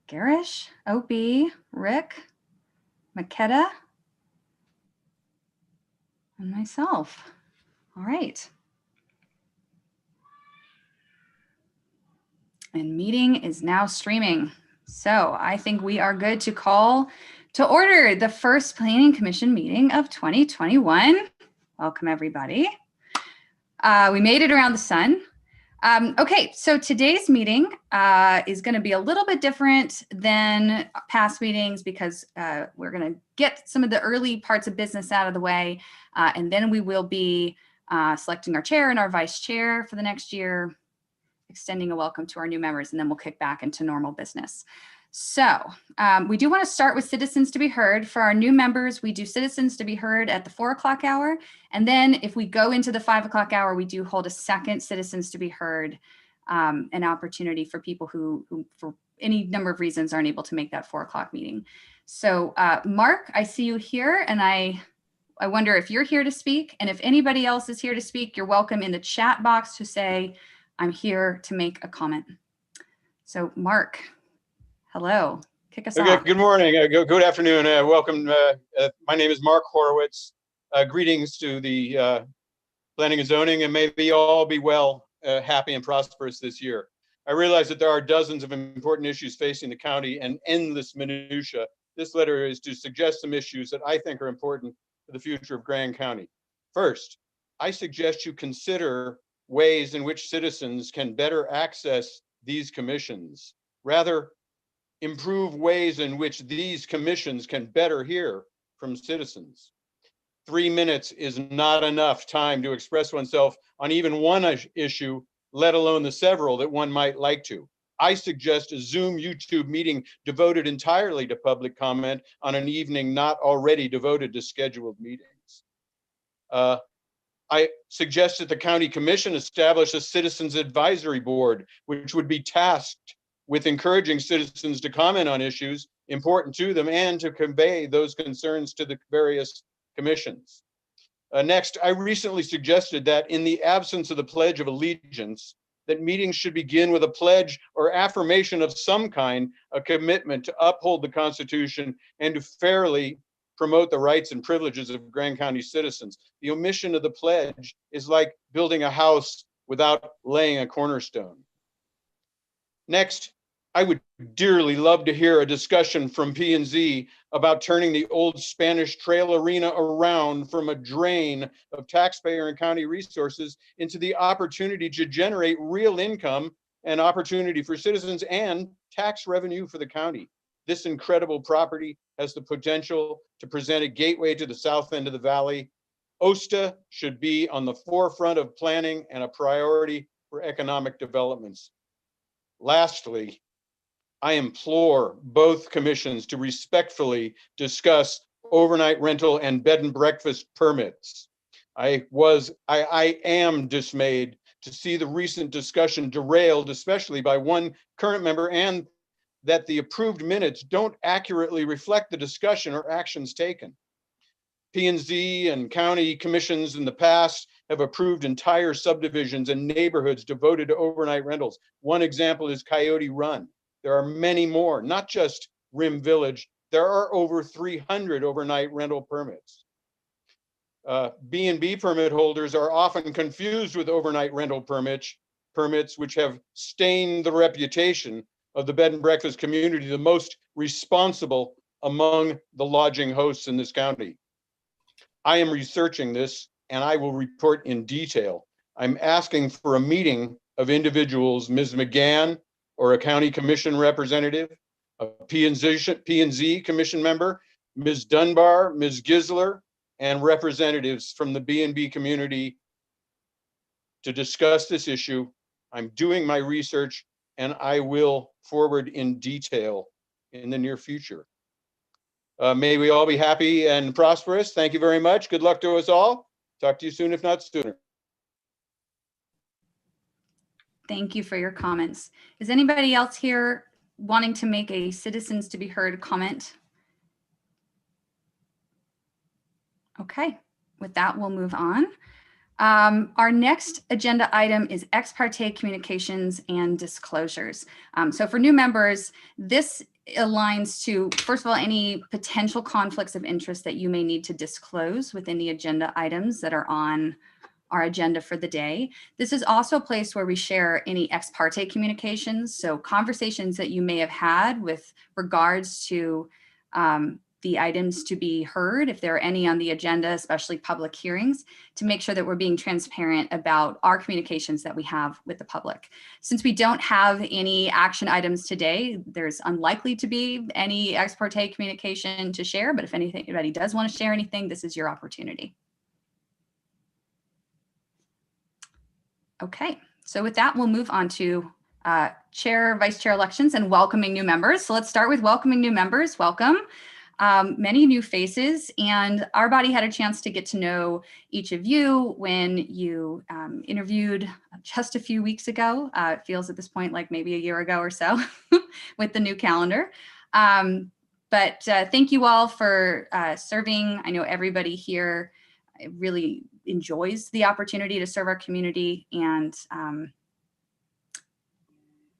Garish, OB, Rick, Makeda, and myself. All right. And meeting is now streaming. So I think we are good to call to order the first Planning Commission meeting of 2021. Welcome, everybody. We made it around the sun. Okay, so today's meeting is going to be a little bit different than past meetings because we're going to get some of the early parts of business out of the way, and then we will be selecting our chair and our vice chair for the next year, extending a welcome to our new members, and then we'll kick back into normal business. So we do want to start with citizens to be heard. For our new members, we do citizens to be heard at the 4 o'clock hour. And then if we go into the 5 o'clock hour, we do hold a second citizens to be heard, an opportunity for people who for any number of reasons aren't able to make that 4 o'clock meeting. So Mark, I see you here, and I wonder if you're here to speak. And if anybody else is here to speak, you're welcome in the chat box to say, I'm here to make a comment. So Mark, hello, kick us off. Good morning, good afternoon, welcome. My name is Mark Horowitz. Greetings to the Planning and Zoning, and may we all be well, happy and prosperous this year. I realize that there are dozens of important issues facing the county and endless minutia. This letter is to suggest some issues that I think are important for the future of Grand County. First, I suggest you consider ways in which citizens can better access these commissions. Rather, improve ways in which these commissions can better hear from citizens. 3 minutes is not enough time to express oneself on even one issue, let alone the several that one might like to. I suggest a Zoom YouTube meeting devoted entirely to public comment on an evening not already devoted to scheduled meetings. I suggest that the County Commission establish a Citizens Advisory Board, which would be tasked with encouraging citizens to comment on issues important to them and to convey those concerns to the various commissions. Next, I recently suggested that in the absence of the Pledge of Allegiance, that meetings should begin with a pledge or affirmation of some kind, a commitment to uphold the Constitution and to fairly promote the rights and privileges of Grand County citizens. The omission of the pledge is like building a house without laying a cornerstone. Next, I would dearly love to hear a discussion from P&Z about turning the old Spanish Trail Arena around from a drain of taxpayer and county resources into the opportunity to generate real income and opportunity for citizens and tax revenue for the county. This incredible property has the potential to present a gateway to the south end of the valley. OSTA should be on the forefront of planning and a priority for economic developments. Lastly, I implore both commissions to respectfully discuss overnight rental and bed and breakfast permits. I am dismayed to see the recent discussion derailed, especially by one current member, and that the approved minutes don't accurately reflect the discussion or actions taken. P&Z and county commissions in the past have approved entire subdivisions and neighborhoods devoted to overnight rentals. One example is Coyote Run. There are many more, not just Rim Village. There are over 300 overnight rental permits. B&B permit holders are often confused with overnight rental permits, which have stained the reputation of the bed and breakfast community, the most responsible among the lodging hosts in this county. I am researching this and I will report in detail. I'm asking for a meeting of individuals, Ms. McGann or a county commission representative, a P&Z commission member, Ms. Dunbar, Ms. Gisler, and representatives from the B&B community to discuss this issue. I'm doing my research and I will forward in detail in the near future. May we all be happy and prosperous. Thank you very much. Good luck to us all. Talk to you soon, if not sooner. Thank you for your comments. Is anybody else here wanting to make a citizens to be heard comment? Okay, with that, we'll move on. Our next agenda item is ex parte communications and disclosures. So for new members, this aligns to, first of all, any potential conflicts of interest that you may need to disclose within the agenda items that are on our agenda for the day. This is also a place where we share any ex parte communications, so conversations that you may have had with regards to the items to be heard, if there are any on the agenda, especially public hearings, to make sure that we're being transparent about our communications that we have with the public. Since we don't have any action items today, there's unlikely to be any ex parte communication to share, but if anybody does want to share anything, this is your opportunity. Okay, so with that, we'll move on to chair, vice chair elections and welcoming new members. So let's start with welcoming new members. Welcome. Many new faces, and our body had a chance to get to know each of you when you interviewed just a few weeks ago. It feels at this point like maybe a year ago or so with the new calendar. But thank you all for serving. I know everybody here really enjoys the opportunity to serve our community, and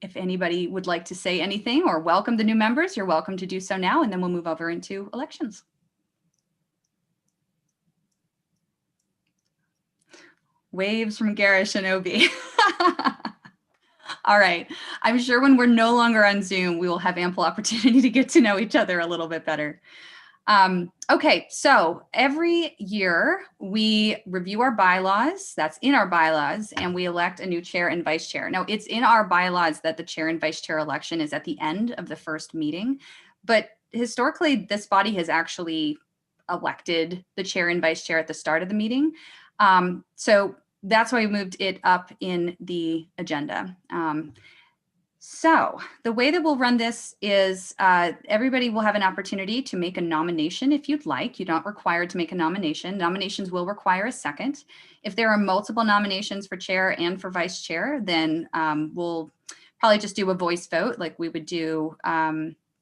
if anybody would like to say anything or welcome the new members, you're welcome to do so now, and then we'll move over into elections. Waves from Garish and Obi. All right. I'm sure when we're no longer on Zoom, we will have ample opportunity to get to know each other a little bit better. Okay, so every year we review our bylaws, that's in our bylaws, and we elect a new chair and vice chair. Now, it's in our bylaws that the chair and vice chair election is at the end of the first meeting, but historically, this body has actually elected the chair and vice chair at the start of the meeting. So that's why we moved it up in the agenda. So the way that we'll run this is everybody will have an opportunity to make a nomination if you'd like. You're not required to make a nomination. Nominations will require a second. If there are multiple nominations for chair and for vice chair, then we'll probably just do a voice vote like we would do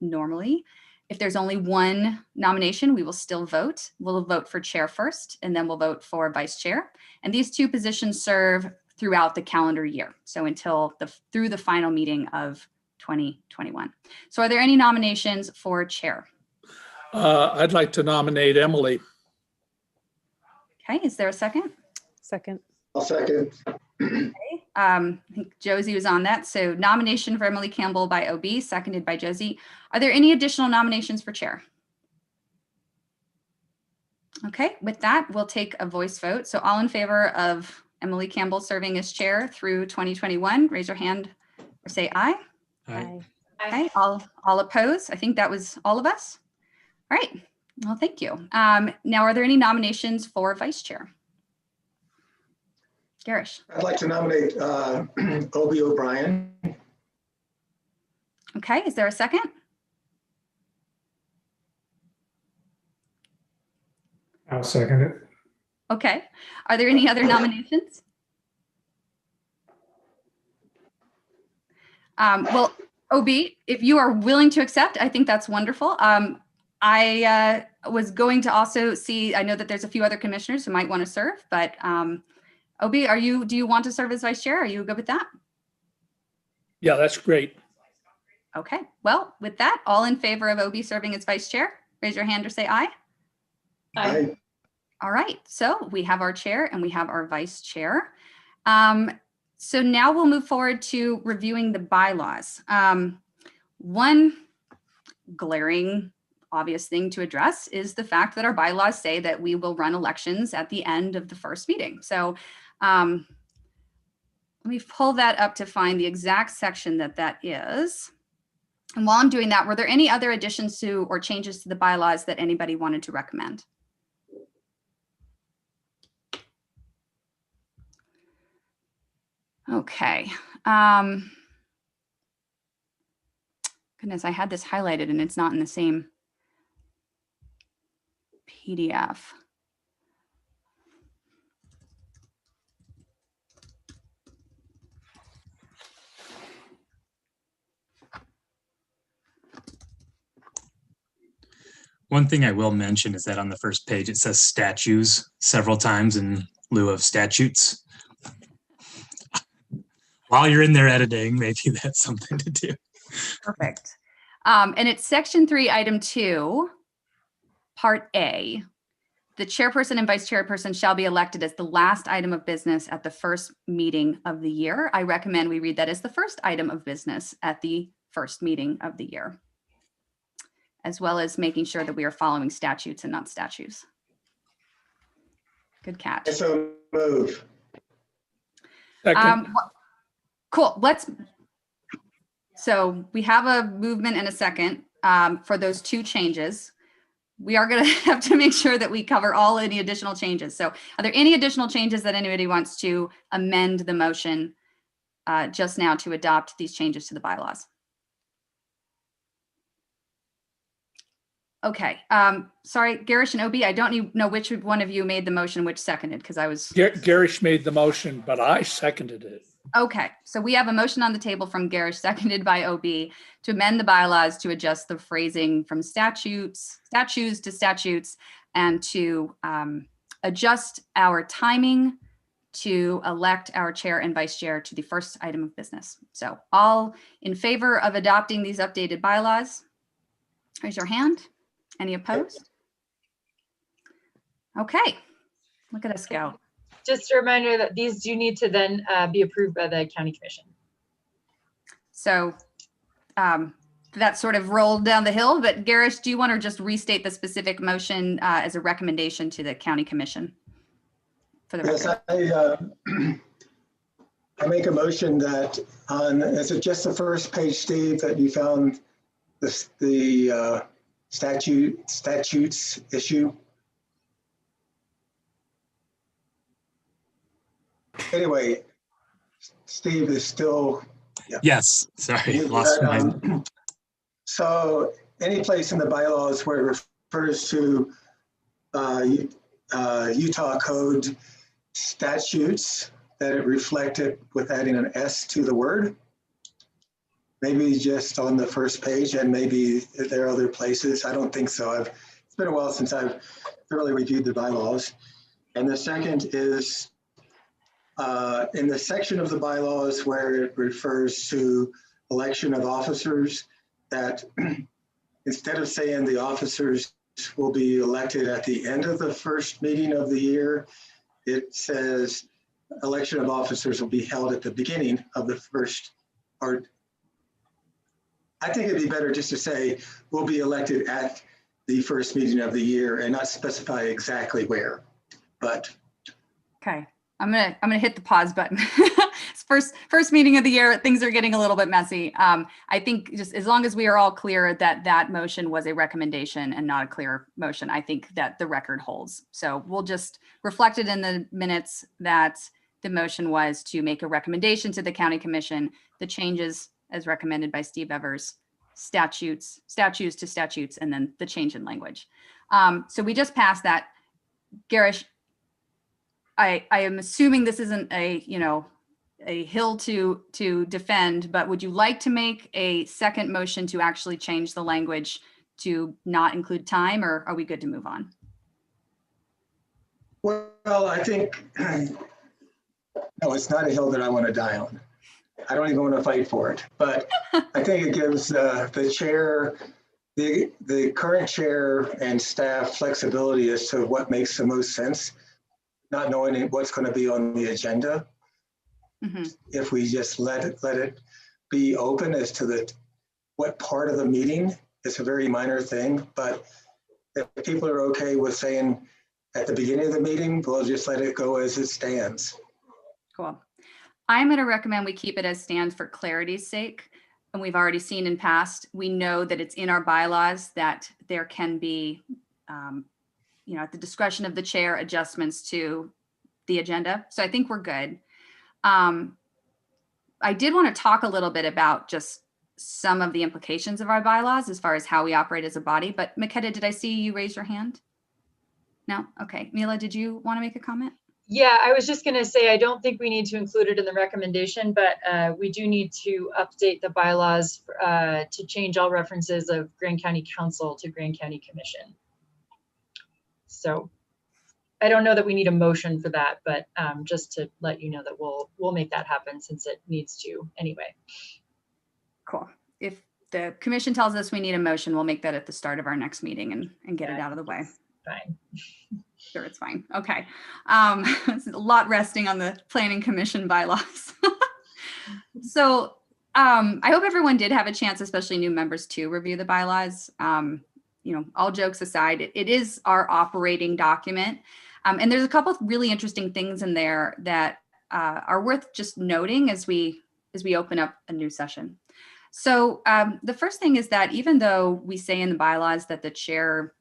normally. If there's only one nomination, we will still vote. We'll vote for chair first, and then we'll vote for vice chair. And these two positions serve throughout the calendar year. So until through the final meeting of 2021. So are there any nominations for chair? I'd like to nominate Emily. Okay, is there a second? Second. I'll second. Okay. I think Josie was on that. So nomination for Emily Campbell by OB, seconded by Josie. Are there any additional nominations for chair? Okay, with that, we'll take a voice vote. So all in favor of Emily Campbell serving as chair through 2021, raise your hand or say aye. Aye. Okay, all opposed. I think that was all of us. All right, well, thank you. Now, are there any nominations for vice chair? Garish. I'd like to nominate Obi O'Brien. Okay, is there a second? I'll second it. Okay, are there any other nominations? Well, OB, if you are willing to accept, I think that's wonderful. I was going to also see, I know that there's a few other commissioners who might want to serve, but OB, do you want to serve as vice chair? Are you good with that? Yeah, that's great. Okay, well, with that, all in favor of OB serving as vice chair, raise your hand or say aye. Aye. All right, so we have our chair and we have our vice chair. So now we'll move forward to reviewing the bylaws. One glaring obvious thing to address is the fact that our bylaws say that we will run elections at the end of the first meeting. So let me pull that up to find the exact section that is. And while I'm doing that, were there any other additions to or changes to the bylaws that anybody wanted to recommend? Okay. Goodness, I had this highlighted and it's not in the same PDF. One thing I will mention is that on the first page, it says statues several times in lieu of statutes. While you're in there editing, maybe that's something to do. Perfect. And it's section 3, item 2, part A. The chairperson and vice chairperson shall be elected as the last item of business at the first meeting of the year. I recommend we read that as the first item of business at the first meeting of the year, as well as making sure that we are following statutes and not statutes. Good catch. So move. Second, Cool. So we have a movement and a second for those 2 changes. We are going to have to make sure that we cover all any additional changes. So are there any additional changes that anybody wants to amend the motion just now to adopt these changes to the bylaws? Okay. Sorry, Garish and Obi, I don't know which one of you made the motion, which seconded, because I was... Garish made the motion, but I seconded it. Okay, so we have a motion on the table from Garish, seconded by OB, to amend the bylaws to adjust the phrasing from statutes to statutes, and to adjust our timing to elect our chair and vice chair to the first item of business. So all in favor of adopting these updated bylaws, raise your hand. Any opposed? Okay, look at us go. Just a reminder that these do need to then be approved by the county commission. So that sort of rolled down the hill, but Garish, do you want to just restate the specific motion as a recommendation to the county commission? For the record? Yes, I make a motion that is it just the first page, Steve, that you found the statutes issue? Anyway, Steve is still. Yeah. Yes, sorry, lost my. So any place in the bylaws where it refers to Utah Code statutes, that it reflected with adding an S to the word. Maybe just on the first page, and maybe there are other places. I don't think so. It's been a while since I've thoroughly reviewed the bylaws. And the second is in the section of the bylaws where it refers to election of officers, that instead of saying the officers will be elected at the end of the first meeting of the year, it says election of officers will be held at the beginning of the first, or I think it'd be better just to say will be elected at the first meeting of the year and not specify exactly where. But okay, I'm gonna hit the pause button. It's first meeting of the year. Things are getting a little bit messy. I think just as long as we are all clear that that motion was a recommendation and not a clear motion, I think that the record holds. So we'll just reflect it in the minutes that the motion was to make a recommendation to the county commission, the changes as recommended by Steve Evers, statutes to statutes, and then the change in language. So we just passed that. Garish, I am assuming this isn't a hill to defend, but would you like to make a second motion to actually change the language to not include time, or are we good to move on? well, I think, no, it's not a hill that I want to die on. I don't even want to fight for it, but I think it gives the chair, the current chair and staff flexibility as to what makes the most sense, not knowing what's going to be on the agenda. Mm-hmm. If we just let it be open as to what part of the meeting, it's a very minor thing, but if people are okay with saying at the beginning of the meeting, we'll just let it go as it stands. Cool. I'm going to recommend we keep it as stands for clarity's sake. And we've already seen in past, we know that it's in our bylaws that there can be, at the discretion of the chair, adjustments to the agenda. So I think we're good. I did want to talk a little bit about just some of the implications of our bylaws as far as how we operate as a body. But Makeda, did I see you raise your hand? No? Okay. Mila, did you want to make a comment? Yeah, I was just going to say, I don't think we need to include it in the recommendation, but we do need to update the bylaws to change all references of Grand County Council to Grand County Commission. So I don't know that we need a motion for that, but just to let you know that we'll make that happen since it needs to anyway. Cool. If the commission tells us we need a motion, we'll make that at the start of our next meeting and get it out of the way. Fine. Sure, it's fine. Okay. It's a lot resting on the planning commission bylaws. So I hope everyone did have a chance, especially new members, to review the bylaws. All jokes aside, it is our operating document. And there's a couple of really interesting things in there that are worth just noting as we open up a new session. So the first thing is that even though we say in the bylaws that the chair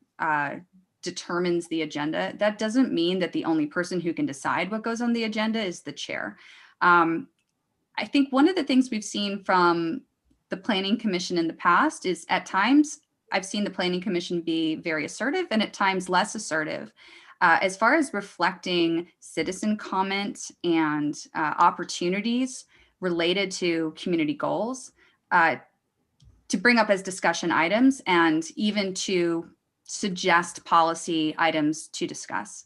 determines the agenda, that doesn't mean that the only person who can decide what goes on the agenda is the chair. I think one of the things we've seen from the Planning Commission in the past is at times I've seen the Planning Commission be very assertive and at times less assertive as far as reflecting citizen comment and opportunities related to community goals to bring up as discussion items and even to suggest policy items to discuss.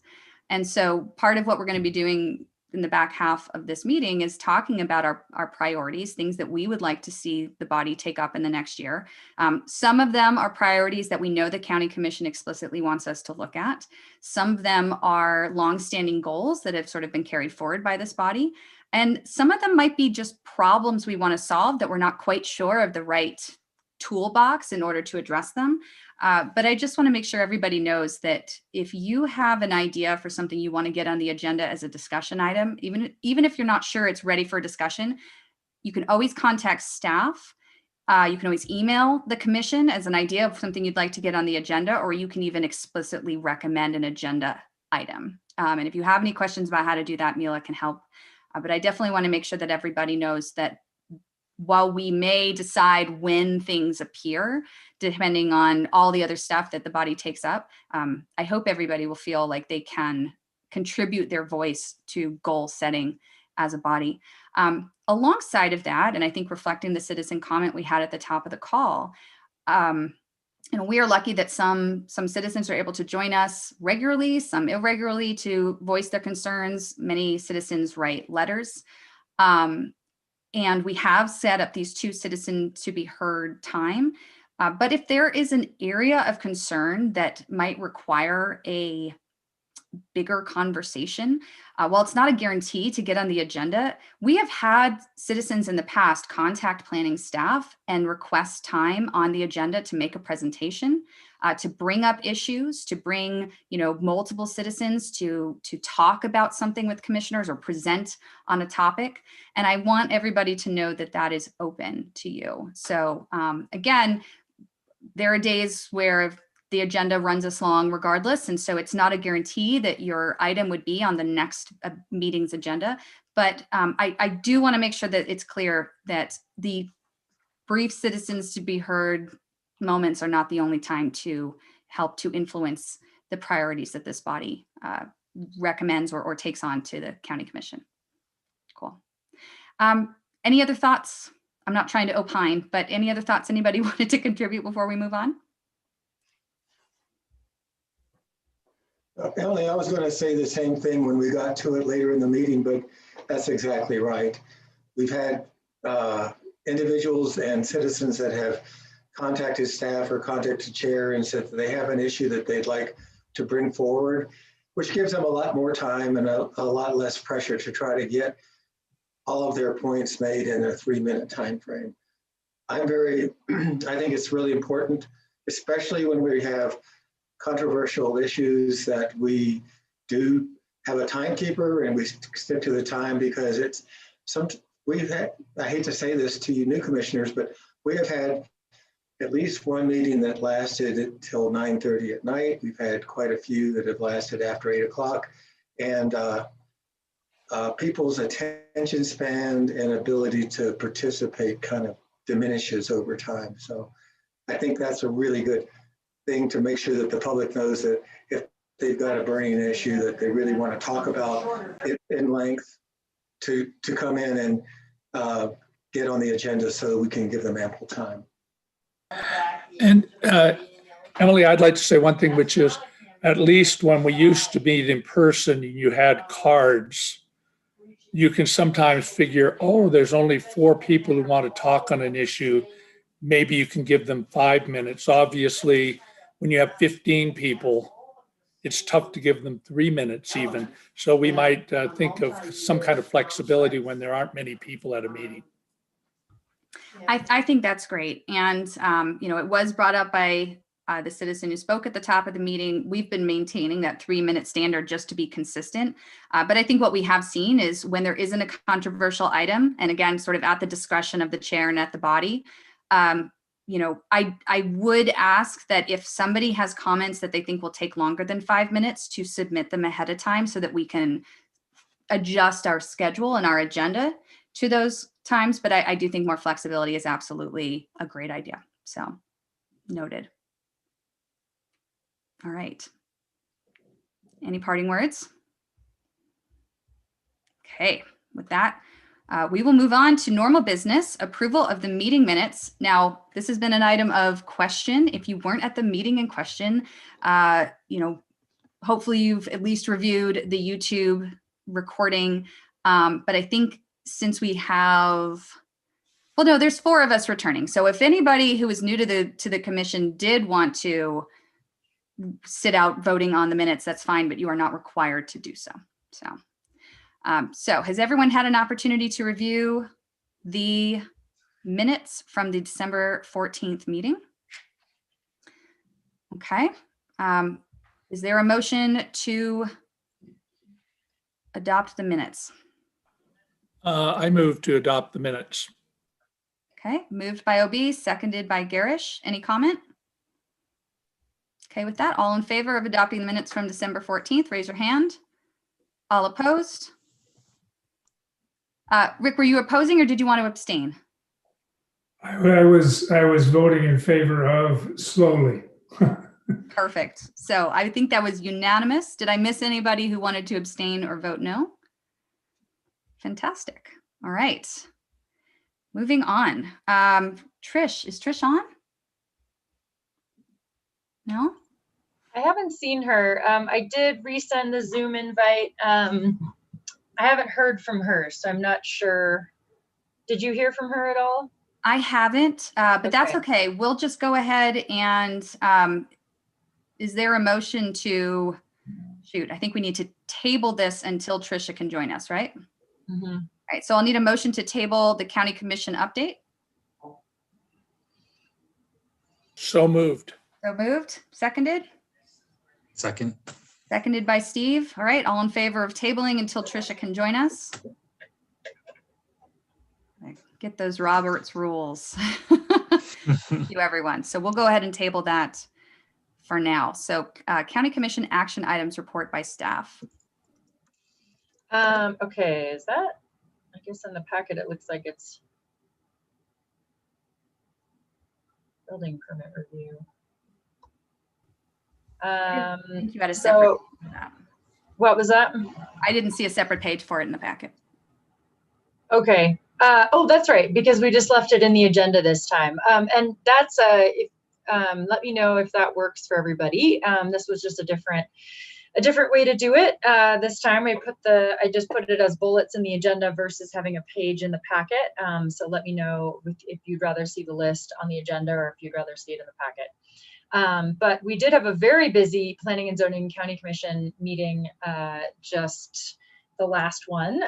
And so part of what we're going to be doing in the back half of this meeting is talking about our priorities, things that we would like to see the body take up in the next year. Some of them are priorities that we know the County Commission explicitly wants us to look at. Some of them are longstanding goals that have sort of been carried forward by this body. And some of them might be just problems we want to solve that we're not quite sure of the right toolbox in order to address them. But I just want to make sure everybody knows that if you have an idea for something you want to get on the agenda as a discussion item, even if you're not sure it's ready for discussion, you can always contact staff. You can always email the commission as an idea of something you'd like to get on the agenda, or you can even explicitly recommend an agenda item. And if you have any questions about how to do that, Mila can help. But I definitely want to make sure that everybody knows that while we may decide when things appear, depending on all the other stuff that the body takes up, I hope everybody will feel like they can contribute their voice to goal setting as a body. Alongside of that, and I think reflecting the citizen comment we had at the top of the call, we are lucky that some citizens are able to join us regularly, some irregularly to voice their concerns. Many citizens write letters. And we have set up these 2 citizen to be heard time. But if there is an area of concern that might require a bigger conversation, while it's not a guarantee to get on the agenda, we have had citizens in the past contact planning staff and request time on the agenda to make a presentation, to bring up issues, to bring multiple citizens to talk about something with commissioners or present on a topic. And I want everybody to know that that is open to you. So again, there are days where the agenda runs us long regardless. And so it's not a guarantee that your item would be on the next meeting's agenda. But I do want to make sure that it's clear that the brief citizens to be heard moments are not the only time to help to influence the priorities that this body recommends or takes on to the County Commission. Cool. Any other thoughts? I'm not trying to opine, but any other thoughts anybody wanted to contribute before we move on? Emily, I was going to say the same thing when we got to it later in the meeting, but that's exactly right. We've had individuals and citizens that have contacted staff or contacted chair and said that they have an issue that they'd like to bring forward, which gives them a lot more time and a lot less pressure to try to get all of their points made in a 3-minute time frame. I think it's really important, especially when we have controversial issues, that we do have a timekeeper and we stick to the time, because I hate to say this to you new commissioners, but we have had at least one meeting that lasted until 9:30 at night. We've had quite a few that have lasted after 8 o'clock, and people's attention span and ability to participate kind of diminishes over time. So I think that's a really good thing to make sure that the public knows that if they've got a burning issue that they really want to talk about it in length, to come in and get on the agenda so we can give them ample time. And Emily, I'd like to say one thing, which is, at least when we used to meet in person, you had cards. You can sometimes figure, oh, there's only 4 people who want to talk on an issue. maybe you can give them 5 minutes. Obviously, when you have 15 people, it's tough to give them 3 minutes even. So we might think of some kind of flexibility when there aren't many people at a meeting. I think that's great. And, it was brought up by the citizen who spoke at the top of the meeting. We've been maintaining that 3-minute standard just to be consistent. But I think what we have seen is when there isn't a controversial item, and again, sort of at the discretion of the chair and at the body, I would ask that if somebody has comments that they think will take longer than 5 minutes, to submit them ahead of time so that we can adjust our schedule and our agenda to those times. But I do think more flexibility is absolutely a great idea. So noted. All right. Any parting words? Okay, with that, we will move on to normal business, approval of the meeting minutes. Now, this has been an item of question. If you weren't at the meeting in question, hopefully you've at least reviewed the YouTube recording. But I think since we have, well, no, there's 4 of us returning. So if anybody who is new to the commission did want to sit out voting on the minutes, that's fine, but you are not required to do so. So has everyone had an opportunity to review the minutes from the December 14th meeting? Okay. Is there a motion to adopt the minutes? I move to adopt the minutes. Okay, moved by OB, seconded by Garish. Any comment? Okay, with that, all in favor of adopting the minutes from December 14th, raise your hand. All opposed? Rick, were you opposing or did you want to abstain? I was voting in favor of slowly. Perfect. So I think that was unanimous. Did I miss anybody who wanted to abstain or vote no? Fantastic. All right. Moving on. Trish, is Trish on? No? I haven't seen her. I did resend the Zoom invite. I haven't heard from her, so I'm not sure. Did you hear from her at all? I haven't, but that's Okay. okay. We'll just go ahead and is there a motion to, shoot, I think we need to table this until Trisha can join us, right? Mm-hmm. All right, so I'll need a motion to table the county commission update. So moved. So moved, seconded? Second. Seconded by Steve. All right, all in favor of tabling until Trisha can join us? Get those Robert's rules. Thank you, everyone. So we'll go ahead and table that for now. So County Commission action items report by staff. Okay, is that, I guess in the packet, it looks like it's building permit review. I think you had a separate page for that. What was that? I didn't see a separate page for it in the packet. Okay. Oh, that's right, because we just left it in the agenda this time. And that's let me know if that works for everybody. This was just a different way to do it. This time I just put it as bullets in the agenda versus having a page in the packet. So let me know if you'd rather see the list on the agenda or if you'd rather see it in the packet. But we did have a very busy Planning and Zoning County Commission meeting, just the last one.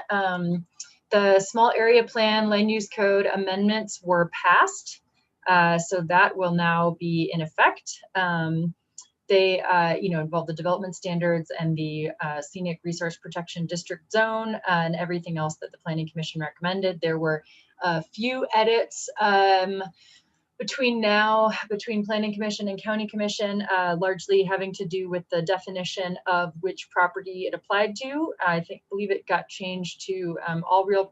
The small area plan land use code amendments were passed. So that will now be in effect. They involve the development standards and the scenic resource protection district zone and everything else that the Planning Commission recommended. There were a few edits between Planning Commission and County Commission, largely having to do with the definition of which property it applied to. I believe it got changed to all real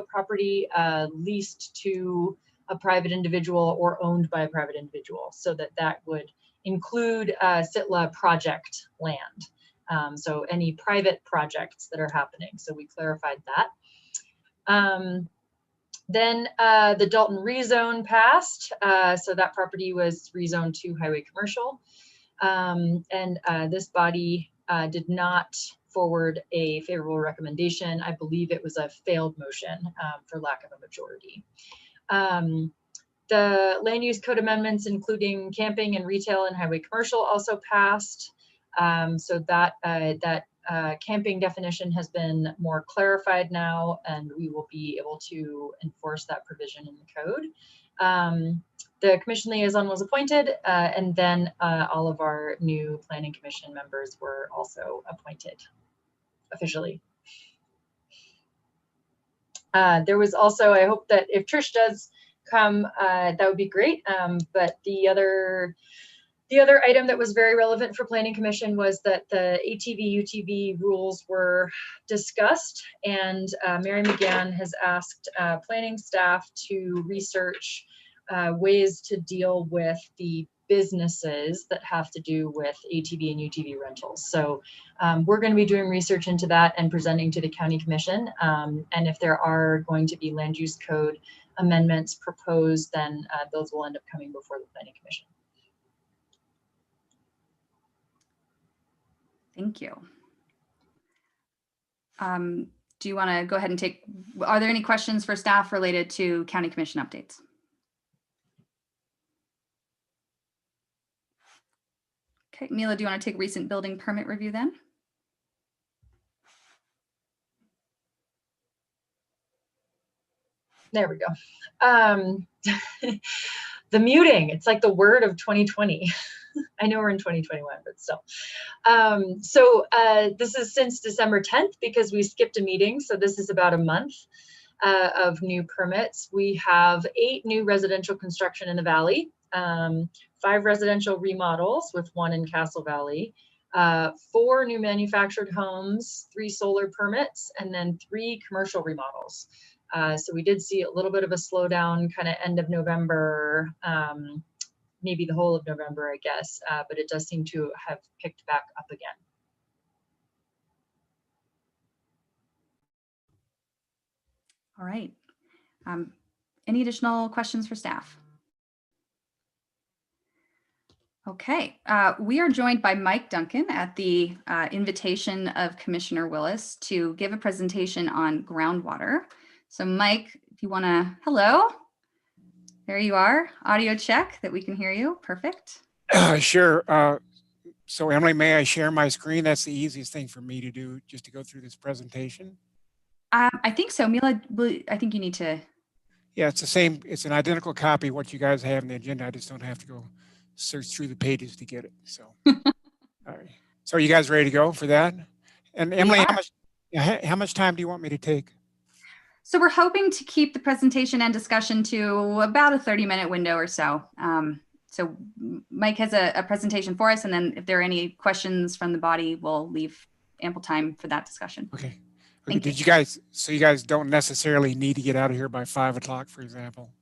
property leased to a private individual or owned by a private individual, so that would include SITLA project land. So any private projects that are happening. So we clarified that. Then the Dalton rezone passed. So that property was rezoned to highway commercial. And this body did not forward a favorable recommendation. I believe it was a failed motion for lack of a majority. The land use code amendments, including camping and retail and highway commercial, also passed. So that camping definition has been more clarified now, and we will be able to enforce that provision in the code. The commission liaison was appointed, and then all of our new planning commission members were also appointed officially. There was also, I hope that if Trish does come, that would be great. But the other item that was very relevant for planning commission was that the ATV UTV rules were discussed, and Mary McGann has asked planning staff to research ways to deal with the businesses that have to do with ATV and UTV rentals. So we're going to be doing research into that and presenting to the county commission. And if there are going to be land use code amendments proposed, then those will end up coming before the planning commission. Thank you. Do you want to go ahead and are there any questions for staff related to county commission updates? Okay, Mila, do you want to take recent building permit review then? There we go. The muting, it's like the word of 2020. I know we're in 2021, but still. This is since December 10th because we skipped a meeting. So this is about a month of new permits. We have 8 new residential construction in the Valley, 5 residential remodels with 1 in Castle Valley, 4 new manufactured homes, 3 solar permits, and then 3 commercial remodels. So we did see a little bit of a slowdown kind of end of November, maybe the whole of November, I guess, but it does seem to have picked back up again. All right. Any additional questions for staff? Okay, we are joined by Mike Duncan at the invitation of Commissioner Willis to give a presentation on groundwater. So Mike, if you want to, hello, there you are, audio check that we can hear you, perfect. Sure. So Emily, may I share my screen? That's the easiest thing for me to do, just to go through this presentation. I think so, Mila, I think you need to. Yeah, it's the same, it's an identical copy of what you guys have in the agenda. I just don't have to go search through the pages to get it. So, all right. So are you guys ready to go for that? And Emily, how much time do you want me to take? So we're hoping to keep the presentation and discussion to about a 30-minute window or so. So Mike has a presentation for us, and then if there are any questions from the body, we'll leave ample time for that discussion. Okay. Did you guys, so you guys don't necessarily need to get out of here by 5 o'clock, for example?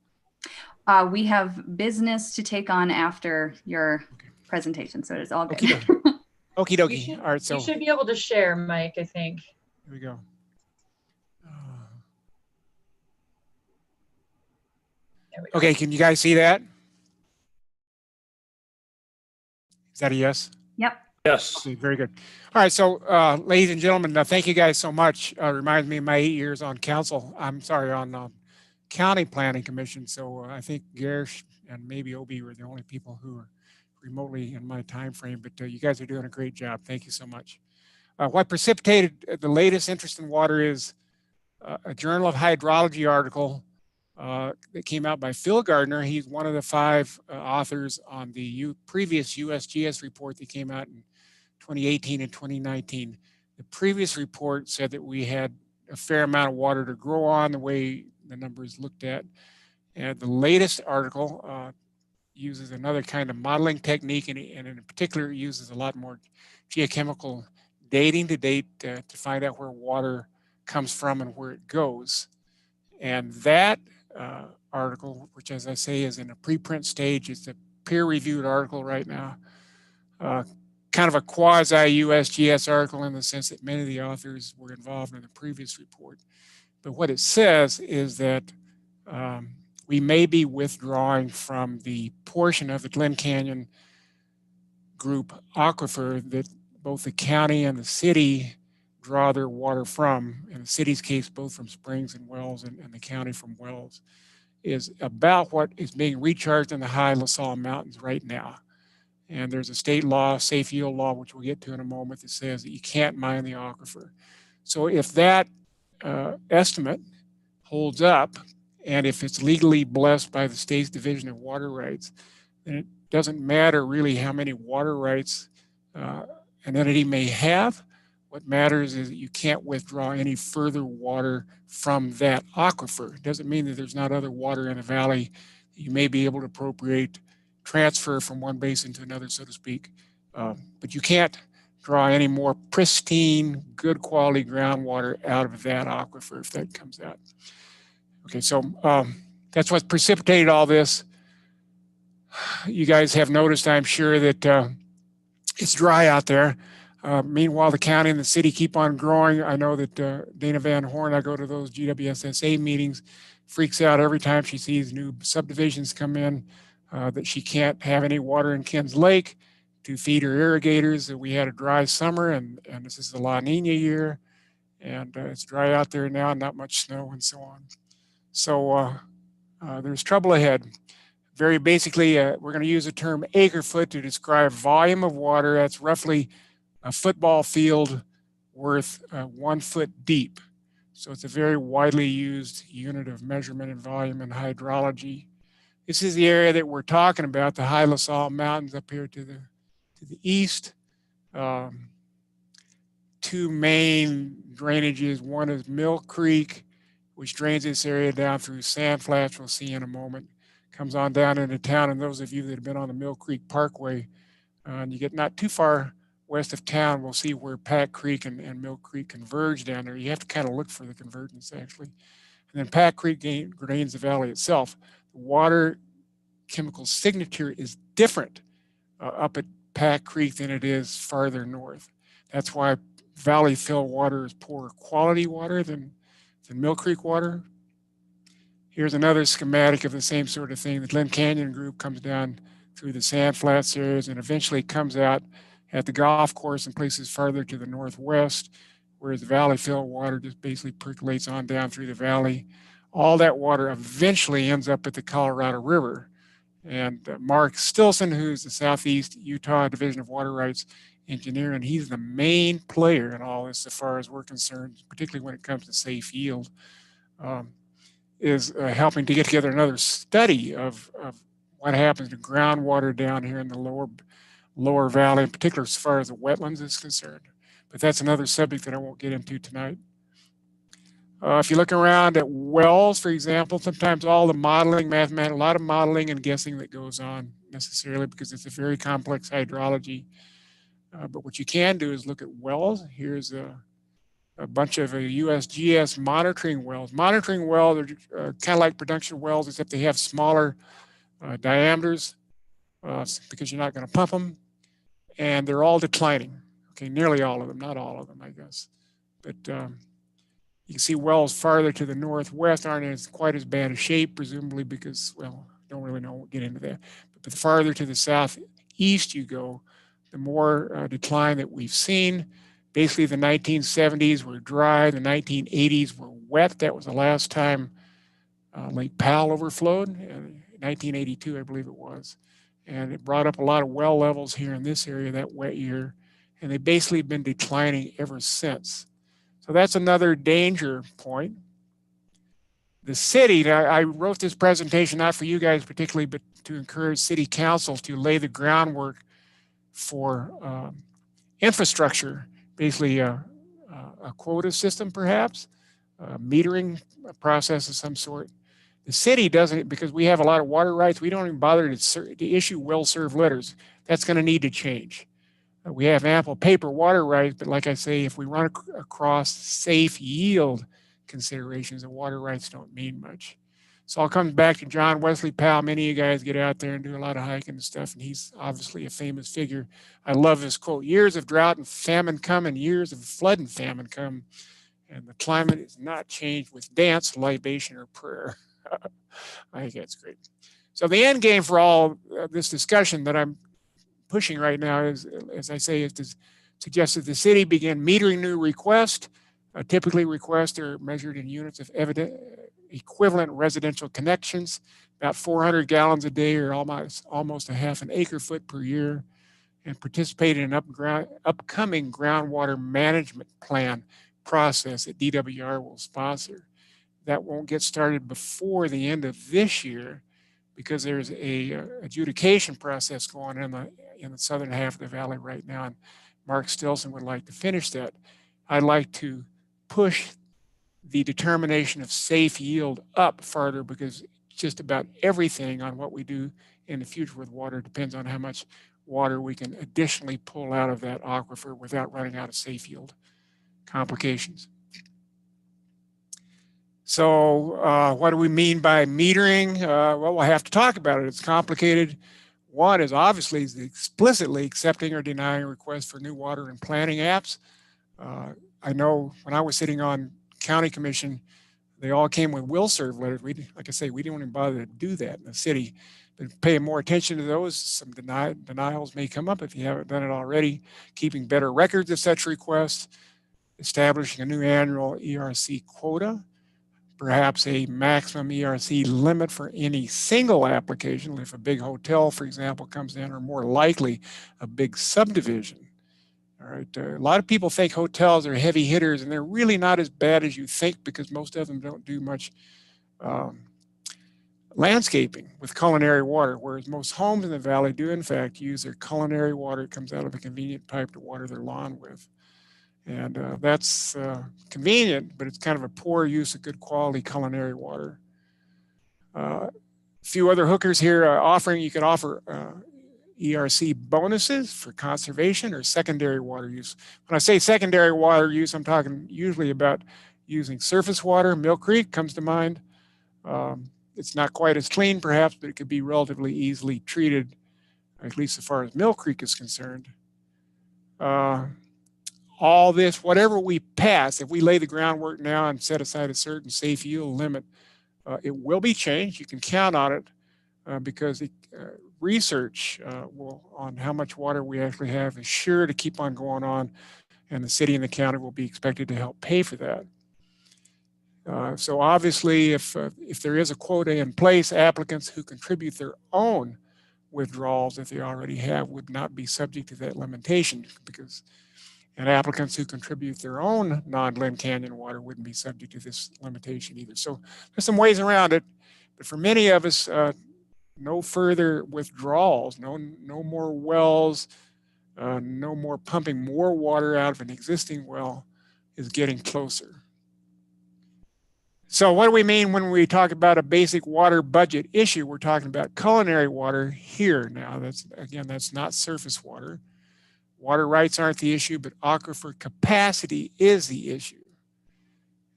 We have business to take on after your presentation, so it's all good. Okie dokie. All right, so you should be able to share, Mike, I think. Here we go. Okay, can you guys see that? Is that a yes? Yep. Yes. Okay, very good. All right, so ladies and gentlemen, thank you guys so much. Reminds me of my 8 years on council. I'm sorry, on county planning commission. So I think Garish and maybe Obi were the only people who were remotely in my time frame, but you guys are doing a great job. Thank you so much. What precipitated the latest interest in water is a Journal of Hydrology article that came out by Phil Gardner. He's one of the 5 authors on the previous USGS report that came out in 2018 and 2019. The previous report said that we had a fair amount of water to grow on the way the numbers looked at. And the latest article uses another kind of modeling technique, and in particular it uses a lot more geochemical dating to date to find out where water comes from and where it goes. And that article, which as I say is in a preprint stage, it's a peer-reviewed article right now, kind of a quasi-USGS article in the sense that many of the authors were involved in the previous report. But what it says is that we may be withdrawing from the portion of the Glen Canyon group aquifer that both the county and the city draw their water from. In the city's case, both from springs and wells, and the county from wells. is about what is being recharged in the high La Salle Mountains right now. And there's a state law, safe yield law, which we'll get to in a moment, that says that you can't mine the aquifer. So if that estimate holds up, and if it's legally blessed by the state's Division of Water Rights, then it doesn't matter really how many water rights an entity may have. What matters is that you can't withdraw any further water from that aquifer. It doesn't mean that there's not other water in the valley that you may be able to appropriate, transfer from one basin to another, so to speak. But you can't draw any more pristine, good quality groundwater out of that aquifer if that comes out. Okay, so that's what precipitated all this. You guys have noticed, I'm sure, that it's dry out there. Meanwhile, the county and the city keep on growing. I know that Dana Van Horn, I go to those GWSSA meetings, freaks out every time she sees new subdivisions come in, that she can't have any water in Ken's Lake to feed her irrigators. That we had a dry summer, and this is the La Nina year, and it's dry out there now, not much snow and so on. So there's trouble ahead. Very basically, we're going to use the term acre foot to describe volume of water that's roughly a football field worth 1 foot deep. So it's a very widely used unit of measurement and volume in hydrology. This is the area that we're talking about, the high La Salle Mountains up here to the east. Two main drainages. One is Mill Creek, which drains this area down through sand flats, we'll see in a moment. Comes on down into town, and those of you that have been on the Mill Creek Parkway, and you get not too far west of town, we'll see where Pat Creek and Mill Creek converge down there. You have to kind of look for the convergence, actually. And then Pat Creek drains the valley itself. The water chemical signature is different up at Pat Creek than it is farther north. That's why valley fill water is poorer quality water than Mill Creek water. Here's another schematic of the same sort of thing. The Glen Canyon group comes down through the sand flats areas and eventually comes out at the golf course and places farther to the northwest, whereas the valley fill water just basically percolates on down through the valley. All that water eventually ends up at the Colorado River. And Mark Stilson, who's the Southeast Utah Division of Water Rights engineer, and he's the main player in all this as far as we're concerned, particularly when it comes to safe yield, is helping to get together another study of what happens to groundwater down here in the lower valley, in particular as far as the wetlands is concerned. But that's another subject that I won't get into tonight. If you look around at wells, for example, sometimes all the modeling, mathematics, a lot of modeling and guessing that goes on necessarily because it's a very complex hydrology. But what you can do is look at wells. Here's a bunch of USGS monitoring wells. Monitoring wells are kind of like production wells, except they have smaller diameters because you're not going to pump them. And they're all declining. Okay, nearly all of them, not all of them, I guess. But you can see wells farther to the northwest aren't in quite as bad a shape, presumably because, well, don't really know, we'll get into that. But the farther to the southeast you go, the more decline that we've seen. Basically, the 1970s were dry, the 1980s were wet. That was the last time Lake Powell overflowed, 1982, I believe it was. And it brought up a lot of well levels here in this area that wet year. And they've basically been declining ever since. So that's another danger point. The city, I wrote this presentation not for you guys particularly, but to encourage city council to lay the groundwork for infrastructure, basically a quota system perhaps, a metering process of some sort. The city doesn't, because we have a lot of water rights, we don't even bother to issue well-served letters. That's going to need to change. We have ample paper water rights, but like I say, if we run across safe yield considerations, the water rights don't mean much. So I'll come back to John Wesley Powell. Many of you guys get out there and do a lot of hiking and stuff, and he's obviously a famous figure. I love this quote: years of drought and famine come, and years of flood and famine come, and the climate is not changed with dance, libation, or prayer. I think that's great. So the end game for all this discussion that I'm pushing right now is, as I say, is to suggest that the city begin metering new requests. Typically requests are measured in units of equivalent residential connections, about 400 gallons a day, or almost a half an acre foot per year, and participate in an upcoming groundwater management plan process that DWR will sponsor. That won't get started before the end of this year because there's a adjudication process going on in the southern half of the valley right now, and Mark Stilson would like to finish that. I'd like to push the determination of safe yield up farther because just about everything on what we do in the future with water depends on how much water we can additionally pull out of that aquifer without running out of safe yield complications. So what do we mean by metering? Well, we'll have to talk about it. It's complicated. One is obviously explicitly accepting or denying requests for new water and planning apps. I know when I was sitting on county commission, they all came with will serve letters. Like I say, we didn't even bother to do that in the city. But paying more attention to those, some denials may come up if you haven't done it already. Keeping better records of such requests, establishing a new annual ERC quota, perhaps a maximum ERC limit for any single application. If a big hotel, for example, comes in, or more likely a big subdivision. All right, a lot of people think hotels are heavy hitters, and they're really not as bad as you think because most of them don't do much landscaping with culinary water, whereas most homes in the valley do in fact use their culinary water. It comes out of a convenient pipe to water their lawn with. And that's convenient, but it's kind of a poor use of good quality culinary water. A few other hookers here offering, you can offer ERC bonuses for conservation or secondary water use. When I say secondary water use, I'm talking usually about using surface water. Mill Creek comes to mind. It's not quite as clean perhaps, but it could be relatively easily treated, at least as far as Mill Creek is concerned. All this, whatever we pass, if we lay the groundwork now and set aside a certain safe yield limit, it will be changed. You can count on it because research on how much water we actually have is sure to keep on going on, and the city and the county will be expected to help pay for that. So obviously, if there is a quota in place, applicants who contribute their own withdrawals that they already have would not be subject to that limitation, and applicants who contribute their own non-Glen Canyon water wouldn't be subject to this limitation either. So there's some ways around it, but for many of us, no further withdrawals, no more wells, no more pumping more water out of an existing well is getting closer. So what do we mean when we talk about a basic water budget issue? We're talking about culinary water here now. That's not surface water. Water rights aren't the issue, but aquifer capacity is the issue.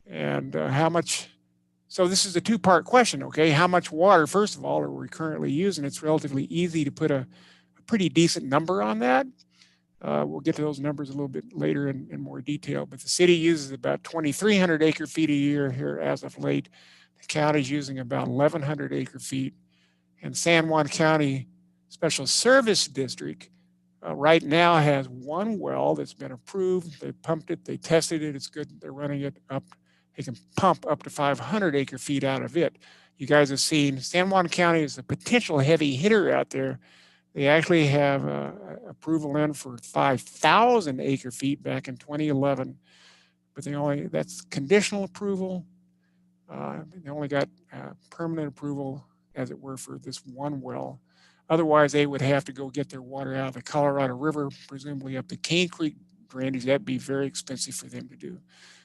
And how much, so this is a two-part question, okay? How much water, first of all, are we currently using? It's relatively easy to put a pretty decent number on that. We'll get to those numbers a little bit later in more detail, but the city uses about 2,300 acre feet a year here as of late. The county's using about 1,100 acre feet. And San Juan County Special Service District right now has one well that's been approved. They pumped it, they tested it, it's good. They're running it up. They can pump up to 500 acre feet out of it. You guys have seen San Juan County is a potential heavy hitter out there. They actually have approval in for 5,000 acre feet back in 2011, but that's conditional approval. They only got permanent approval, as it were, for this one well. Otherwise, they would have to go get their water out of the Colorado River, presumably up the Cane Creek drainage. That'd be very expensive for them to do.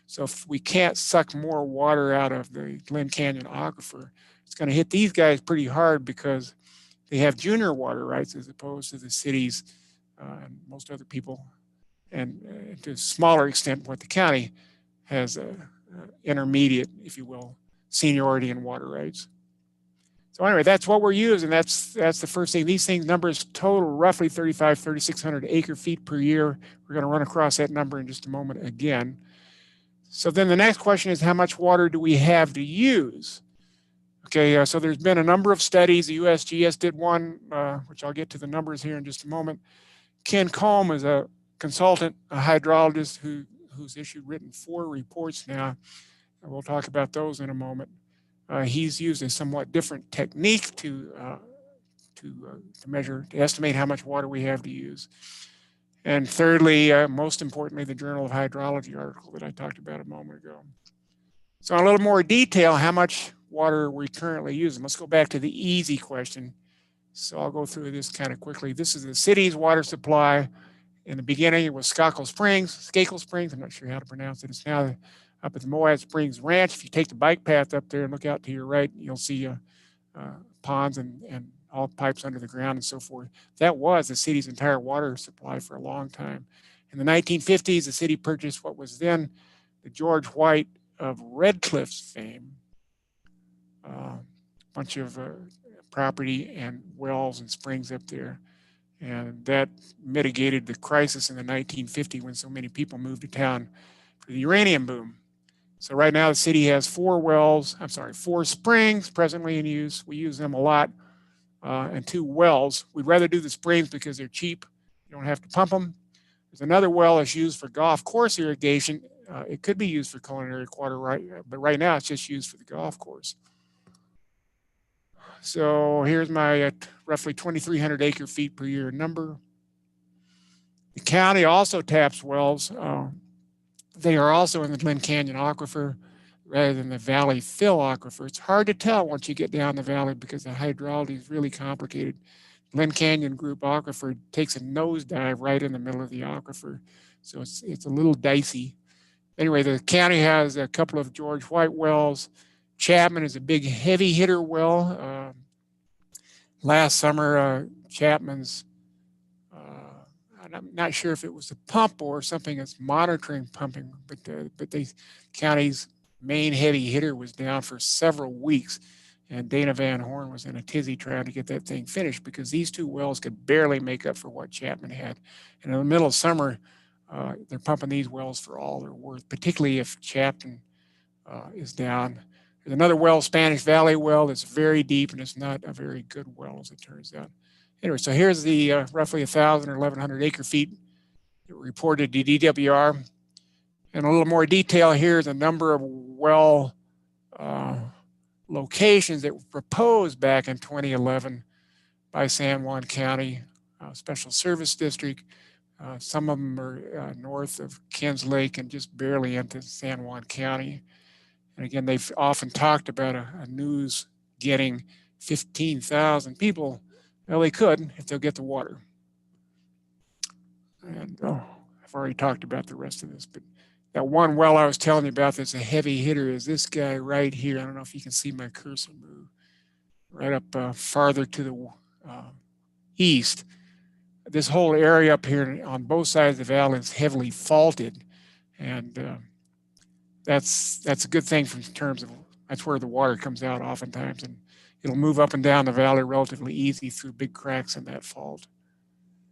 So if we can't suck more water out of the Glen Canyon aquifer, it's going to hit these guys pretty hard because they have junior water rights as opposed to the cities and most other people, and to a smaller extent what the county has intermediate, if you will, seniority and water rights. So anyway, that's what we're using. That's the first thing. These things numbers total roughly 3,600 acre feet per year. We're going to run across that number in just a moment again. So then the next question is, how much water do we have to use? Okay, so there's been a number of studies. The USGS did one, which I'll get to the numbers here in just a moment. Ken Combe is a consultant, a hydrologist who's written 4 reports now. And we'll talk about those in a moment. He's used a somewhat different technique to measure, to estimate how much water we have to use. And thirdly, most importantly, the Journal of Hydrology article that I talked about a moment ago. So in a little more detail, how much water are we currently using? Let's go back to the easy question. So I'll go through this kind of quickly. This is the city's water supply. In the beginning, it was Skakel Springs. I'm not sure how to pronounce it. It's now up at the Moab Springs Ranch. If you take the bike path up there and look out to your right, you'll see ponds and all pipes under the ground and so forth. That was the city's entire water supply for a long time. In the 1950s, the city purchased what was then the George White of Red Cliffs fame, a bunch of property and wells and springs up there. And that mitigated the crisis in the 1950s when so many people moved to town for the uranium boom. So right now the city has 4 springs presently in use. We use them a lot, and 2 wells. We'd rather do the springs because they're cheap. You don't have to pump them. There's another well that's used for golf course irrigation. It could be used for culinary water, but right now it's just used for the golf course. So here's my roughly 2,300 acre feet per year number. The county also taps wells. They are also in the Glen Canyon Aquifer rather than the Valley Fill Aquifer. It's hard to tell once you get down the valley because the hydrology is really complicated. Glen Canyon Group Aquifer takes a nosedive right in the middle of the aquifer. So it's a little dicey. Anyway, the county has a couple of George White wells. Chapman is a big heavy hitter well. Last summer, Chapman's, I'm not sure if it was a pump or something that's monitoring pumping, but the county's main heavy hitter was down for several weeks. And Dana Van Horn was in a tizzy trying to get that thing finished because these 2 wells could barely make up for what Chapman had. And in the middle of summer, they're pumping these wells for all they're worth, particularly if Chapman is down. There's another well, Spanish Valley well, that's very deep, and it's not a very good well, as it turns out. Anyway, so here's the roughly 1,000 or 1,100 acre feet reported to DWR. And a little more detail here is a number of well locations that were proposed back in 2011 by San Juan County Special Service District. Some of them are north of Kens Lake and just barely into San Juan County. And again, they've often talked about a news getting 15,000 people. Well, they could if they'll get the water. And I've already talked about the rest of this, but that one well I was telling you about that's a heavy hitter is this guy right here. I don't know if you can see my cursor move. Right up farther to the east. This whole area up here on both sides of the valley is heavily faulted. And that's a good thing in terms of that's where the water comes out oftentimes, and it'll move up and down the valley relatively easy through big cracks in that fault.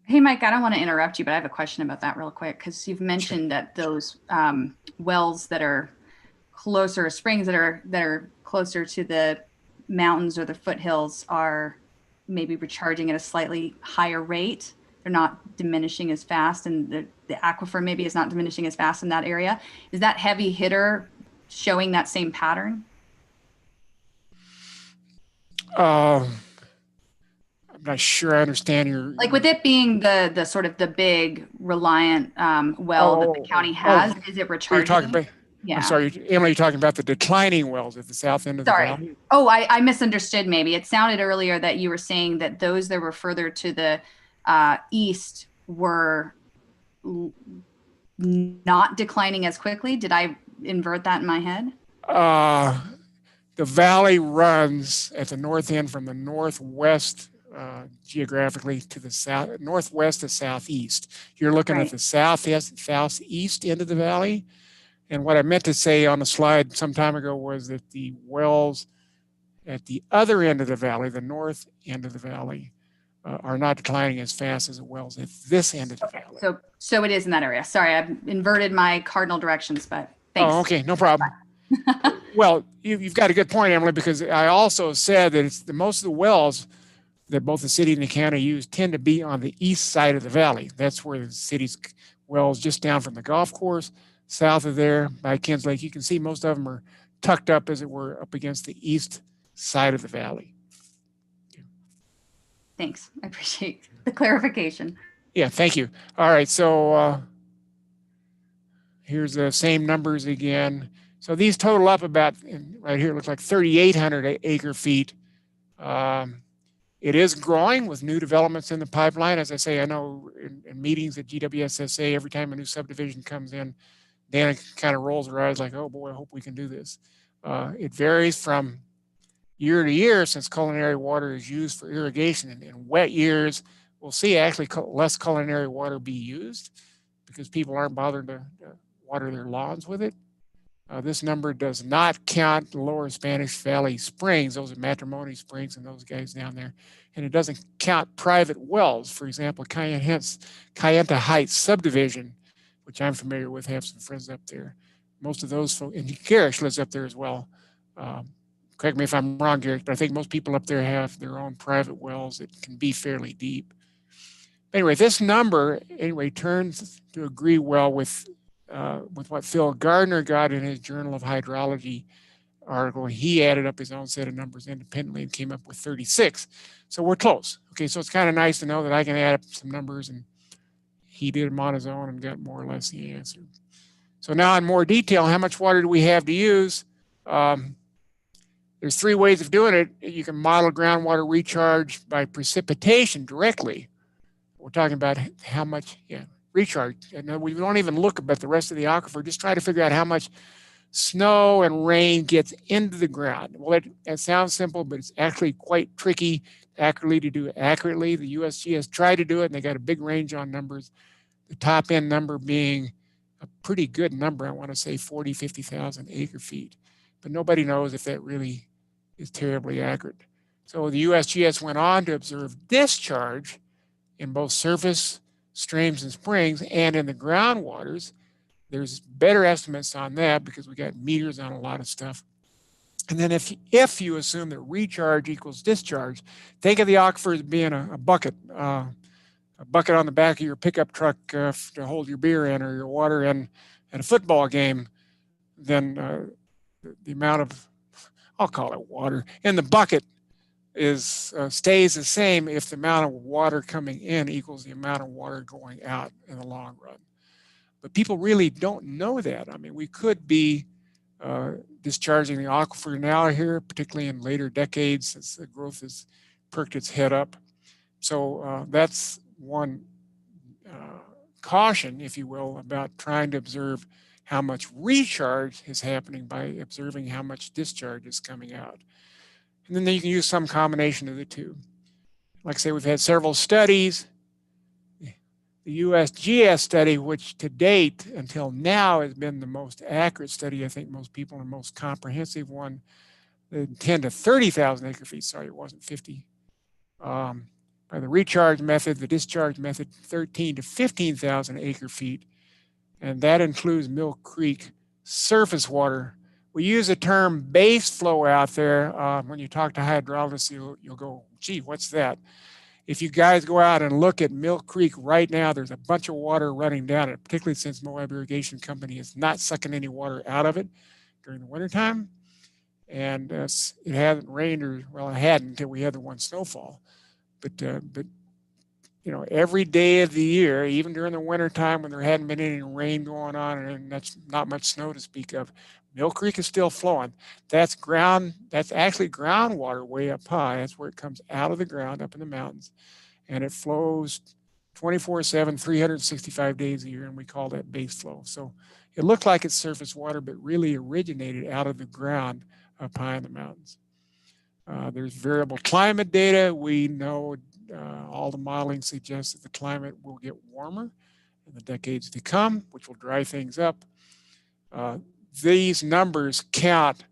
Hey, Mike, I don't want to interrupt you, but I have a question about that real quick because you've mentioned that those wells that are closer, springs that are closer to the mountains or the foothills are maybe recharging at a slightly higher rate. They're not diminishing as fast, and the aquifer maybe is not diminishing as fast in that area. Is that heavy hitter showing that same pattern? I'm not sure I understand your... Like with it being the sort of the big reliant well that the county has, is it recharging? You're talking about, yeah. I'm sorry, Emily, you're talking about the declining wells at the south end of the valley? Oh, I misunderstood maybe. It sounded earlier that you were saying that those that were further to the east were not declining as quickly. Did I invert that in my head? The valley runs at the north end from the northwest geographically to the south, northwest to southeast. You're looking at the southeast end of the valley. And what I meant to say on the slide some time ago was that the wells at the other end of the valley, the north end of the valley, are not declining as fast as the wells at this end of the valley. So it is in that area. Sorry, I've inverted my cardinal directions, but thanks. Oh, okay, no problem. Well, you've got a good point, Emily, because I also said that it's most of the wells that both the city and the county use tend to be on the east side of the valley. That's where the city's wells just down from the golf course, south of there by Kens Lake. You can see most of them are tucked up, as it were, up against the east side of the valley. Thanks. I appreciate the clarification. Yeah, thank you. All right, so here's the same numbers again. So these total up about, right here, it looks like 3,800 acre feet. It is growing with new developments in the pipeline. As I say, I know in meetings at GWSSA, every time a new subdivision comes in, Dana kind of rolls her eyes like, oh boy, I hope we can do this. It varies from year to year since culinary water is used for irrigation. In wet years, we'll see actually less culinary water be used because people aren't bothered to water their lawns with it. This number does not count the lower Spanish Valley springs. Those are Matrimony Springs and those guys down there. And it doesn't count private wells. For example, Cayenta Heights subdivision, which I'm familiar with, have some friends up there. Most of those folks, and Garish lives up there as well. Correct me if I'm wrong, Garish, but I think most people up there have their own private wells that can be fairly deep. Anyway, this number, anyway, turns to agree well with what Phil Gardner got in his Journal of Hydrology article. He added up his own set of numbers independently and came up with 36. So we're close. Okay, so it's kind of nice to know that I can add up some numbers, and he did them on his own and got more or less the answer. So now in more detail, how much water do we have to use? There's three ways of doing it. You can model groundwater recharge by precipitation directly. We're talking about how much, recharge. And we don't even look at the rest of the aquifer, just try to figure out how much snow and rain gets into the ground. Well, it sounds simple, but it's actually quite tricky accurately to do accurately. The USGS has tried to do it, and they got a big range on numbers. The top end number being a pretty good number, I want to say 40, 50,000 acre feet. But nobody knows if that really is terribly accurate. So the USGS went on to observe discharge in both surface streams and springs and in the groundwaters. There's better estimates on that because we got meters on a lot of stuff. And then if you assume that recharge equals discharge, think of the aquifer as being a bucket on the back of your pickup truck to hold your beer in or your water in at a football game. Then the amount of, I'll call it water, in the bucket stays the same if the amount of water coming in equals the amount of water going out in the long run. But people really don't know that. I mean, we could be discharging the aquifer now here, particularly in later decades as the growth has perked its head up. So that's one caution, if you will, about trying to observe how much recharge is happening by observing how much discharge is coming out. And then you can use some combination of the two. Like I say, we've had several studies. The USGS study, which to date until now has been the most accurate study, I think most people, and most comprehensive one, the 10 to 30,000 acre feet, sorry, it wasn't 50. By the recharge method, the discharge method, 13 to 15,000 acre feet. And that includes Mill Creek surface water. We use the term base flow out there. When you talk to hydrologists, you'll go, gee, what's that? If you guys go out and look at Mill Creek right now, there's a bunch of water running down it, particularly since Moab Irrigation Company is not sucking any water out of it during the wintertime. And it hasn't rained, or well, it hadn't until we had the one snowfall. But you know, every day of the year, even during the wintertime when there hadn't been any rain going on and that's not much snow to speak of, Mill Creek is still flowing. That's actually groundwater way up high. That's where it comes out of the ground up in the mountains. And it flows 24/7, 365 days a year, and we call that base flow. So it looked like it's surface water, but really originated out of the ground up high in the mountains. There's variable climate data. We know all the modeling suggests that the climate will get warmer in the decades to come, which will dry things up. These numbers count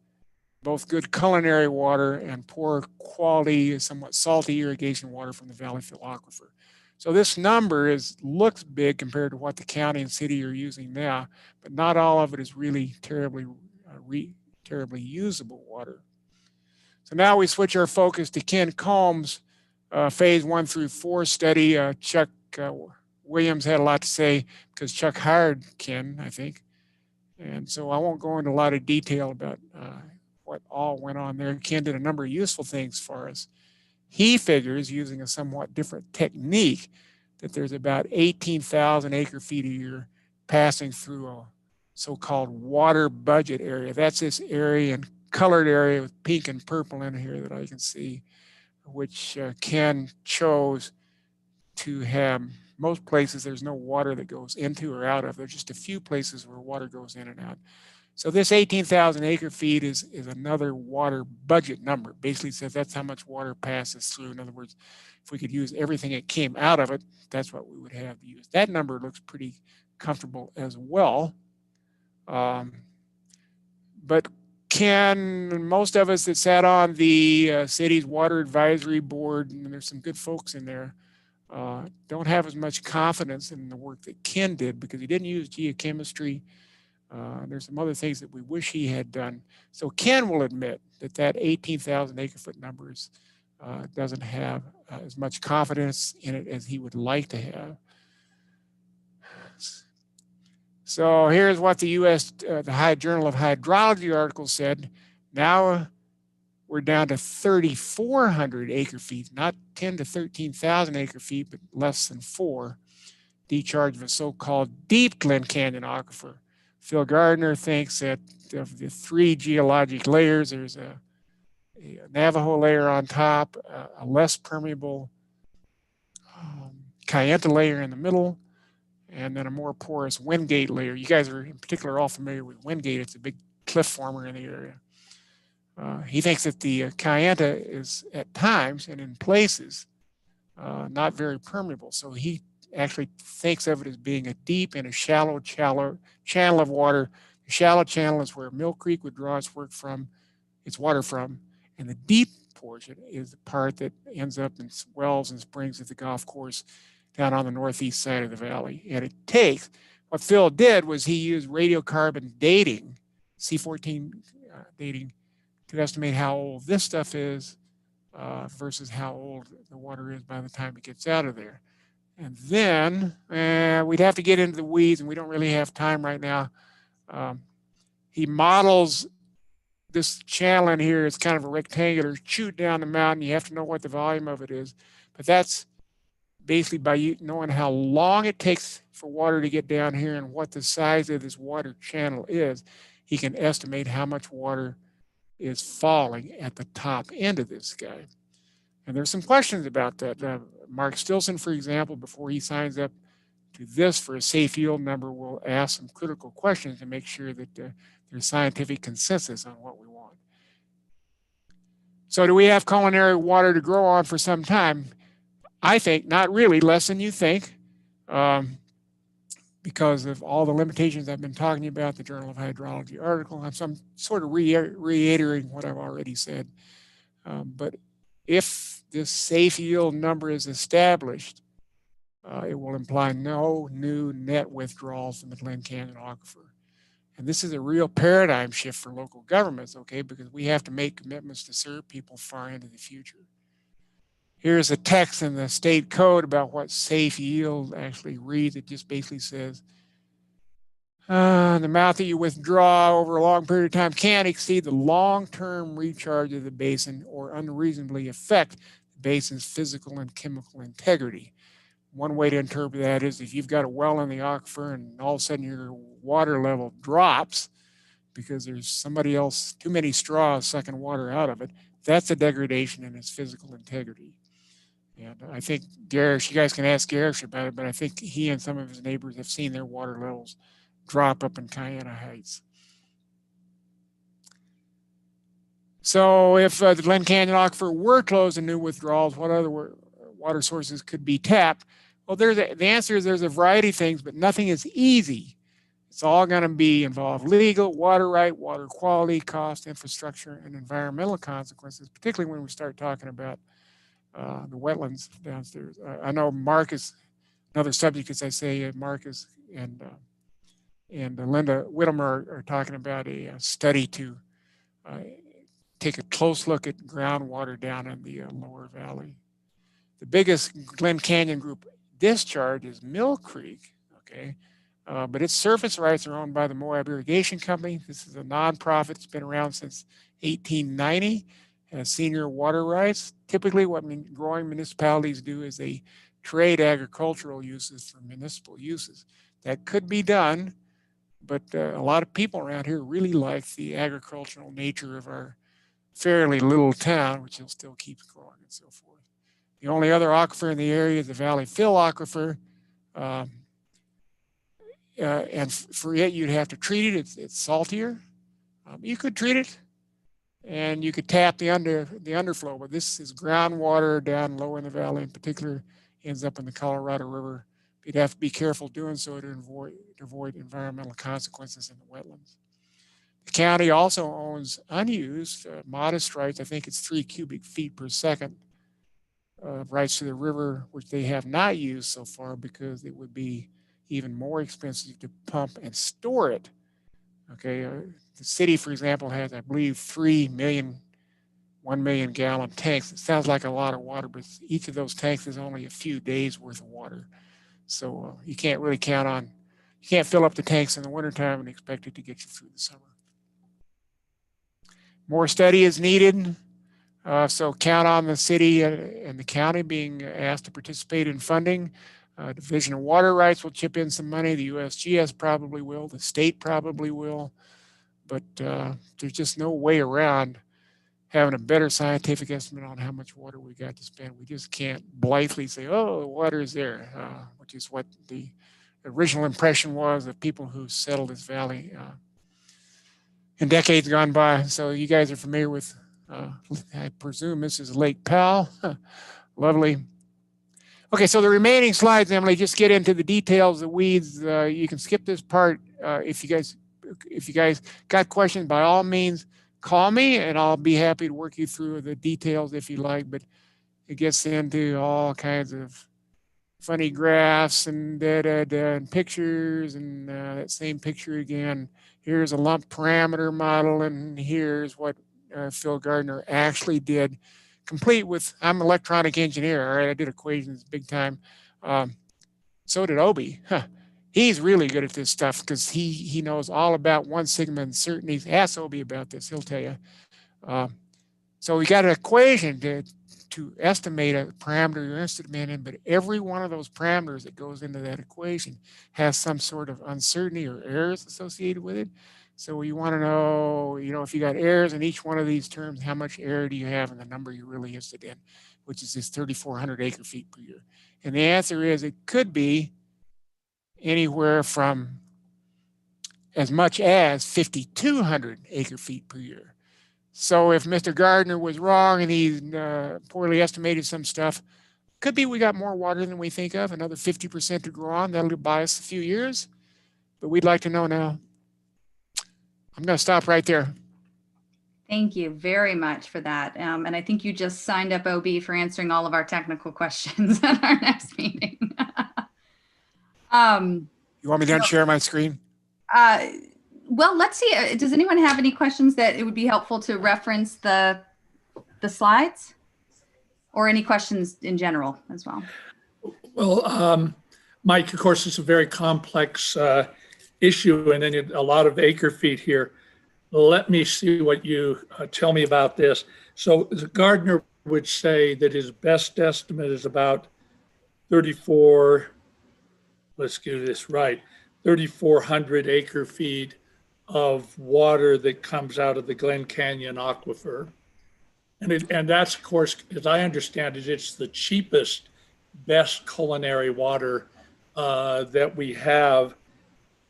both good culinary water and poor quality, somewhat salty irrigation water from the Valleyfield Aquifer. So this number looks big compared to what the county and city are using now, but not all of it is really terribly usable water. So now we switch our focus to Ken Combs' phase 1 through 4 study. Chuck Williams had a lot to say because Chuck hired Ken, I think. And so I won't go into a lot of detail about what all went on there. Ken did a number of useful things for us. He figures, using a somewhat different technique, that there's about 18,000 acre feet a year passing through a so-called water budget area. That's this area and colored area with pink and purple in here that I can see, which Ken chose to have. Most places there's no water that goes into or out of. There's just a few places where water goes in and out. So this 18,000 acre feet is another water budget number. Basically says that's how much water passes through. In other words, if we could use everything that came out of it, that's what we would have to use. That number looks pretty comfortable as well. But most of us that sat on the city's water advisory board, and there's some good folks in there, don't have as much confidence in the work that Ken did because he didn't use geochemistry. There's some other things that we wish he had done. So Ken will admit that 18,000 acre foot numbers doesn't have as much confidence in it as he would like to have. So here's what the U.S. The High Journal of Hydrology article said. Now we're down to 3,400 acre feet, not 10 to 13,000 acre feet, but less than 4, decharge of a so-called deep Glen Canyon aquifer. Phil Gardner thinks that of the 3 geologic layers, there's a Navajo layer on top, a less permeable Kayenta layer in the middle, and then a more porous Wingate layer. You guys are in particular all familiar with Wingate. It's a big cliff former in the area. He thinks that the Kayenta is at times and in places not very permeable. So he actually thinks of it as being a deep and a shallow channel of water. The shallow channel is where Mill Creek would draw its water from, and the deep portion is the part that ends up in wells and springs at the golf course down on the northeast side of the valley. And it takes, what Phil did was he used radiocarbon dating, C14 dating, to estimate how old this stuff is versus how old the water is by the time it gets out of there. And then we'd have to get into the weeds, and we don't really have time right now. He models this channel in here. It's kind of a rectangular chute down the mountain. You have to know what the volume of it is. But that's basically by knowing how long it takes for water to get down here and what the size of this water channel is, he can estimate how much water is falling at the top end of this guy. And there's some questions about that. Mark Stilson, for example, before he signs up to this for a safe yield number, will ask some critical questions to make sure that there's scientific consensus on what we want. So do we have culinary water to grow on for some time? I think not really, less than you think, because of all the limitations I've been talking about, the Journal of Hydrology article. I'm sort of reiterating what I've already said. But if this safe yield number is established, it will imply no new net withdrawals from the Glen Canyon aquifer. And this is a real paradigm shift for local governments, okay, because we have to make commitments to serve people far into the future. Here's a text in the state code about what safe yield actually reads. It just basically says, the amount that you withdraw over a long period of time can't exceed the long-term recharge of the basin or unreasonably affect the basin's physical and chemical integrity. One way to interpret that is if you've got a well in the aquifer and all of a sudden your water level drops because there's somebody else, too many straws sucking water out of it, that's a degradation in its physical integrity. And I think Garish, you guys can ask Garish about it, but I think he and some of his neighbors have seen their water levels drop up in Kayenta Heights. So if the Glen Canyon aquifer were closed to new withdrawals, what other water sources could be tapped? Well, the answer is there's a variety of things, but nothing is easy. It's all going to be involved legal, water right, water quality, cost, infrastructure, and environmental consequences, particularly when we start talking about the wetlands downstairs. I know Mark is another subject, as I say, Marcus and Linda Whittemore are talking about a study to take a close look at groundwater down in the lower valley. The biggest Glen Canyon group discharge is Mill Creek, okay? But its surface rights are owned by the Moab Irrigation Company. This is a nonprofit. It's been around since 1890, has senior water rights. Typically what growing municipalities do is they trade agricultural uses for municipal uses. That could be done, but a lot of people around here really like the agricultural nature of our fairly little town, which will still keep growing and so forth. The only other aquifer in the area is the Valley Fill Aquifer. And for it, you'd have to treat it. It's saltier. You could treat it, and you could tap the underflow. But this is groundwater down low in the valley, in particular, ends up in the Colorado River. You'd have to be careful doing so to avoid environmental consequences in the wetlands. The county also owns unused, modest rights. I think it's 3 cubic feet per second rights to the river, which they have not used so far because it would be even more expensive to pump and store it. Okay, the city, for example, has, I believe, 3 million, 1 million gallon tanks. It sounds like a lot of water, but each of those tanks is only a few days worth of water. So you can't really count on, you can't fill up the tanks in the wintertime and expect it to get you through the summer. More study is needed. So count on the city and the county being asked to participate in funding. Division of Water Rights will chip in some money. The USGS probably will. The state probably will. But there's just no way around having a better scientific estimate on how much water we got to spend. We just can't blithely say, oh, the water is there, which is what the original impression was of people who settled this valley in decades gone by. So you guys are familiar with, I presume this is Lake Powell. Lovely. Okay, so the remaining slides, Emily, just get into the details, the weeds. You can skip this part. If you guys got questions, by all means, call me and I'll be happy to work you through the details if you like, but it gets into all kinds of funny graphs and and pictures and that same picture again. Here's a lump parameter model and here's what Phil Gardner actually did. Complete with, I'm an electronic engineer, all right? I did equations big time. So did Obi. He's really good at this stuff because he knows all about 1 sigma uncertainties. Ask Obi about this, he'll tell you. So we got an equation to estimate a parameter you're interested in, but every one of those parameters that goes into that equation has some sort of uncertainty or errors associated with it. So you want to know, if you got errors in each one of these terms, how much error do you have in the number you're really interested in, which is this 3,400 acre feet per year. And the answer is it could be anywhere from as much as 5,200 acre feet per year. So if Mr. Gardner was wrong and he poorly estimated some stuff, could be we got more water than we think of, another 50% to grow on. That'll buy us a few years, but we'd like to know now. I'm going to stop right there. Thank you very much for that. And I think you just signed up OB for answering all of our technical questions at our next meeting. You want me to unshare my screen? Well, let's see. Does anyone have any questions that it would be helpful to reference the slides, or any questions in general as well? Well, Mike, of course, it's a very complex issue and then a lot of acre feet here. Let me see what you tell me about this. So Gardner would say that his best estimate is about 3,400 acre feet of water that comes out of the Glen Canyon aquifer. And that's, of course, as I understand it, it's the cheapest, best culinary water that we have.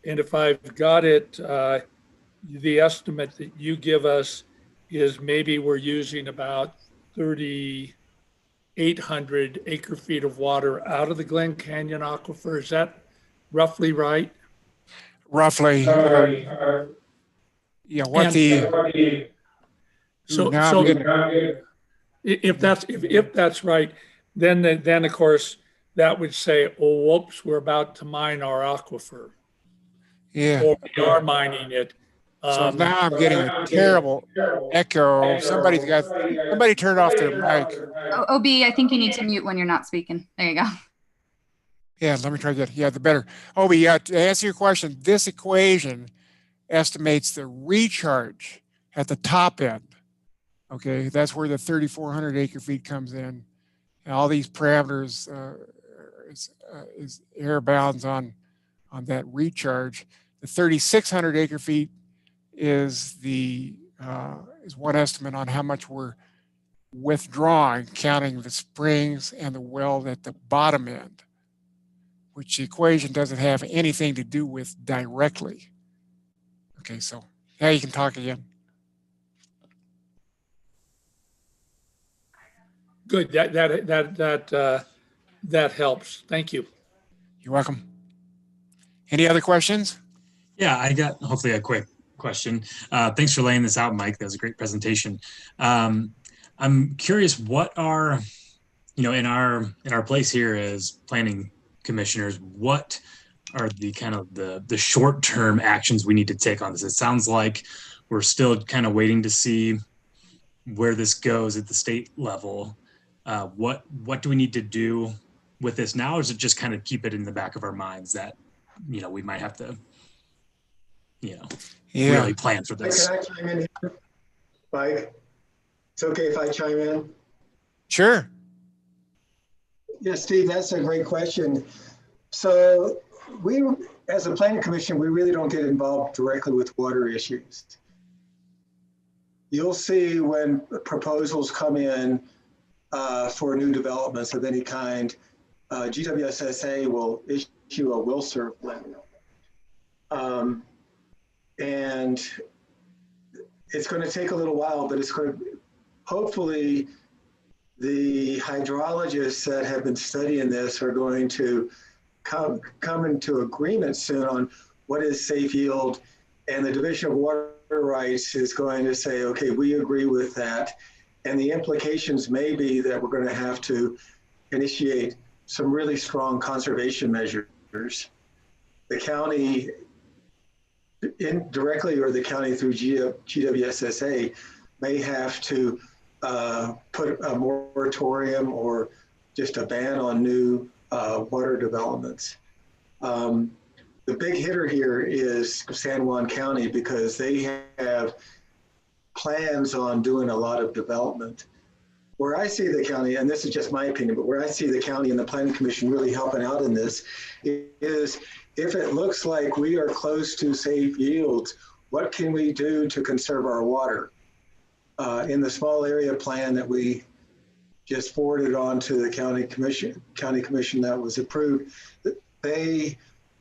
And if I've got it, the estimate that you give us is maybe we're using about 3,800 acre feet of water out of the Glen Canyon aquifer. Is that roughly right? Roughly. Yeah, what the... So if that's right, then of course that would say, oh, whoops, we're about to mine our aquifer. Yeah. Or we are mining it. So now I'm getting a terrible echo. Somebody turned off their mic. OB, I think you need to mute when you're not speaking. There you go. Yeah, let me try that. Yeah, the better. Obi, yeah, to answer your question, this equation estimates the recharge at the top end. Okay, that's where the 3,400 acre feet comes in. And all these parameters is air bounds on that recharge. The 3,600 acre feet is one estimate on how much we're withdrawing, counting the springs and the well at the bottom end, which the equation doesn't have anything to do with directly. Okay, so now you can talk again. Good. That helps. Thank you. You're welcome. Any other questions? Yeah, I got hopefully a quick question. Thanks for laying this out, Mike. That was a great presentation. I'm curious, what are, in our place here as planning commissioners, what are the kind of the short-term actions we need to take on this? It sounds like we're still kind of waiting to see where this goes at the state level. What do we need to do with this now? Or is it just kind of keep it in the back of our minds that, we might have to, really plan for this? Can I chime in here, Mike? It's okay if I chime in? Sure. Yeah, Steve, that's a great question. So we, as a planning commission, we really don't get involved directly with water issues. You'll see when proposals come in for new developments of any kind, GWSSA will issue a will serve letter. And it's going to take a little while, but it's going to, hopefully the hydrologists that have been studying this are going to come into agreement soon on what is safe yield, and the Division of Water Rights is going to say, okay, we agree with that. And the implications may be that we're going to have to initiate some really strong conservation measures. The county indirectly, or the county through GWSSA, may have to put a moratorium or just a ban on new water developments. The big hitter here is San Juan County, because they have plans on doing a lot of development. Where I see the county, and this is just my opinion, but where I see the county and the Planning Commission really helping out in this is, if it looks like we are close to safe yields, what can we do to conserve our water? In the small area plan that we just forwarded on to the county commission that was approved, they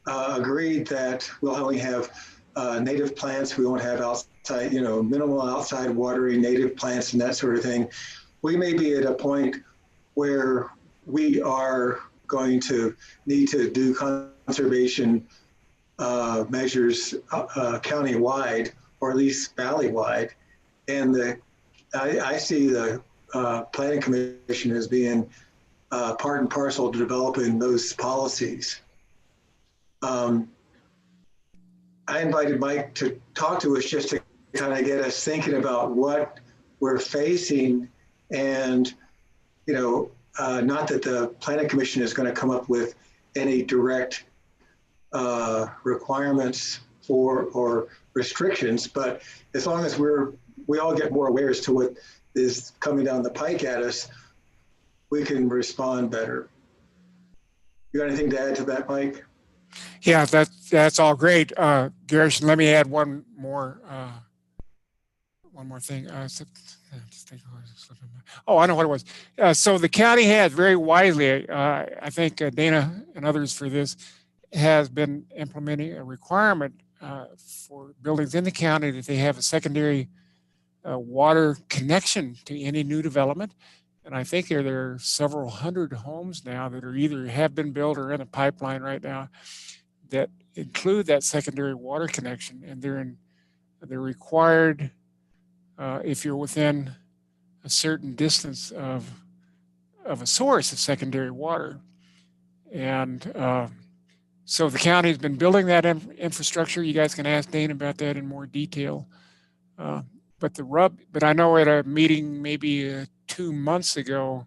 agreed that we'll only have native plants. We won't have outside, minimal outside watering, native plants and that sort of thing. We may be at a point where we are going to need to do conservation measures county-wide, or at least valley-wide. And I see the Planning Commission as being part and parcel to developing those policies. I invited Mike to talk to us just to kind of get us thinking about what we're facing, and not that the Planning Commission is going to come up with any direct requirements or restrictions, but as long as we all get more aware as to what is coming down the pike at us, we can respond better. You got anything to add to that, Mike? Yeah, that's all great. Garrison, let me add one more thing. Oh, I know what it was. So the county has very wisely, I think Dana and others for this, has been implementing a requirement for buildings in the county that they have a secondary water connection to any new development. And I think there are several hundred homes now that are either have been built or in a pipeline right now that include that secondary water connection. And they're required if you're within a certain distance of a source of secondary water. And so the county has been building that infrastructure. You guys can ask Dane about that in more detail. But I know at a meeting maybe 2 months ago,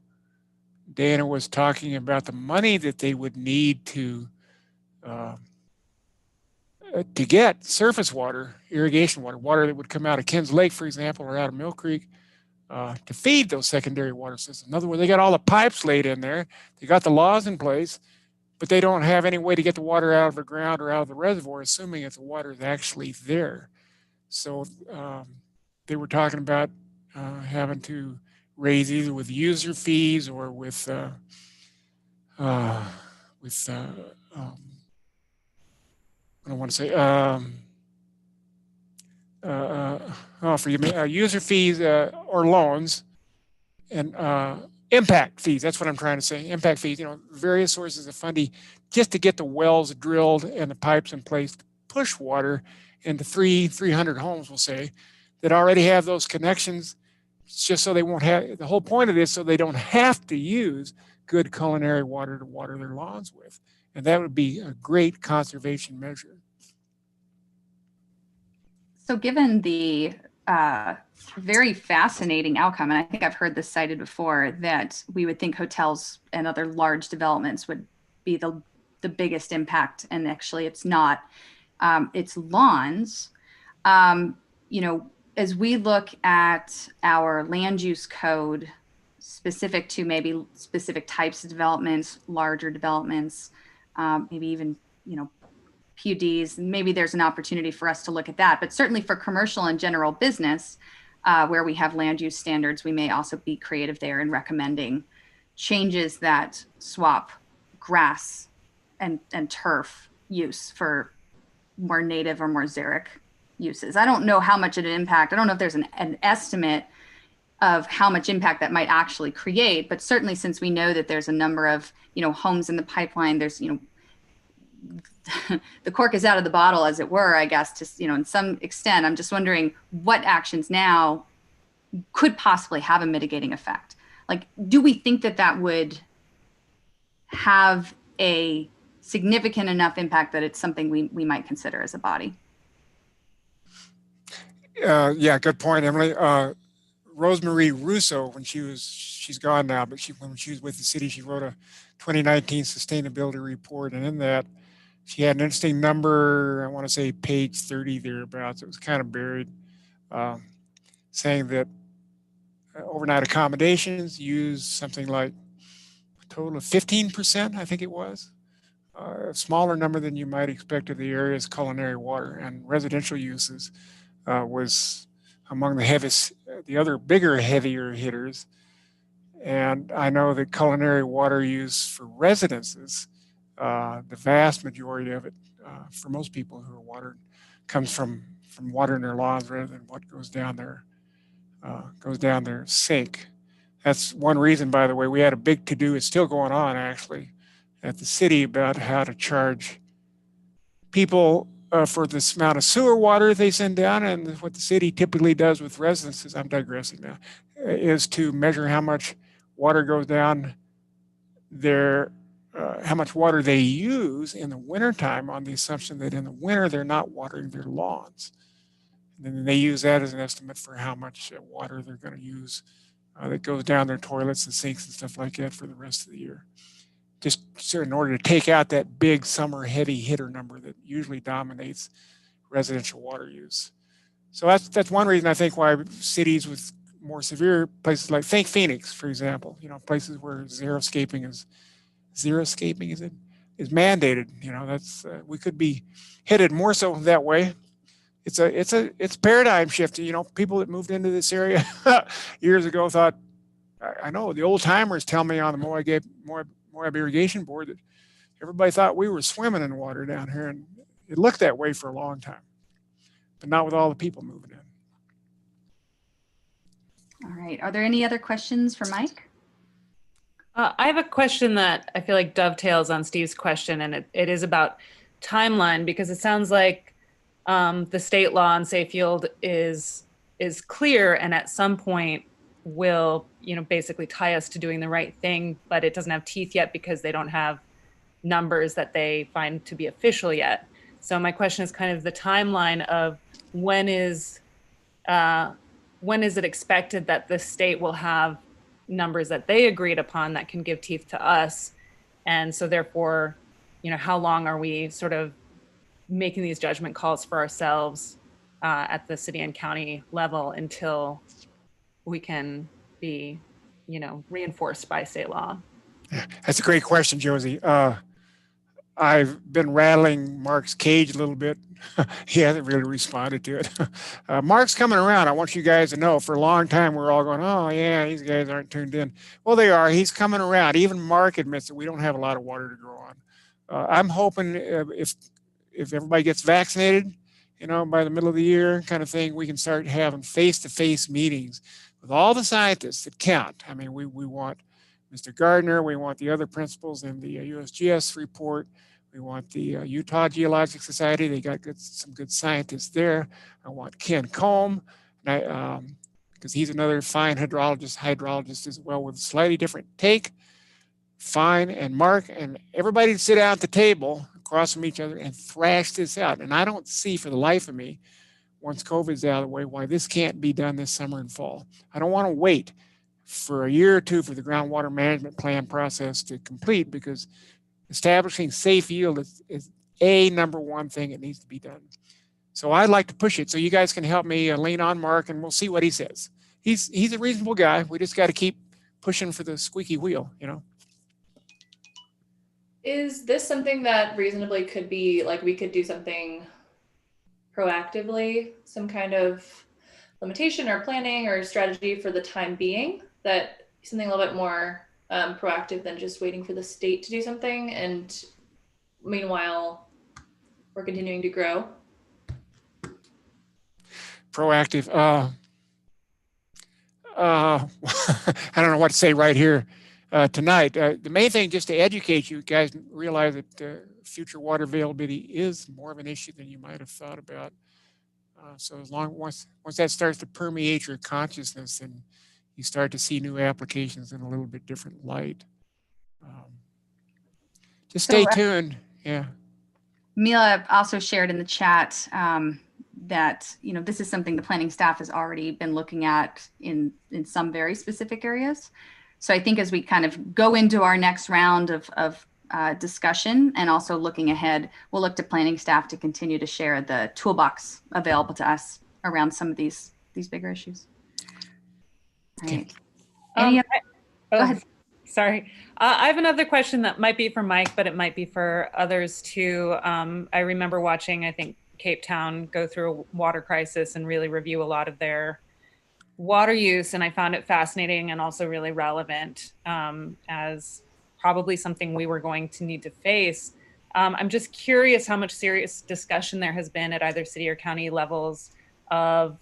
Dana was talking about the money that they would need to get surface water, irrigation water, water that would come out of Kens Lake, for example, or out of Mill Creek, to feed those secondary water systems. In other words, they got all the pipes laid in there, they got the laws in place, but they don't have any way to get the water out of the ground or out of the reservoir, assuming that the water is actually there. So they were talking about having to raise either with user fees or with I don't want to say, forgive me, user fees or loans and impact fees. That's what I'm trying to say. Impact fees, various sources of funding just to get the wells drilled and the pipes in place to push water into 300 homes, we'll say, that already have those connections, just so they won't have, the whole point of this, so they don't have to use good culinary water to water their lawns with. And that would be a great conservation measure. So given the very fascinating outcome, and I think I've heard this cited before, that we would think hotels and other large developments would be the biggest impact, and actually it's not. It's lawns. As we look at our land use code specific to maybe specific types of developments, larger developments, maybe even, PUDs, maybe there's an opportunity for us to look at that. But certainly for commercial and general business, where we have land use standards, we may also be creative there in recommending changes that swap grass and turf use for more native or more xeric uses. I don't know how much of an impact, I don't know if there's an estimate of how much impact that might actually create, but certainly since we know that there's a number of, homes in the pipeline, there's, the cork is out of the bottle, as it were, I guess, to, in some extent. I'm just wondering what actions now could possibly have a mitigating effect. Like, do we think that would have a significant enough impact that it's something we might consider as a body? Yeah, good point, Emily. Rosemarie Russo, she's gone now, but when she was with the city, she wrote a 2019 sustainability report, and in that, she had an interesting number, I want to say page 30 thereabouts. It was kind of buried, saying that overnight accommodations use something like a total of 15%, I think it was. A smaller number than you might expect of the area's culinary water, and residential uses was among the heaviest, the other bigger, heavier hitters. And I know that culinary water use for residences, the vast majority of it, for most people who are watered, comes from watering their lawns rather than what goes down their sink. That's one reason, by the way, we had a big to-do, it's still going on actually, at the city about how to charge people for this amount of sewer water they send down. And what the city typically does with residences, I'm digressing now, is to measure how much water goes down there, how much water they use in the wintertime, on the assumption that in the winter they're not watering their lawns. And then they use that as an estimate for how much water they're going to use that goes down their toilets and sinks and stuff like that for the rest of the year. Just sort of in order to take out that big summer heavy hitter number that usually dominates residential water use. So that's one reason I think why cities with more severe places, like think Phoenix, for example, places where xeriscaping is mandated. That's we could be headed more so that way. It's a paradigm shift. People that moved into this area years ago thought, I know the old timers tell me on the Moab Irrigation Board that everybody thought we were swimming in water down here, and it looked that way for a long time, but not with all the people moving in. All right. Are there any other questions for Mike? I have a question that I feel like dovetails on Steve's question, and it is about timeline, because it sounds like the state law on safe yield is clear, and at some point will basically tie us to doing the right thing, but it doesn't have teeth yet because they don't have numbers that they find to be official yet. So my question is kind of the timeline of when is it expected that the state will have numbers that they agreed upon that can give teeth to us. And so therefore, you know, how long are we sort of making these judgment calls for ourselves at the city and county level until we can be, you know, reinforced by state law? Yeah, that's a great question, Josie. I've been rattling Mark's cage a little bit. He hasn't really responded to it. Mark's coming around. I want you guys to know for a long time, we're all going, oh yeah, these guys aren't tuned in. Well, they are. He's coming around. Even Mark admits that we don't have a lot of water to grow on. I'm hoping if everybody gets vaccinated, you know, by the middle of the year kind of thing, we can start having face-to-face meetings with all the scientists that count. I mean, we want Mr. Gardner, we want the other principals in the USGS report. We want the Utah Geologic Society. They got some good scientists there. I want Ken Combe, because he's another fine hydrologist as well with a slightly different take. Fine, and Mark, and everybody to sit down at the table across from each other and thrash this out. And I don't see for the life of me, once COVID's out of the way, why this can't be done this summer and fall. I don't want to wait for a year or two for the groundwater management plan process to complete, because establishing safe yield is a number one thing that needs to be done. So I'd like to push it so you guys can help me lean on Mark, and we'll see what he says. He's a reasonable guy. We just got to keep pushing for the squeaky wheel, you know. Is this something that reasonably could be, like, we could do something proactively, some kind of limitation or planning or strategy for the time being, that something a little bit more proactive than just waiting for the state to do something, and meanwhile we're continuing to grow? Proactive. I don't know what to say right here tonight. The main thing, just to educate you guys, realize that future water availability is more of an issue than you might have thought about. So as long once that starts to permeate your consciousness, and you start to see new applications in a little bit different light. Just stay tuned. Yeah. Mila also shared in the chat that, you know, this is something the planning staff has already been looking at in some very specific areas. So I think as we kind of go into our next round of discussion, and also looking ahead, we'll look to planning staff to continue to share the toolbox available to us around some of these bigger issues. All right. Go ahead. Sorry. I have another question that might be for Mike, but it might be for others too. I remember watching, I think, Cape Town go through a water crisis and really review a lot of their water use. And I found it fascinating and also really relevant as probably something we were going to need to face. I'm just curious how much serious discussion there has been at either city or county levels of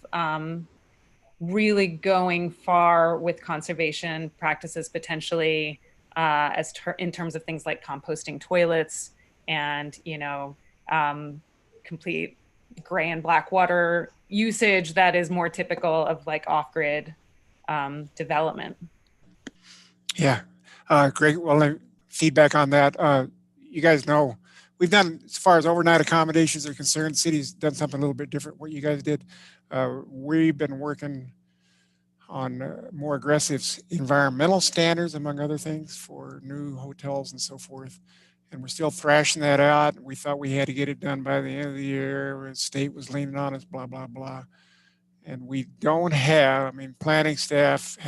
really going far with conservation practices, potentially in terms of things like composting toilets and, you know, complete gray and black water usage that is more typical of like off-grid development. Yeah, great. Well, feedback on that. You guys know, we've done, as far as overnight accommodations are concerned, the city's done something a little bit different what you guys did. We've been working on more aggressive environmental standards, among other things, for new hotels and so forth. And we're still thrashing that out. We thought we had to get it done by the end of the year. The state was leaning on us, blah, blah, blah. And we don't have, I mean, planning staff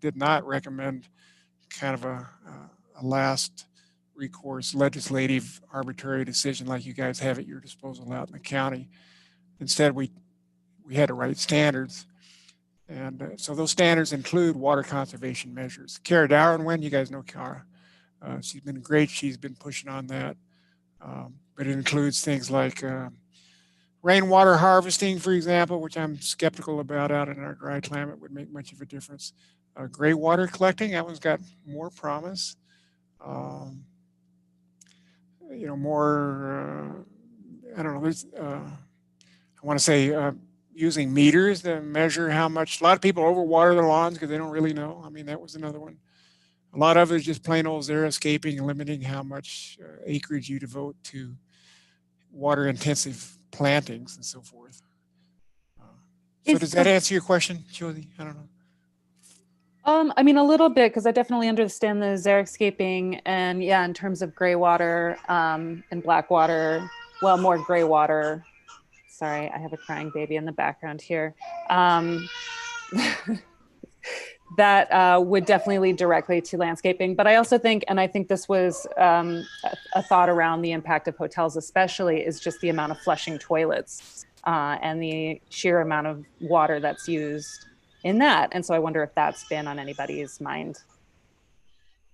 did not recommend kind of a last recourse legislative arbitrary decision like you guys have at your disposal out in the county. Instead, we had to write standards. And so those standards include water conservation measures. Kara Dowenwyn, you guys know Kara. She's been great. She's been pushing on that. But it includes things like rainwater harvesting, for example, which I'm skeptical about out in our dry climate would make much of a difference. Gray water collecting, that one's got more promise. You know, more, I don't know, there's, I want to say using meters to measure how much, a lot of people overwater their lawns because they don't really know. I mean, that was another one. A lot of it is just plain old xeriscaping and limiting how much acreage you devote to water intensive plantings and so forth. So does that answer your question, Josie? I don't know. I mean, a little bit, because I definitely understand the xeriscaping, and yeah, in terms of gray water and black water, well, more gray water. Sorry, I have a crying baby in the background here. That would definitely lead directly to landscaping. But I also think, and I think this was a thought around the impact of hotels, especially, is just the amount of flushing toilets and the sheer amount of water that's used in that. And so I wonder if that's been on anybody's mind.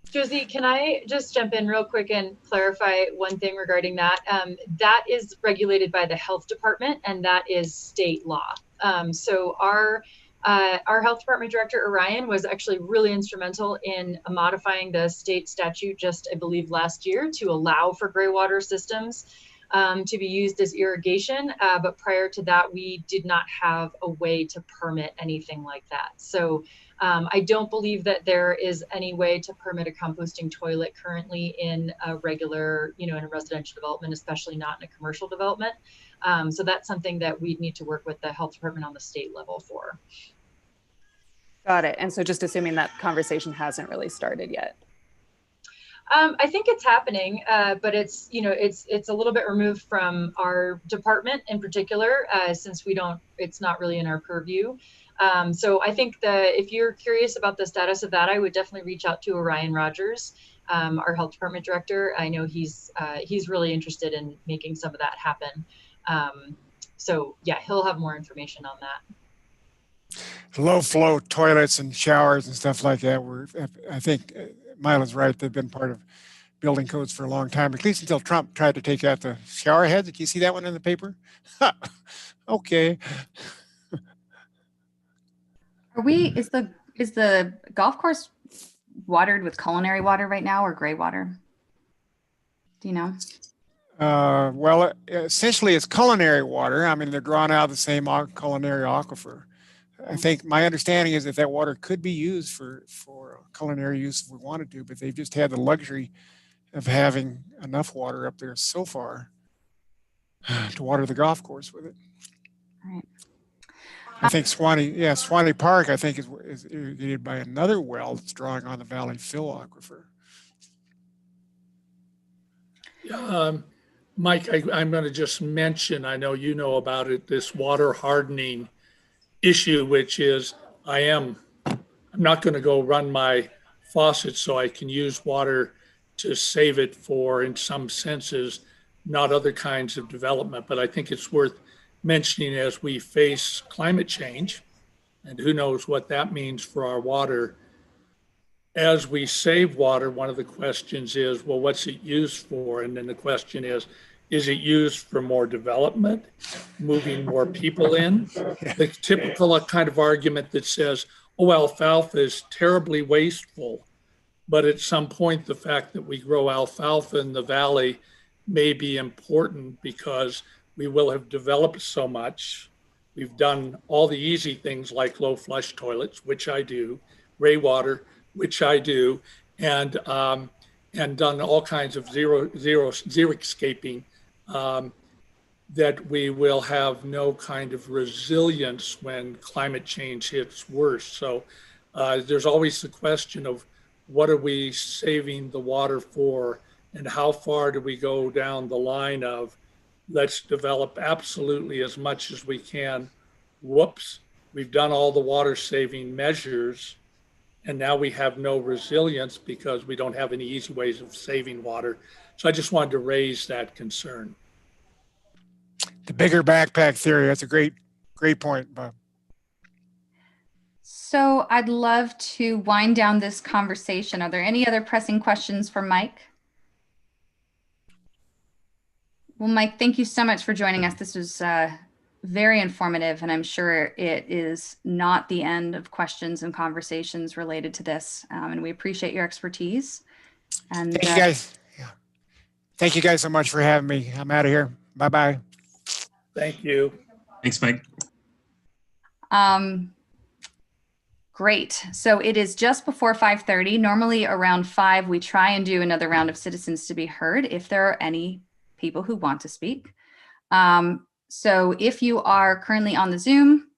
Josie, can I just jump in real quick and clarify one thing regarding that? That is regulated by the health department, and that is state law. So our health department director, Orion, was actually really instrumental in modifying the state statute just, I believe, last year to allow for gray water systems to be used as irrigation. But prior to that, we did not have a way to permit anything like that. So I don't believe that there is any way to permit a composting toilet currently in a regular, in a residential development, especially not in a commercial development. So that's something that we'd need to work with the health department on the state level for. Got it. And so just assuming that conversation hasn't really started yet. I think it's happening, but it's a little bit removed from our department in particular, since it's not really in our purview. So I think if you're curious about the status of that, I would definitely reach out to Orion Rogers, our health department director. I know he's really interested in making some of that happen. So yeah, he'll have more information on that. Low flow toilets and showers and stuff like that I think Mila's right. They've been part of building codes for a long time, at least until Trump tried to take out the shower heads. Did you see that one in the paper? Okay. Is the golf course watered with culinary water right now, or gray water? Do you know? Well, essentially it's culinary water. I mean, they're drawn out of the same culinary aquifer. I think my understanding is that water could be used for culinary use if we wanted to, but they've just had the luxury of having enough water up there so far to water the golf course with it. All right. I think Swanee Park, I think is irrigated by another well that's drawing on the Valley Fill aquifer. Mike, I'm going to just mention, I know you know about it, this water hardening issue, which is I'm not going to go run my faucet so I can use water to save it for, in some senses, not other kinds of development. But I think it's worth mentioning as we face climate change, and who knows what that means for our water. As we save water, one of the questions is, well, what's it used for? And then the question is it used for more development, moving more people in? The typical kind of argument that says, oh, alfalfa is terribly wasteful. But at some point, the fact that we grow alfalfa in the valley may be important because we will have developed so much. We've done all the easy things like low flush toilets, which I do, gray water, which I do, and done all kinds of xeriscaping, that we will have no kind of resilience when climate change hits worse. So there's always the question of what are we saving the water for, and how far do we go down the line of let's develop absolutely as much as we can. Whoops, we've done all the water saving measures, and now we have no resilience because we don't have any easy ways of saving water. So I just wanted to raise that concern. The bigger backpack theory, that's a great point, Bob. So I'd love to wind down this conversation. Are there any other pressing questions for Mike? Well, Mike, thank you so much for joining us. This was very informative, and I'm sure it is not the end of questions and conversations related to this. And we appreciate your expertise. And thank you guys. Yeah. Thank you guys so much for having me. I'm out of here. Bye-bye. Thank you. Thanks, Mike. Great. So it is just before 5:30. Normally around 5, we try and do another round of citizens to be heard if there are any people who want to speak. So if you are currently on the Zoom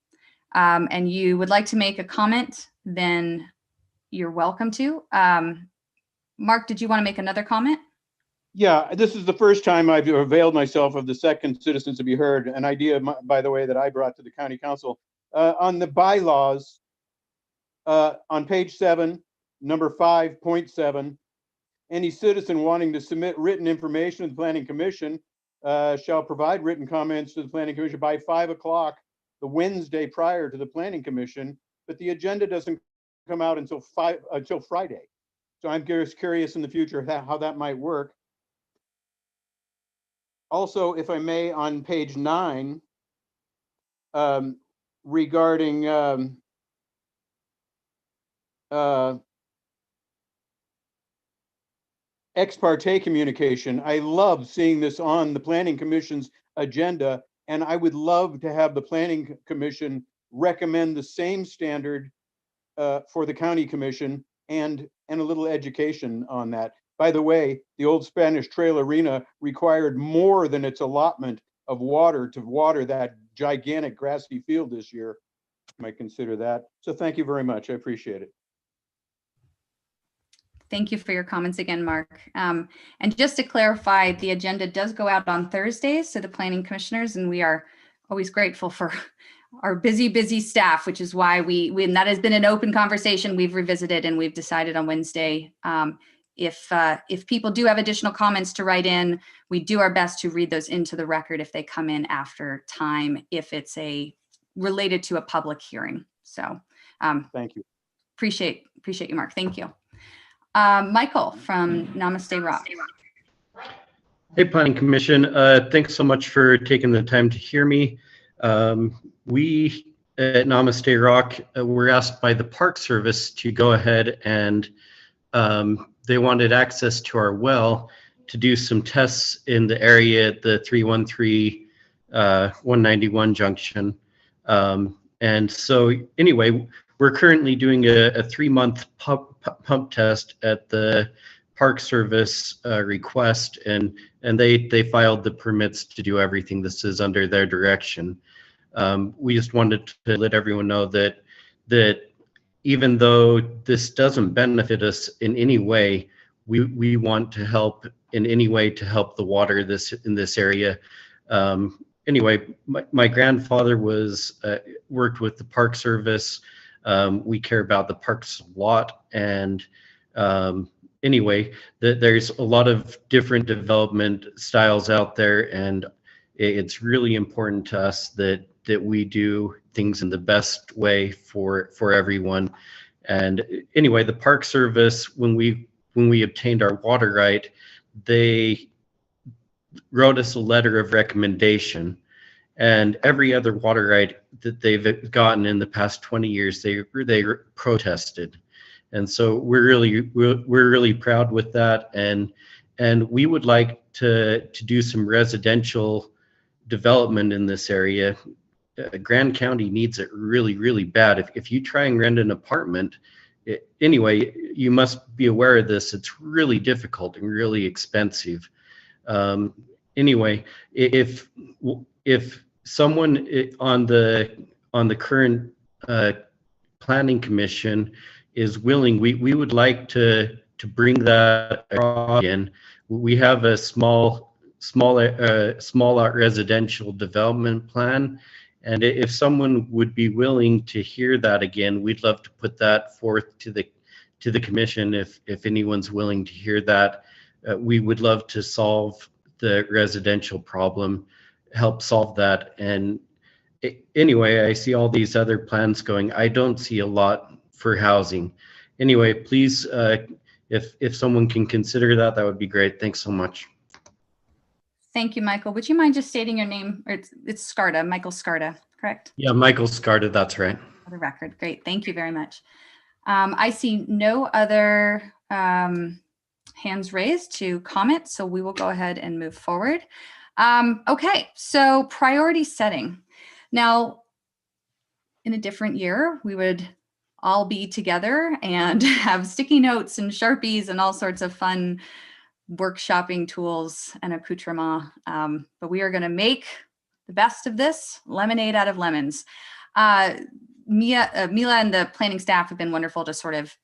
and you would like to make a comment, then you're welcome to. Mark, did you want to make another comment? Yeah, this is the first time I've availed myself of the second Citizens to be Heard, an idea, by the way, that I brought to the County Council. On the bylaws, on page 7, number 5.7, any citizen wanting to submit written information to the Planning Commission shall provide written comments to the Planning Commission by 5 o'clock the Wednesday prior to the Planning Commission, but the agenda doesn't come out until Friday. So I'm just curious in the future how that might work. Also, if I may, on page 9, regarding ex parte communication, I love seeing this on the Planning Commission's agenda, and I would love to have the Planning Commission recommend the same standard for the County Commission and a little education on that. By the way, the old Spanish Trail Arena required more than its allotment of water to water that gigantic grassy field this year. You might consider that. So thank you very much. I appreciate it. Thank you for your comments again, Mark. And just to clarify, the agenda does go out on Thursdays to the planning commissioners, and we are always grateful for our busy staff, which is why and that has been an open conversation we've revisited, and we've decided on Wednesday. If people do have additional comments to write in, we do our best to read those into the record if they come in after time, if it's related to a public hearing. So thank you. Appreciate you, Mark. Thank you. Michael from Namaste Rock. Hey, Planning Commission. Thanks so much for taking the time to hear me. We at Namaste Rock were asked by the Park Service to go ahead and they wanted access to our well to do some tests in the area at the 313 191 junction. And so anyway, we're currently doing a 3-month pump test at the Park Service request, and they filed the permits to do everything. This is under their direction. We just wanted to let everyone know that even though this doesn't benefit us in any way, we want to help in any way to help the water in this area. Anyway, my grandfather worked with the Park Service. We care about the parks a lot, and anyway, there's a lot of different development styles out there, and it's really important to us that we do things in the best way for everyone. And anyway, the Park Service, when we obtained our water right, they wrote us a letter of recommendation, and every other water right that they've gotten in the past 20 years, they protested. And so we're really proud with that, and we would like to do some residential development in this area. Grand County needs it really bad. If you try and rent an apartment, anyway, you must be aware of this. It's really difficult and really expensive. Anyway, if someone on the current planning commission is willing, we would like to bring that in. We have a small residential development plan, and if someone would be willing to hear that again, we'd love to put that forth to the commission. If anyone's willing to hear that, we would love to solve the residential problem, help solve that. And anyway, I see all these other plans going. I don't see a lot for housing. Anyway, please, if someone can consider that, that would be great. Thanks so much. Thank you, Michael. Would you mind just stating your name? Or it's Scarda, Michael Scarda, correct? Yeah, Michael Scarda, that's right. For the record. Great. Thank you very much. I see no other hands raised to comment, so we will go ahead and move forward. Okay, so priority setting. Now, in a different year, we would all be together and have sticky notes and Sharpies and all sorts of fun workshopping tools and accoutrement. But we are going to make the best of this, lemonade out of lemons. Mila and the planning staff have been wonderful to sort of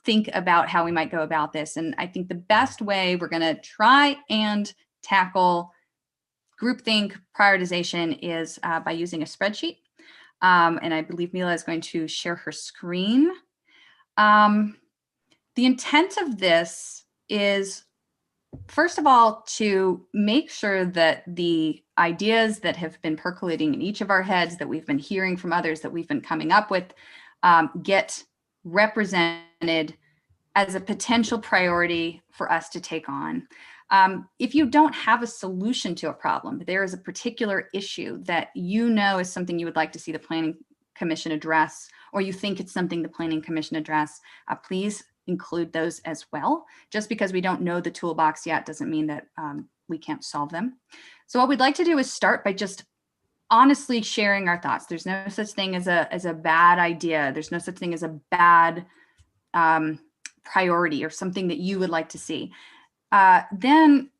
think about how we might go about this. And I think the best way we're going to try and tackle groupthink prioritization is by using a spreadsheet. And I believe Mila is going to share her screen. The intent of this is, first of all, to make sure that the ideas that have been percolating in each of our heads, that we've been hearing from others, that we've been coming up with, get represented as a potential priority for us to take on. If you don't have a solution to a problem, there is a particular issue that you know is something you would like to see the Planning Commission address, or you think it's something the Planning Commission address, please include those as well. Just because we don't know the toolbox yet doesn't mean that we can't solve them. So what we'd like to do is start by just honestly sharing our thoughts. There's no such thing as a bad idea. There's no such thing as a bad priority or something that you would like to see. Then,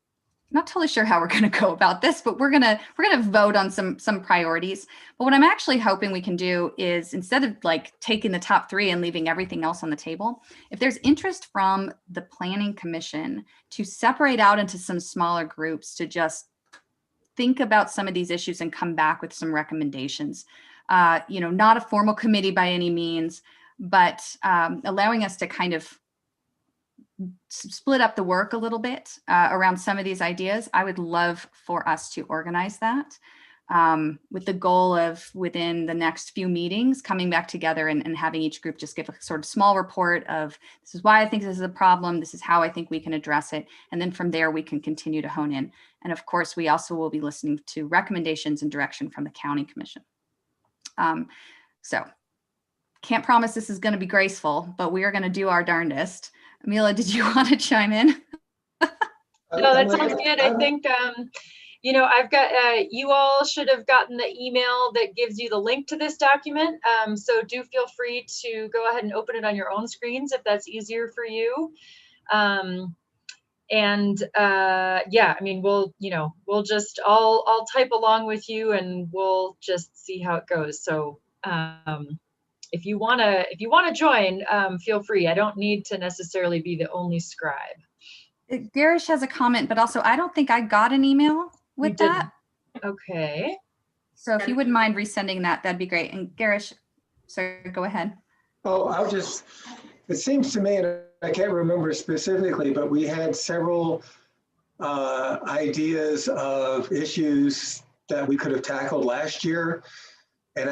not totally sure how we're going to go about this, but we're gonna vote on some priorities. But what I'm actually hoping we can do is, instead of like taking the top 3 and leaving everything else on the table, if there's interest from the Planning Commission to separate out into some smaller groups to just think about some of these issues and come back with some recommendations. Not a formal committee by any means, but allowing us to kind of split up the work a little bit around some of these ideas. I would love for us to organize that with the goal of, within the next few meetings, coming back together and having each group just give a sort of small report of, this is why I think this is a problem, this is how I think we can address it. And then from there, we can continue to hone in. And of course, we also will be listening to recommendations and direction from the County Commission. So can't promise this is going to be graceful, but we are going to do our darndest. Mila, did you want to chime in? No, that sounds good. I think, I've got, you all should have gotten the email that gives you the link to this document. So do feel free to go ahead and open it on your own screens if that's easier for you. We'll just, I'll type along with you and we'll just see how it goes. So, if you want to join, feel free. I don't need to necessarily be the only scribe. Garish has a comment, but also I don't think I got an email with that. Okay. So if you wouldn't mind resending that, that'd be great. And Garish, sorry, go ahead. Oh, it seems to me, and I can't remember specifically, but we had several ideas of issues that we could have tackled last year. And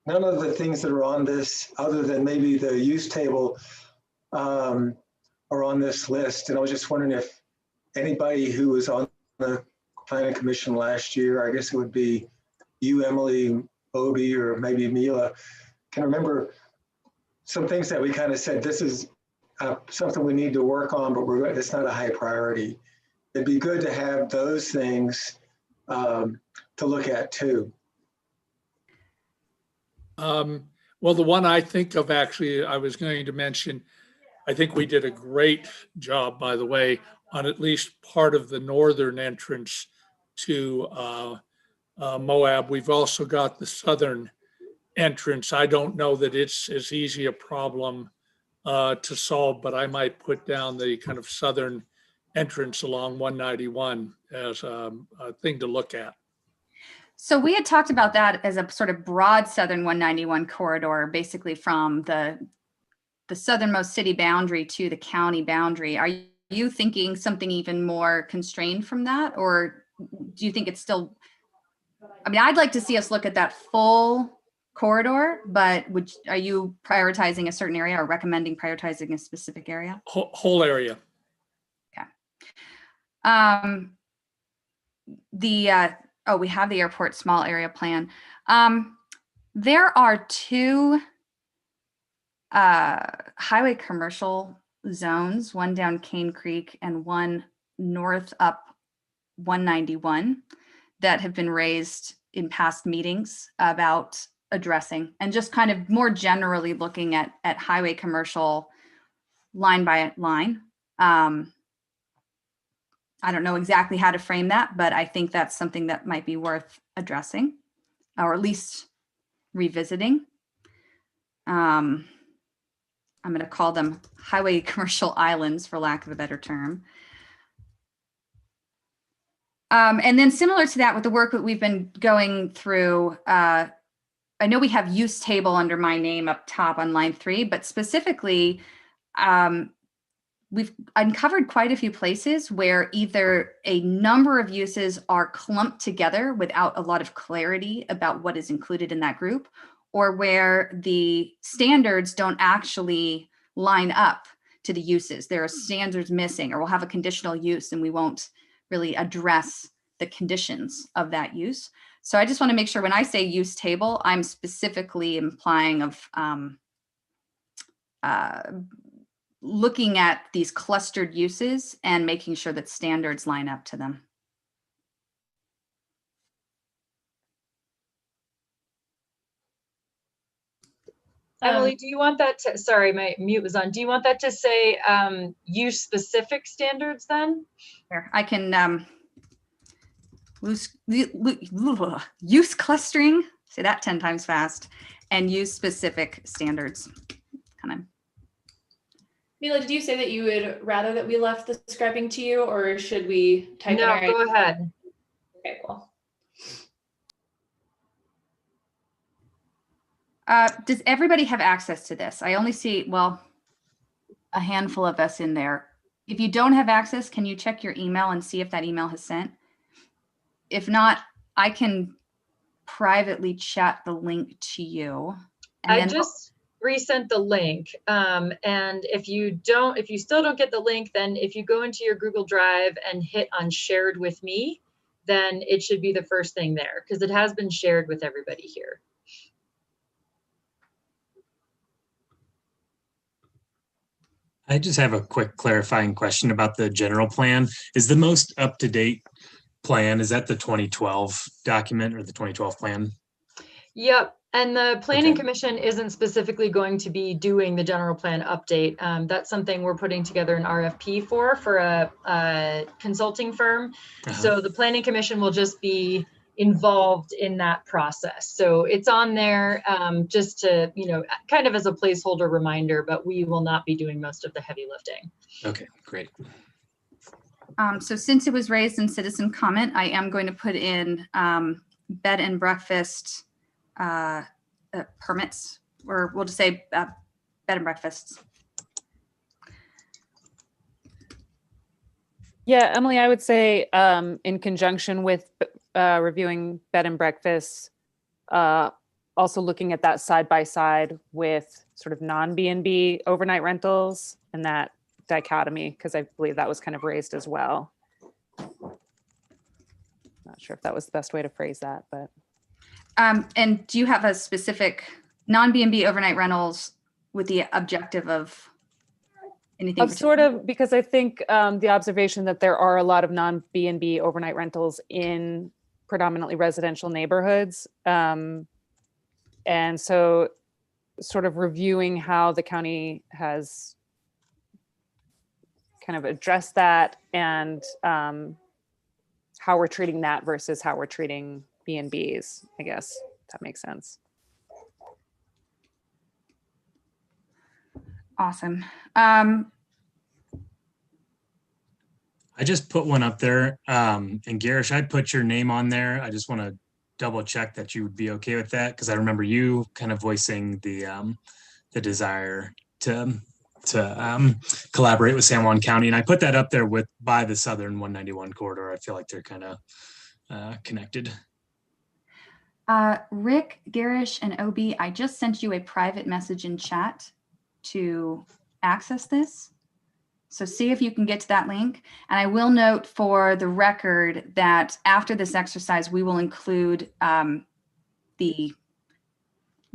none of the things that are on this, other than maybe the use table, are on this list. And I was just wondering if anybody who was on the Planning Commission last year, I guess it would be you, Emily, Obi, or maybe Mila, can remember some things that we kind of said, this is something we need to work on, but it's not a high priority. It'd be good to have those things to look at too. Well, the one I think of, actually, I was going to mention, I think we did a great job, by the way, on at least part of the northern entrance to Moab. We've also got the southern entrance. I don't know that it's as easy a problem to solve, but I might put down the kind of southern entrance along 191 as a thing to look at. So we had talked about that as a sort of broad southern 191 corridor, basically from the southernmost city boundary to the county boundary. Are you thinking something even more constrained from that? Or do you think it's still, I'd like to see us look at that full corridor, but are you prioritizing a certain area or recommending prioritizing a specific area? Whole area. Okay. We have the airport small area plan. There are 2 highway commercial zones, one down Cane Creek and one north up 191, that have been raised in past meetings about addressing, and just kind of more generally looking at highway commercial line by line. I don't know exactly how to frame that, but I think that's something that might be worth addressing, or at least revisiting. I'm going to call them highway commercial islands for lack of a better term. And then similar to that with the work that we've been going through, I know we have use table under my name up top on line 3, but specifically, we've uncovered quite a few places where either a number of uses are clumped together without a lot of clarity about what is included in that group, or where the standards don't actually line up to the uses. There are standards missing, or we'll have a conditional use and we won't really address the conditions of that use. So I just want to make sure when I say use table, I'm specifically implying of looking at these clustered uses and making sure that standards line up to them. Emily, do you want that to, sorry, my mute was on. Do you want that to say use specific standards then? Here, I can use clustering, say that 10 times fast, and use specific standards. Kind of. Mila, did you say that you would rather that we left the scribing to you, or should we type No, in our go ahead. Okay, cool. Does everybody have access to this? I only see, well, a handful of us in there. If you don't have access, can you check your email and see if that email has sent? If not, I can privately chat the link to you. And I just resent the link. And if you still don't get the link, then if you go into your Google Drive and hit on shared with me, then it should be the first thing there, because it has been shared with everybody here. I just have a quick clarifying question about the general plan. Is the most up-to-date plan, is that the 2012 document or the 2012 plan? Yep. And the Planning Okay. Commission isn't specifically going to be doing the general plan update. That's something we're putting together an RFP for a consulting firm. So the Planning Commission will just be involved in that process. So it's on there just to, kind of as a placeholder reminder, but we will not be doing most of the heavy lifting. Okay, great. so since it was raised in citizen comment, I am going to put in bed and breakfast permits, or we'll just say bed and breakfasts. Yeah, Emily, I would say in conjunction with reviewing bed and breakfasts, also looking at that side by side with sort of non-B&B overnight rentals and that dichotomy, because I believe that was kind of raised as well. Not sure if that was the best way to phrase that, but. And do you have a specific non-B&B overnight rentals with the objective of anything? Of sort of, because I think the observation that there are a lot of non-B&B overnight rentals in predominantly residential neighborhoods. And so sort of reviewing how the county has kind of addressed that and how we're treating that versus how we're treating B&Bs, I guess, if that makes sense. Awesome. I just put one up there, and Garish, I put your name on there. I just want to double check that you would be okay with that, because I remember you kind of voicing the desire to collaborate with San Juan County, and I put that up there by the Southern 191 corridor. I feel like they're kind of connected. Rick, Garish, and Obi, I just sent you a private message in chat to access this. So see if you can get to that link. And I will note for the record that after this exercise, we will include the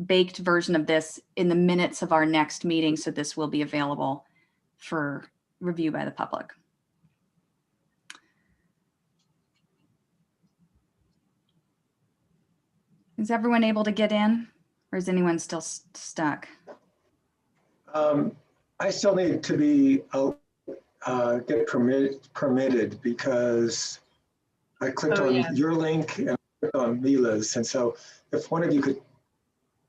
baked version of this in the minutes of our next meeting. So this will be available for review by the public. Is everyone able to get in, or is anyone still stuck? I still need to be get permitted because I clicked on your link and I clicked on Mila's. And so if one of you could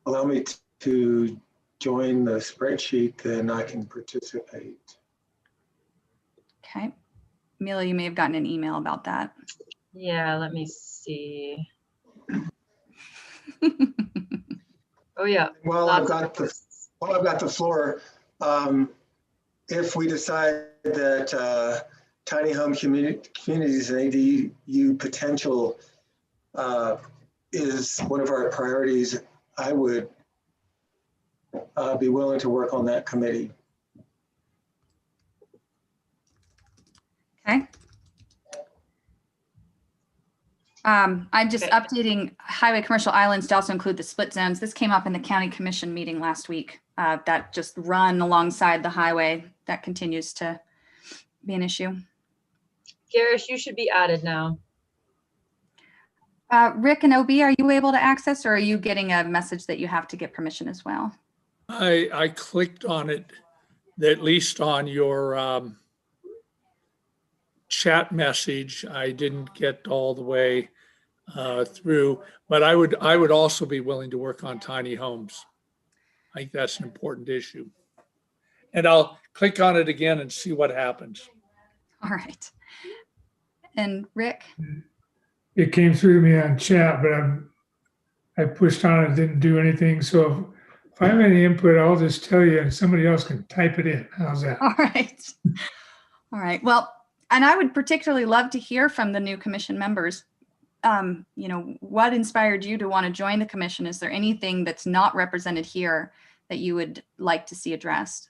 allow me to join the spreadsheet, then I can participate. Okay. Amelia, you may have gotten an email about that. Yeah, let me see. Oh yeah. Well, lots I've got the floor. If we decide that tiny home communities and ADU potential is one of our priorities, I would be willing to work on that committee. Okay. I'm just updating highway commercial islands to also include the split zones. This came up in the county commission meeting last week. That just run alongside the highway. That continues to be an issue. Garish, you should be added now. Rick and OB, are you able to access, or are you getting a message that you have to get permission as well? I clicked on it, at least on your chat message. I didn't get all the way through, but I would also be willing to work on tiny homes. I think that's an important issue. And I'll click on it again and see what happens. All right. And Rick? It came through to me on chat, but I pushed on it, didn't do anything. So if I have any input, I'll just tell you and somebody else can type it in. How's that? All right. All right. Well, and I would particularly love to hear from the new commission members. You know, what inspired you to want to join the commission? Is there anything that's not represented here that you would like to see addressed?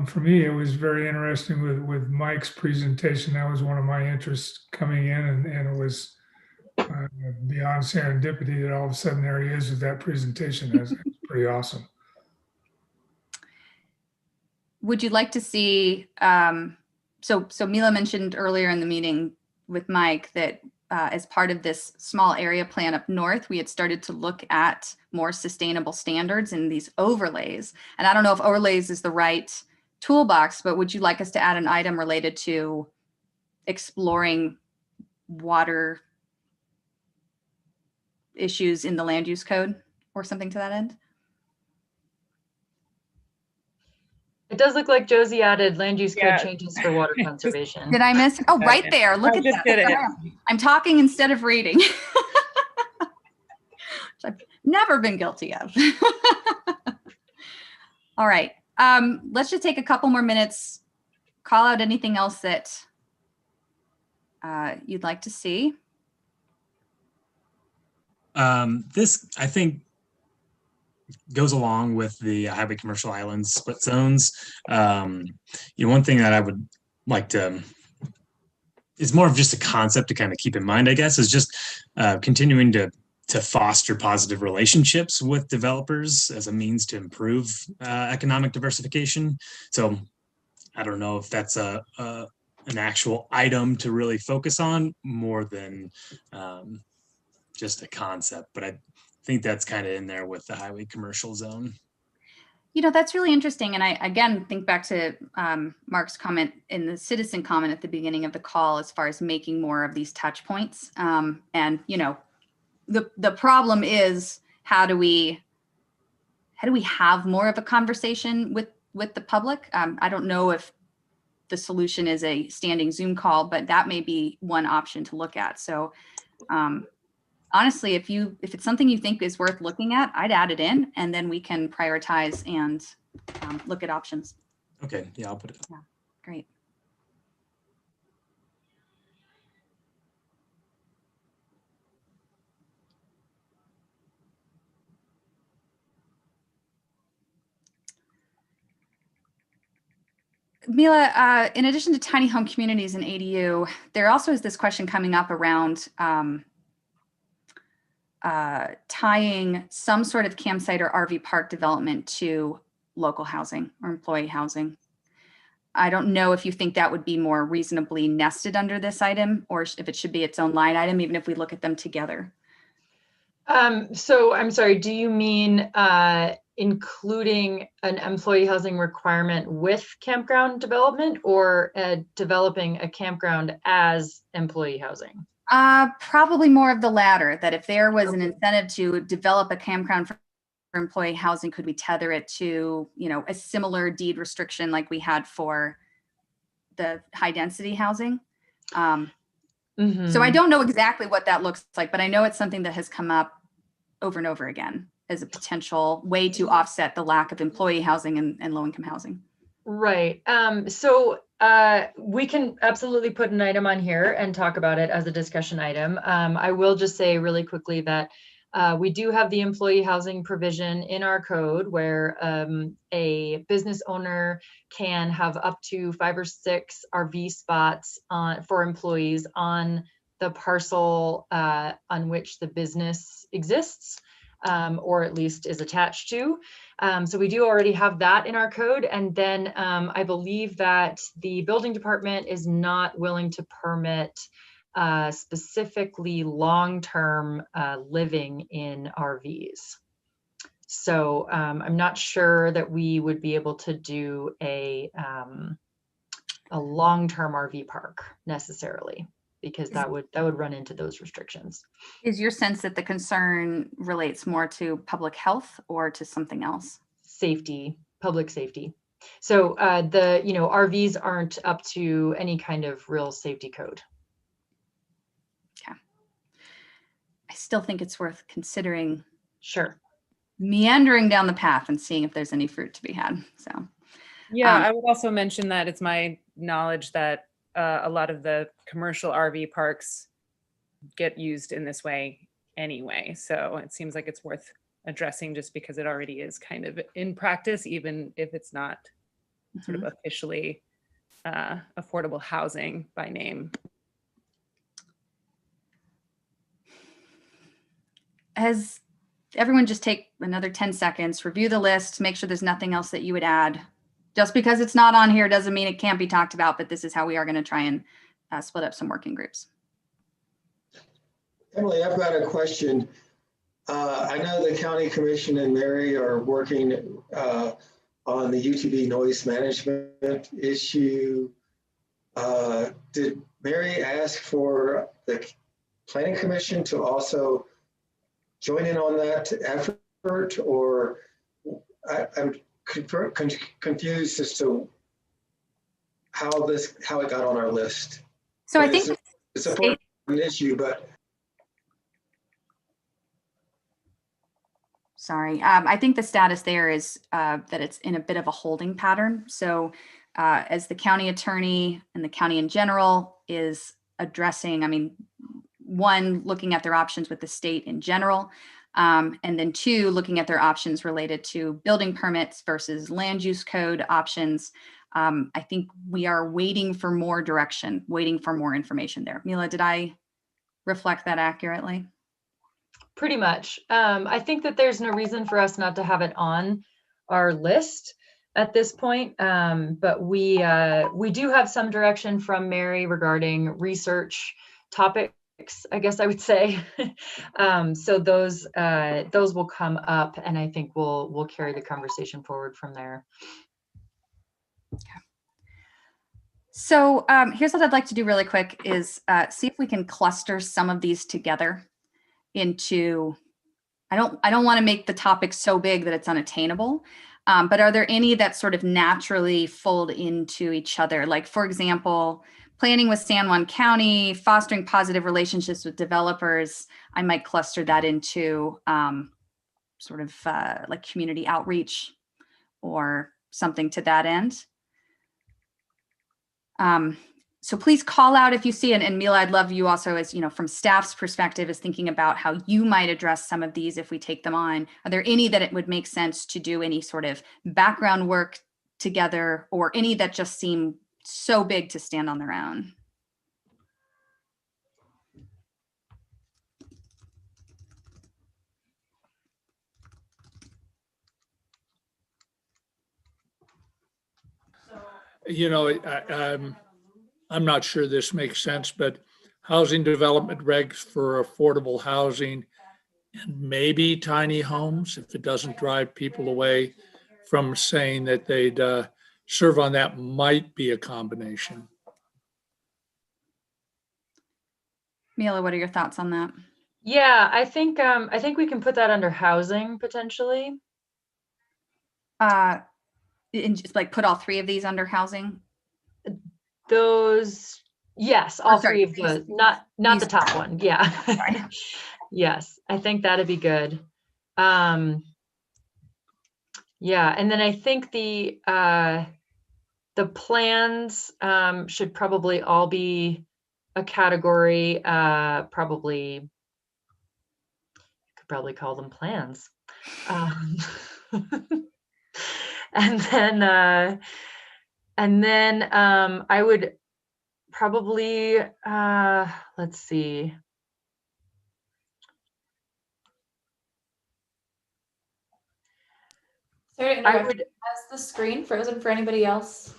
For me, it was very interesting with Mike's presentation. That was one of my interests coming in, and it was beyond serendipity that all of a sudden there he is with that presentation. It's pretty awesome. Would you like to see, so Mila mentioned earlier in the meeting with Mike that as part of this small area plan up north, we had started to look at more sustainable standards in these overlays. And I don't know if overlays is the right toolbox, but would you like us to add an item related to exploring water issues in the land use code or something to that end? It does look like Josie added land use code changes for water conservation. Did I miss? Oh, right there. Look at that. Did it. I'm talking instead of reading. Which I've never been guilty of. All right. Let's just take a couple more minutes. Call out anything else that you'd like to see. This, I think, goes along with the highway commercial islands split zones. You know, one thing that I would like to, is more of just a concept to kind of keep in mind, I guess, is just continuing to foster positive relationships with developers as a means to improve economic diversification. So I don't know if that's an actual item to really focus on more than just a concept, but I think that's kind of in there with the highway commercial zone. You know, that's really interesting. And I, again, think back to Mark's comment in the citizen comment at the beginning of the call, as far as making more of these touch points. And, you know, the problem is, how do we have more of a conversation with the public? I don't know if the solution is a standing Zoom call, but that may be one option to look at. So, honestly, if it's something you think is worth looking at, I'd add it in, and then we can prioritize and look at options. Okay, yeah, I'll put it. Yeah, great. Mila, in addition to tiny home communities and ADU, there also is this question coming up around tying some sort of campsite or RV park development to local housing or employee housing. I don't know if you think that would be more reasonably nested under this item, or if it should be its own line item, even if we look at them together. So I'm sorry, do you mean including an employee housing requirement with campground development, or developing a campground as employee housing? Probably more of the latter, that if there was an incentive to develop a campground for employee housing, could we tether it to, a similar deed restriction like we had for the high density housing? So I don't know exactly what that looks like, but I know it's something that has come up over and over again as a potential way to offset the lack of employee housing and low-income housing. Right. So we can absolutely put an item on here and talk about it as a discussion item. I will just say really quickly that we do have the employee housing provision in our code where a business owner can have up to 5 or 6 RV spots for employees on the parcel on which the business exists, or at least is attached to. So we do already have that in our code. And then I believe that the building department is not willing to permit specifically long-term living in RVs. So I'm not sure that we would be able to do a long-term RV park necessarily, because that would run into those restrictions. Is your sense that the concern relates more to public health or to something else? Safety, public safety. So the RVs aren't up to any kind of real safety code. Okay. I still think it's worth considering. Sure. Meandering down the path and seeing if there's any fruit to be had. So yeah, I would also mention that it's my knowledge that a lot of the commercial RV parks get used in this way anyway. So it seems like it's worth addressing just because it already is kind of in practice, even if it's not sort of officially affordable housing by name. Has everyone just take another 10 seconds, review the list, make sure there's nothing else that you would add. Just because it's not on here doesn't mean it can't be talked about, but this is how we are going to try and split up some working groups. Emily, I've got a question. I know the County Commission and Mary are working on the UTV noise management issue. Did Mary ask for the Planning Commission to also join in on that effort, or I'm confused as to how it got on our list? So I think it's a important issue, but sorry, I think the status there is that it's in a bit of a holding pattern. So as the county attorney and the county in general is addressing, I mean, one, looking at their options with the state in general, and then 2, looking at their options related to building permits versus land use code options. I think we are waiting for more direction, waiting for more information there. Mila, did I reflect that accurately? Pretty much. I think that there's no reason for us not to have it on our list at this point, but we do have some direction from Mary regarding research topics, I guess I would say. So those will come up, and I think we'll carry the conversation forward from there. Okay. So here's what I'd like to do really quick is see if we can cluster some of these together into, I don't want to make the topic so big that it's unattainable, but are there any that sort of naturally fold into each other? Like, for example, planning with San Juan County, fostering positive relationships with developers. I might cluster that into sort of like community outreach or something to that end. So please call out if you see it. And Mila, I'd love you also, as from staff's perspective, is thinking about how you might address some of these if we take them on. Are there any that it would make sense to do any sort of background work together, or any that just seem so big to stand on their own? I'm not sure this makes sense, but housing development regs for affordable housing and maybe tiny homes, if it doesn't drive people away from saying that they'd serve on that, might be a combination. Mila, what are your thoughts on that? Yeah, I think we can put that under housing potentially. And just like put all three of these under housing? Those, yes, all sorry, three of those, not the top one. Yeah. Yes, I think that'd be good. Yeah, and then I think the plans should probably all be a category. Probably could probably call them plans. And then I would probably let's see. Sorry to interrupt. Has the screen frozen for anybody else?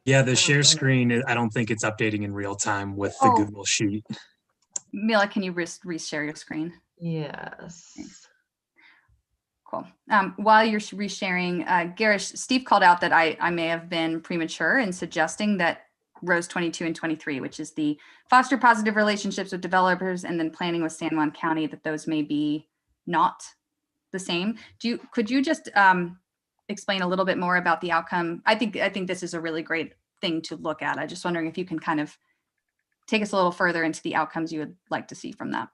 Yeah, the share screen, I don't think it's updating in real time with the Google Sheet. Mila, can you reshare your screen? Yes. Thanks. Cool. While you're resharing, Garish, Steve called out that I may have been premature in suggesting that rows 22 and 23, which is the foster positive relationships with developers and then planning with San Juan County, that those may be not the same. Could you just explain a little bit more about the outcome? I think this is a really great thing to look at. I'm just wondering if you can kind of take us a little further into the outcomes you would like to see from that.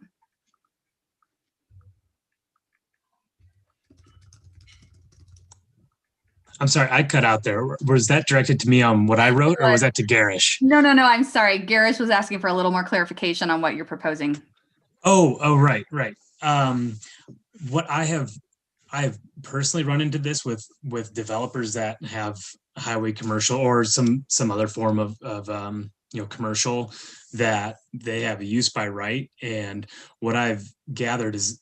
I'm sorry, I cut out there. Was that directed to me on what I wrote, or was that to Garish? No, I'm sorry. Garish was asking for a little more clarification on what you're proposing. Oh, right. What I've personally run into this with developers that have highway commercial or some other form of commercial, that they have a use by right. And what I've gathered is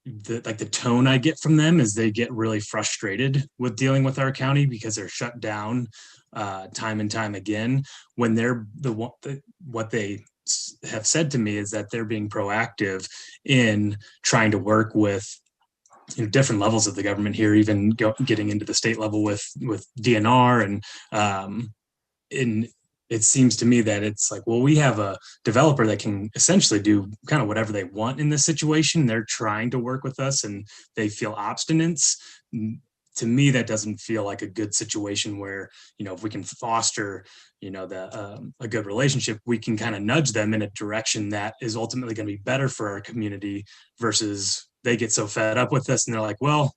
the tone I get from them is they get really frustrated with dealing with our county because they're shut down time and time again, when they're what they have said to me is that they're being proactive in trying to work with different levels of the government here, even getting into the state level with DNR. And it seems to me that it's like, well, we have a developer that can essentially do kind of whatever they want in this situation. They're trying to work with us and they feel obstinance. To me, that doesn't feel like a good situation where, if we can foster, a good relationship, we can kind of nudge them in a direction that is ultimately going to be better for our community, versus they get so fed up with us and they're like, well,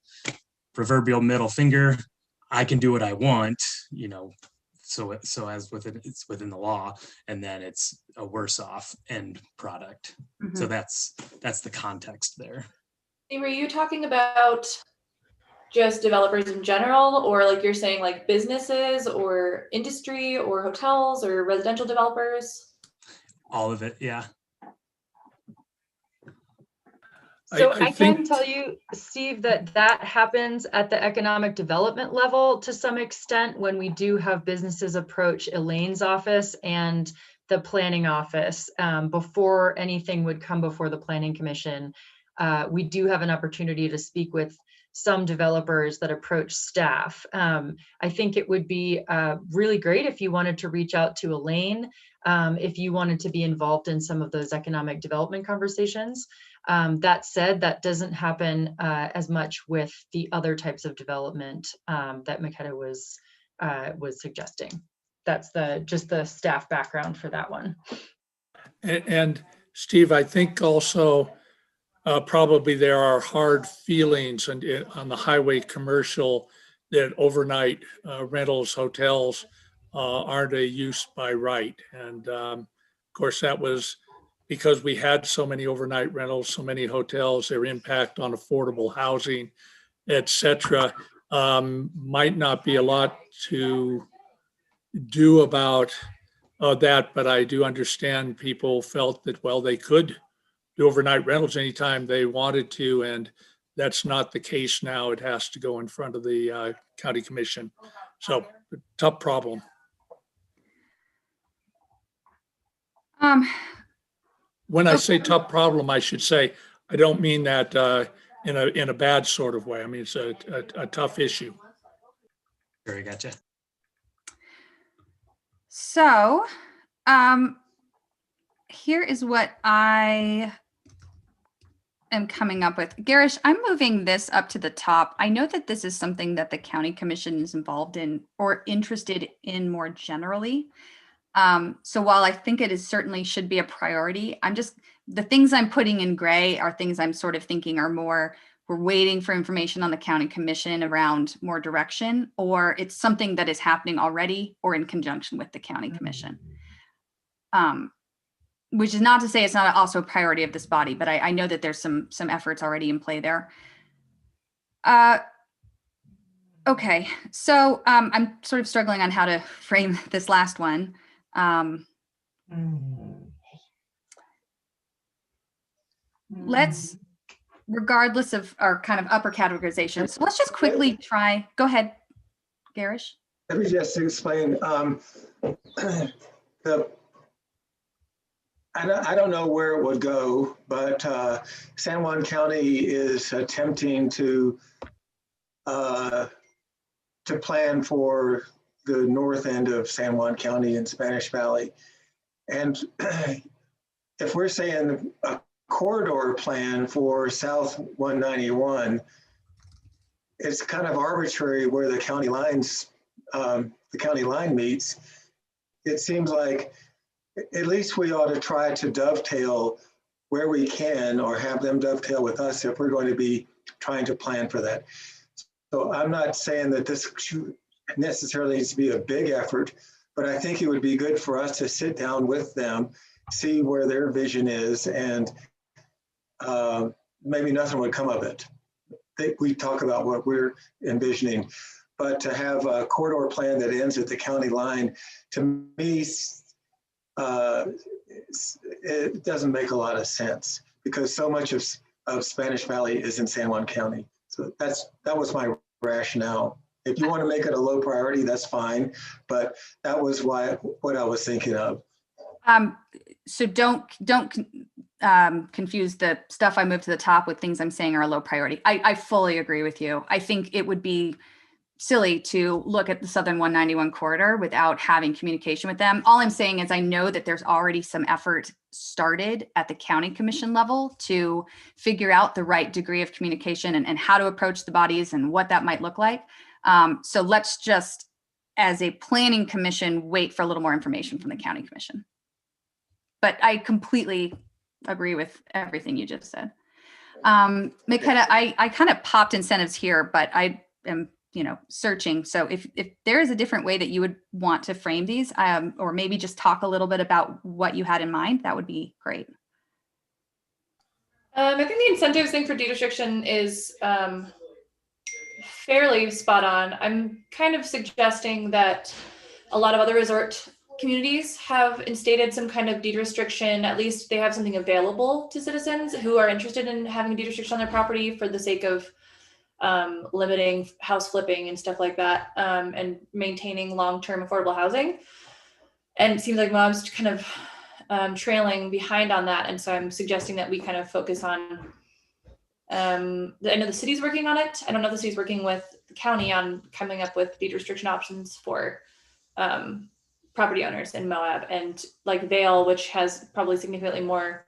proverbial middle finger, I can do what I want, so as within, it's within the law, and then it's a worse off end product. Mm-hmm. So that's the context there. Were you talking about just developers in general, or like you're saying like businesses or industry or hotels or residential developers? All of it, yeah. So I can tell you, Steve, that happens at the economic development level to some extent when we do have businesses approach Elaine's office and the planning office before anything would come before the planning commission. We do have an opportunity to speak with some developers that approach staff. I think it would be really great if you wanted to reach out to Elaine, if you wanted to be involved in some of those economic development conversations. That said, that doesn't happen as much with the other types of development that Makeda was suggesting. That's just the staff background for that one. And Steve, I think also probably there are hard feelings on the highway commercial that overnight rentals, hotels aren't a use by right. And of course, that was because we had so many overnight rentals, so many hotels, their impact on affordable housing, et cetera, might not be a lot to do about that, but I do understand people felt that, well, they could do overnight rentals anytime they wanted to, and that's not the case now. It has to go in front of the county commission. So, tough problem. When I say tough problem, I should say, I don't mean that in a bad sort of way. I mean, it's a tough issue. Very gotcha. So here is what I am coming up with. Garish, I'm moving this up to the top. I know that this is something that the county commission is involved in or interested in more generally. So while I think it is certainly should be a priority, the things I'm putting in gray are things I'm sort of thinking are more, we're waiting for information on the county commission around more direction, or it's something that is happening already or in conjunction with the county commission. Which is not to say it's not also a priority of this body, but I know that there's some efforts already in play there. Okay, so I'm sort of struggling on how to frame this last one. Let's, regardless of our kind of upper categorization, so let's just quickly try, go ahead, Garish. Let me just explain. I don't know where it would go, but San Juan County is attempting to plan for the north end of San Juan County in Spanish Valley. And if we're saying a corridor plan for South 191, it's kind of arbitrary where the county lines, the county line meets. It seems like at least we ought to try to dovetail where we can, or have them dovetail with us if we're going to be trying to plan for that. So I'm not saying that this necessarily needs to be a big effort, but I think it would be good for us to sit down with them, see where their vision is, and maybe nothing would come of it. We talk about what we're envisioning, but to have a corridor plan that ends at the county line, to me, it doesn't make a lot of sense, because so much of Spanish Valley is in San Juan County. So that was my rationale. If you want to make it a low priority, that's fine, but that was what I was thinking of. So don't confuse the stuff I moved to the top with things I'm saying are a low priority. I fully agree with you. I think it would be silly to look at the Southern 191 corridor without having communication with them. All I'm saying is I know that there's already some effort started at the county commission level to figure out the right degree of communication and how to approach the bodies and what that might look like. So let's just, as a planning commission, wait for a little more information from the county commission. But I completely agree with everything you just said. Makeda, I kind of popped incentives here, but I am searching. So if there is a different way that you would want to frame these, or maybe just talk a little bit about what you had in mind, that would be great. I think the incentives thing for deed restriction is fairly spot on. I'm kind of suggesting that a lot of other resort communities have instated some kind of deed restriction. At least they have something available to citizens who are interested in having a deed restriction on their property for the sake of limiting house flipping and stuff like that, and maintaining long-term affordable housing. And it seems like Mob's kind of trailing behind on that. And so I'm suggesting that we kind of focus on, I know the city's working on it. I don't know if the city's working with the county on coming up with deed restriction options for property owners in Moab, and like Vail, which has probably significantly more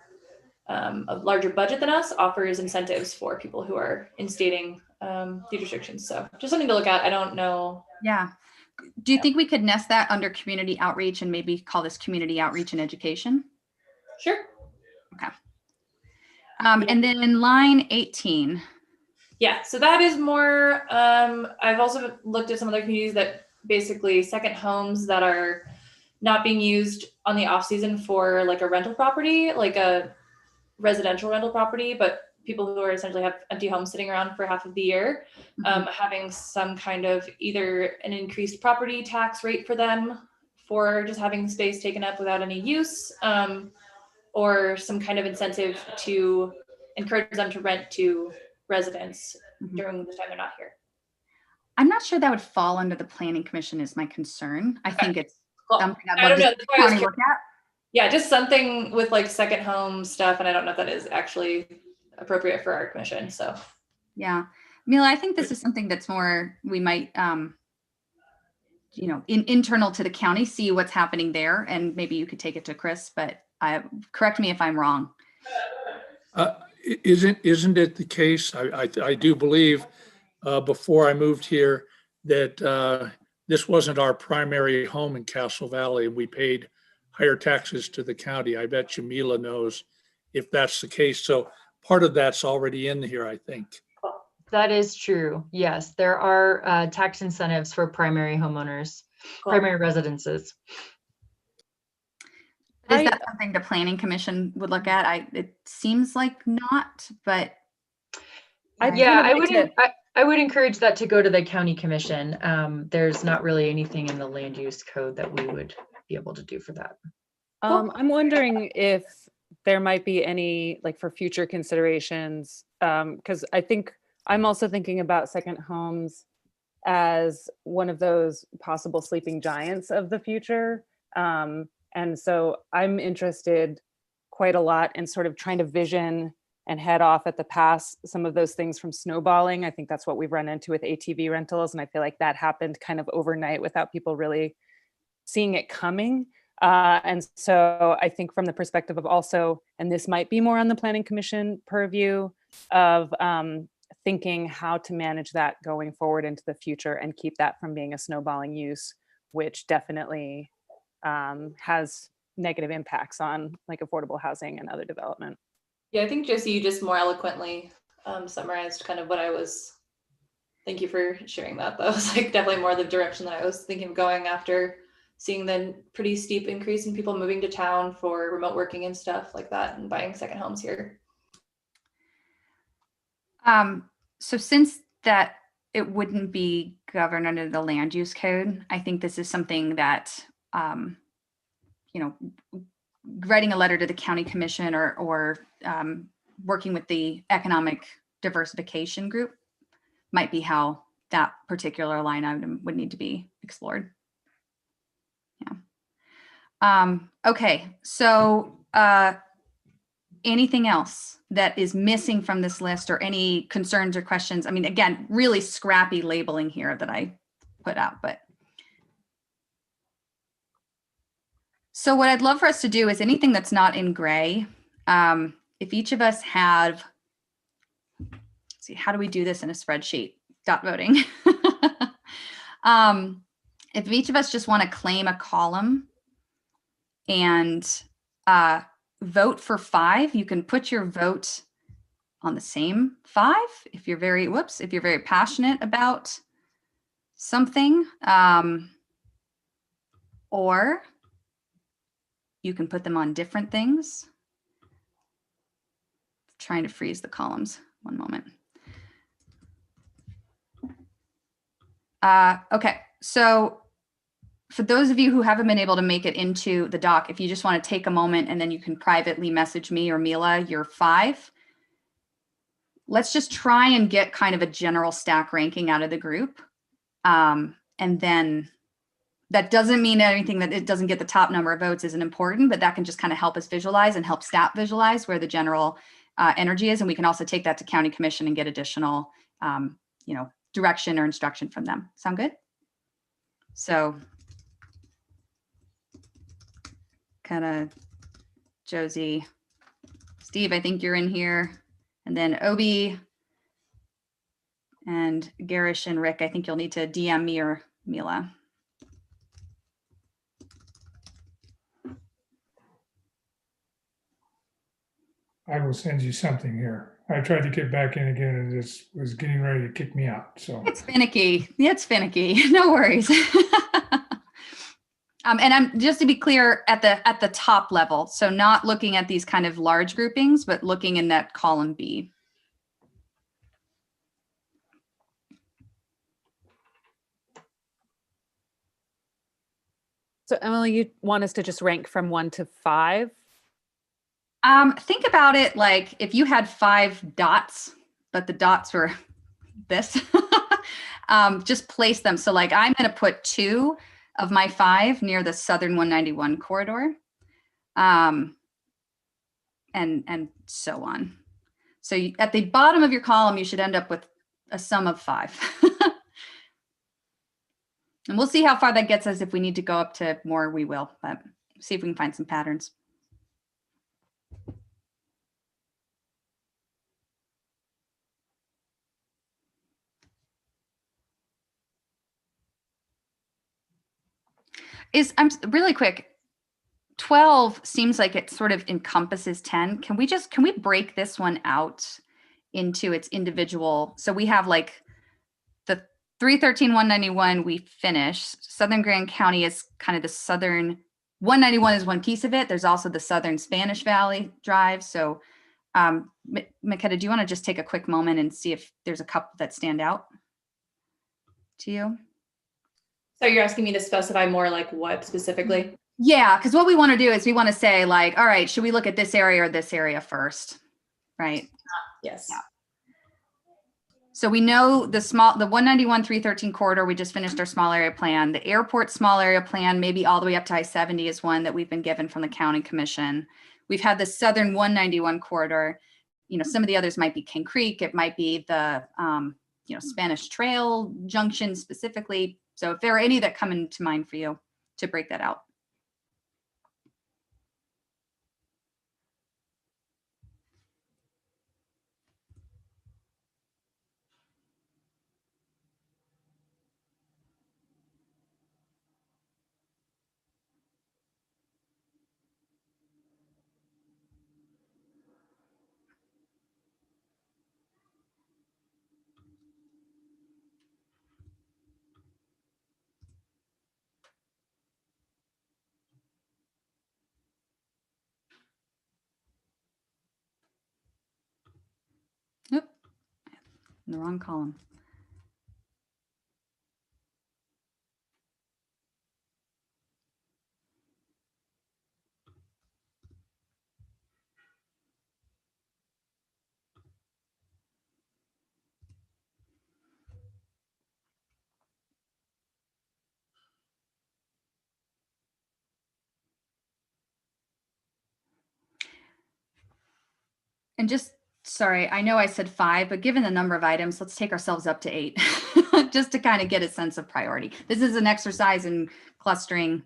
a larger budget than us, offers incentives for people who are instating deed restrictions. So just something to look at. I don't know. Yeah. Do you think we could nest that under community outreach and maybe call this community outreach and education? Sure. Okay. And then in line 18. Yeah, so that is more, I've also looked at some other communities that basically second homes that are not being used on the off season for like a rental property, like a residential rental property, but people who are essentially have empty homes sitting around for half of the year, having some kind of either an increased property tax rate for them for just having space taken up without any use, or some kind of incentive to encourage them to rent to residents during the time they're not here. I'm not sure that would fall under the planning commission is my concern. I think it's something I don't know. County look at. Yeah, just something with like second home stuff. And I don't know if that is actually appropriate for our commission. So yeah, Mila, I think this is something that's more, we might, internal to the county, see what's happening there. And maybe you could take it to Chris, but Correct me if I'm wrong. Isn't it the case? I do believe before I moved here that this wasn't our primary home in Castle Valley, and we paid higher taxes to the county. I bet you Mila knows if that's the case. So part of that's already in here, I think. That is true. Yes, there are tax incentives for primary homeowners, primary residences. Is that something the planning commission would look at? It seems like not, but. I would encourage that to go to the county commission. There's not really anything in the land use code that we would be able to do for that. I'm wondering if there might be any, like, for future considerations, because I think I'm also thinking about second homes as one of those possible sleeping giants of the future. And so I'm interested quite a lot in sort of trying to vision and head off at the pass some of those things from snowballing. I think that's what we've run into with ATV rentals. And I feel like that happened kind of overnight without people really seeing it coming. And so I think from the perspective of also, and this might be more on the planning commission purview of thinking how to manage that going forward into the future and keep that from being a snowballing use, which definitely has negative impacts on like affordable housing and other development. Yeah, I think Josie, you just more eloquently summarized kind of what I was. Thank you for sharing that. That was like definitely more the direction that I was thinking of going after seeing the pretty steep increase in people moving to town for remote working and stuff like that and buying second homes here. So since that it wouldn't be governed under the land use code, I think this is something that, writing a letter to the county commission or working with the economic diversification group might be how that particular line item would need to be explored. Yeah. Okay, so anything else that is missing from this list or any concerns or questions? I mean, again, really scrappy labeling here that I put out, but. So what I'd love for us to do is anything that's not in gray, if each of us have, let's see, how do we do this in a spreadsheet? Dot voting. If each of us just want to claim a column and vote for 5, you can put your vote on the same 5 if you're very passionate about something, or you can put them on different things. Trying to freeze the columns. One moment. Okay, so for those of you who haven't been able to make it into the doc, if you just want to take a moment and then you can privately message me or Mila your 5. Let's just try and get kind of a general stack ranking out of the group. And then that doesn't mean anything that it doesn't get the top number of votes isn't important, but that can just kind of help us visualize and help staff visualize where the general energy is. And we can also take that to county commission and get additional, direction or instruction from them. Sound good? So kind of Josie, Steve, I think you're in here. And then Obi and Garish and Rick, I think you'll need to DM me or Mila. I will send you something here. I tried to get back in again and it was getting ready to kick me out. So it's finicky. It's finicky. No worries. And I'm just to be clear at the top level. So not looking at these kind of large groupings, but looking in that column B. So Emily, you want us to just rank from 1 to 5? Think about it like if you had 5 dots, but the dots were this, just place them. So like I'm going to put 2 of my 5 near the Southern 191 corridor, and so on. So at the bottom of your column, you should end up with a sum of 5. And we'll see how far that gets us. If we need to go up to more, we will, but see if we can find some patterns. I'm really quick. 12 seems like it sort of encompasses 10. Can we break this one out into its individual? So we have like the 313, 191 we finished. Southern Grand County is kind of the southern, 191 is one piece of it. There's also the Southern Spanish Valley Drive. So Makeda, do you want to just take a quick moment and see if there's a couple that stand out to you? So you're asking me to specify more like what specifically? Yeah, because what we want to do is we want to say like, all right, should we look at this area or this area first? Right. Yes. Yeah. So we know the 191, 313 corridor, we just finished our small area plan. The airport small area plan, maybe all the way up to I-70 is one that we've been given from the county commission. We've had the southern 191 corridor. You know, some of the others might be King Creek. It might be the, Spanish Trail Junction specifically. So if there are any that come into mind for you to break that out. Nope, in the wrong column. And just, sorry, I know I said 5, but given the number of items, let's take ourselves up to 8, just to kind of get a sense of priority. This is an exercise in clustering,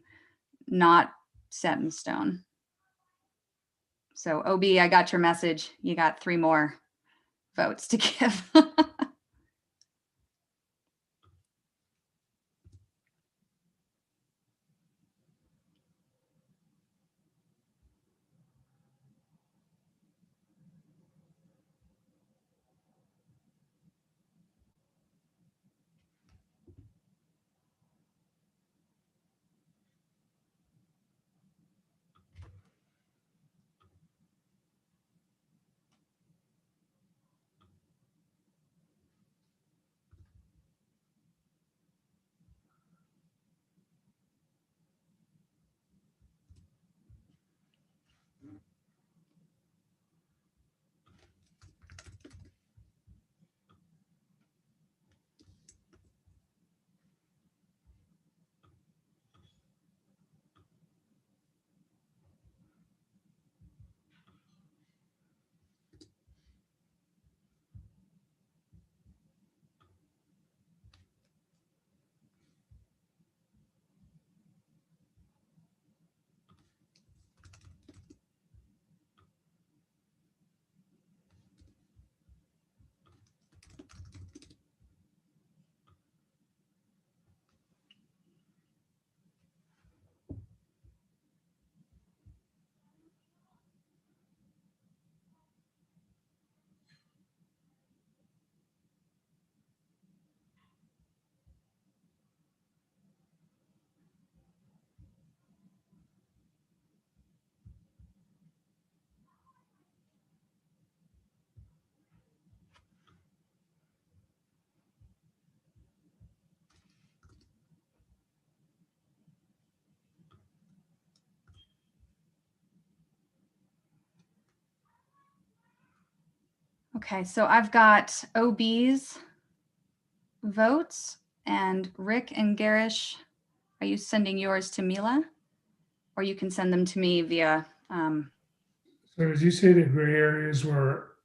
not set in stone. So OB, I got your message. You got 3 more votes to give. Okay, so I've got OB's votes, and Rick and Garish, are you sending yours to Mila? Or you can send them to me via. So did you say the gray areas were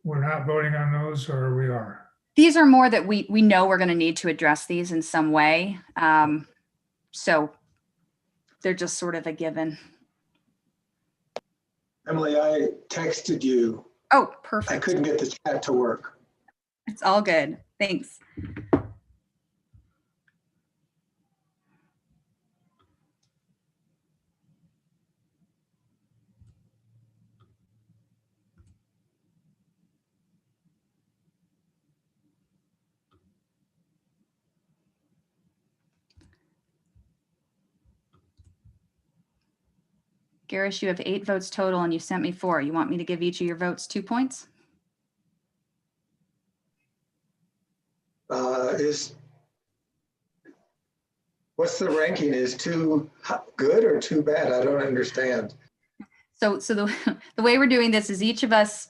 we're not voting on those, or we are? These are more that we know we're going to need to address these in some way. So they're just sort of a given. Emily, I texted you. Oh, perfect. I couldn't get the chat to work. It's all good. Thanks. Garish, you have 8 votes total and you sent me 4. You want me to give each of your votes 2 points? What's the ranking? Is too good or too bad? I don't understand. So the way we're doing this is each of us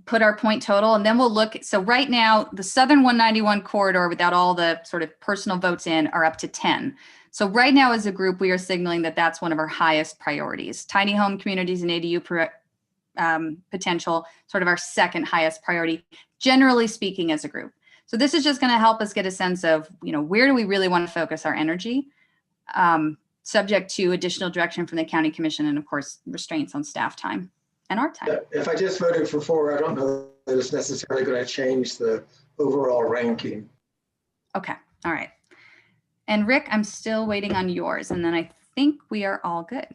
put our point total, and then we'll look. So right now, the Southern 191 corridor, without all the sort of personal votes in, are up to 10. So right now, as a group, we are signaling that that's one of our highest priorities. Tiny home communities and ADU potential, sort of our second highest priority, generally speaking, as a group. So this is just going to help us get a sense of, where do we really want to focus our energy, subject to additional direction from the county commission and, of course, restraints on staff time and our time. If I just voted for 4, I don't know that it's necessarily going to change the overall ranking. Okay. All right. And Rick, I'm still waiting on yours, and then I think we are all good.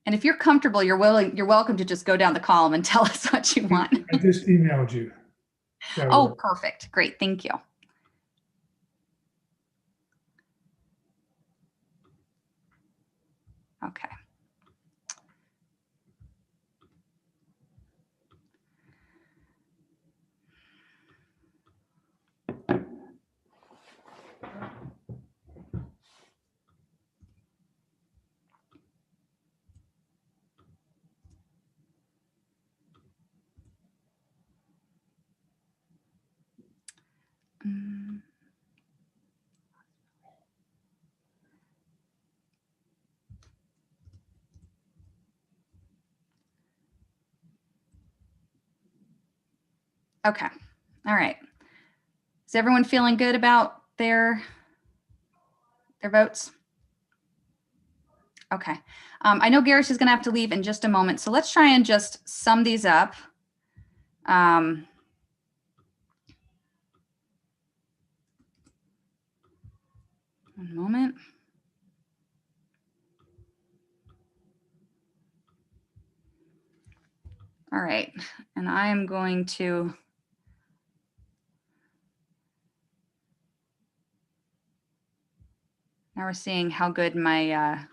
And if you're comfortable, you're welcome to just go down the column and tell us what you want. I just emailed you. Oh, perfect. Great. Thank you. Okay. Okay. All right. Is everyone feeling good about their votes? Okay. I know Garish is going to have to leave in just a moment, so let's try and just sum these up. One moment. All right. And I am going to now we're seeing how good my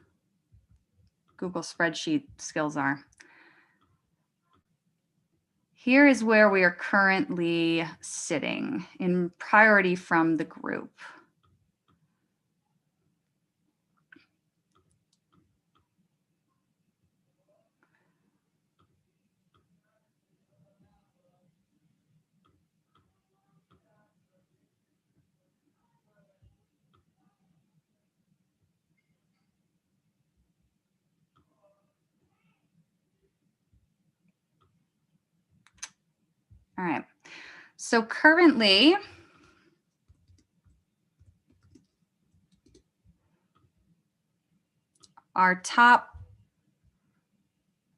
Google spreadsheet skills are. Here is where we are currently sitting in priority from the group. All right. So currently, our top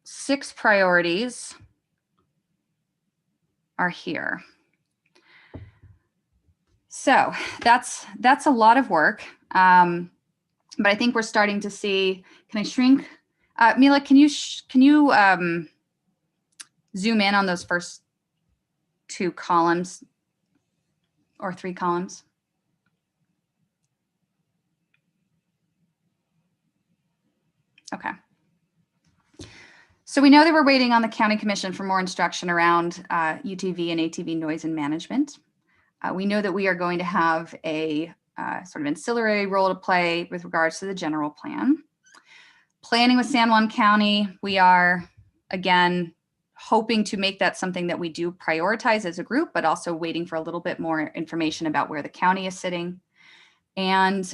6 priorities are here. So that's a lot of work, but I think we're starting to see. Can I shrink? Mila, can you zoom in on those first 2 columns or 3 columns? Okay. So we know that we're waiting on the county commission for more instruction around UTV and ATV noise and management. We know that we are going to have a sort of ancillary role to play with regards to the general plan. Planning with San Juan County, we are, again, hoping to make that something that we do prioritize as a group, but also waiting for a little bit more information about where the county is sitting. And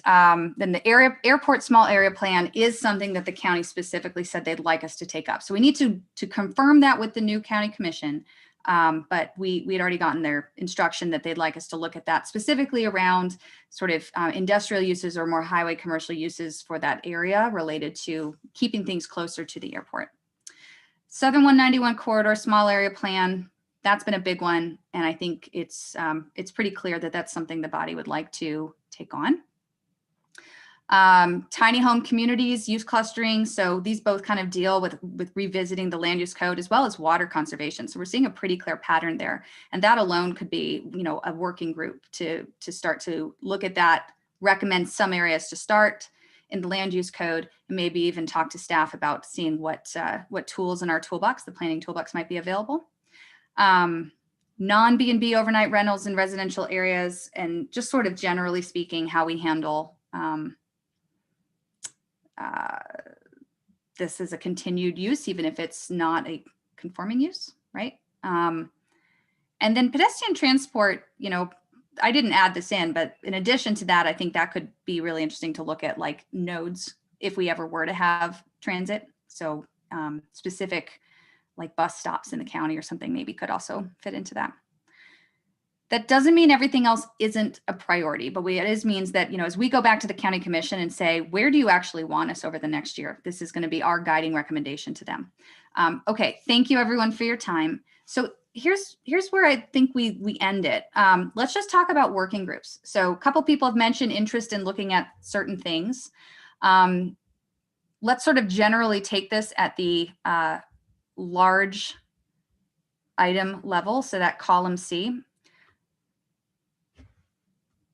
then the airport small area plan is something that the county specifically said they'd like us to take up. So we need to confirm that with the new county commission. But we had already gotten their instruction that they'd like us to look at that specifically around sort of industrial uses or more highway commercial uses for that area related to keeping things closer to the airport. Southern 191 corridor small area plan, that's been a big one. And I think it's pretty clear that that's something the body would like to take on. Tiny home communities, use clustering. So these both kind of deal with revisiting the land use code as well as water conservation. So we're seeing a pretty clear pattern there. And that alone could be, a working group to start to look at that, recommend some areas to start in the land use code, and maybe even talk to staff about seeing what tools in our toolbox, the planning toolbox, might be available. Non-B&B overnight rentals in residential areas, and just sort of generally speaking, how we handle this is a continued use, even if it's not a conforming use, right? And then pedestrian transport, I didn't add this in, but in addition to that, I think that could be really interesting to look at, like nodes, if we ever were to have transit. So specific like bus stops in the county or something maybe could also fit into that. That doesn't mean everything else isn't a priority, but it means that, as we go back to the county commission and say, where do you actually want us over the next year? This is going to be our guiding recommendation to them. Okay, thank you everyone for your time. So here's where I think we end it. Let's just talk about working groups. So a couple people have mentioned interest in looking at certain things. Let's sort of generally take this at the large item level, so that column C.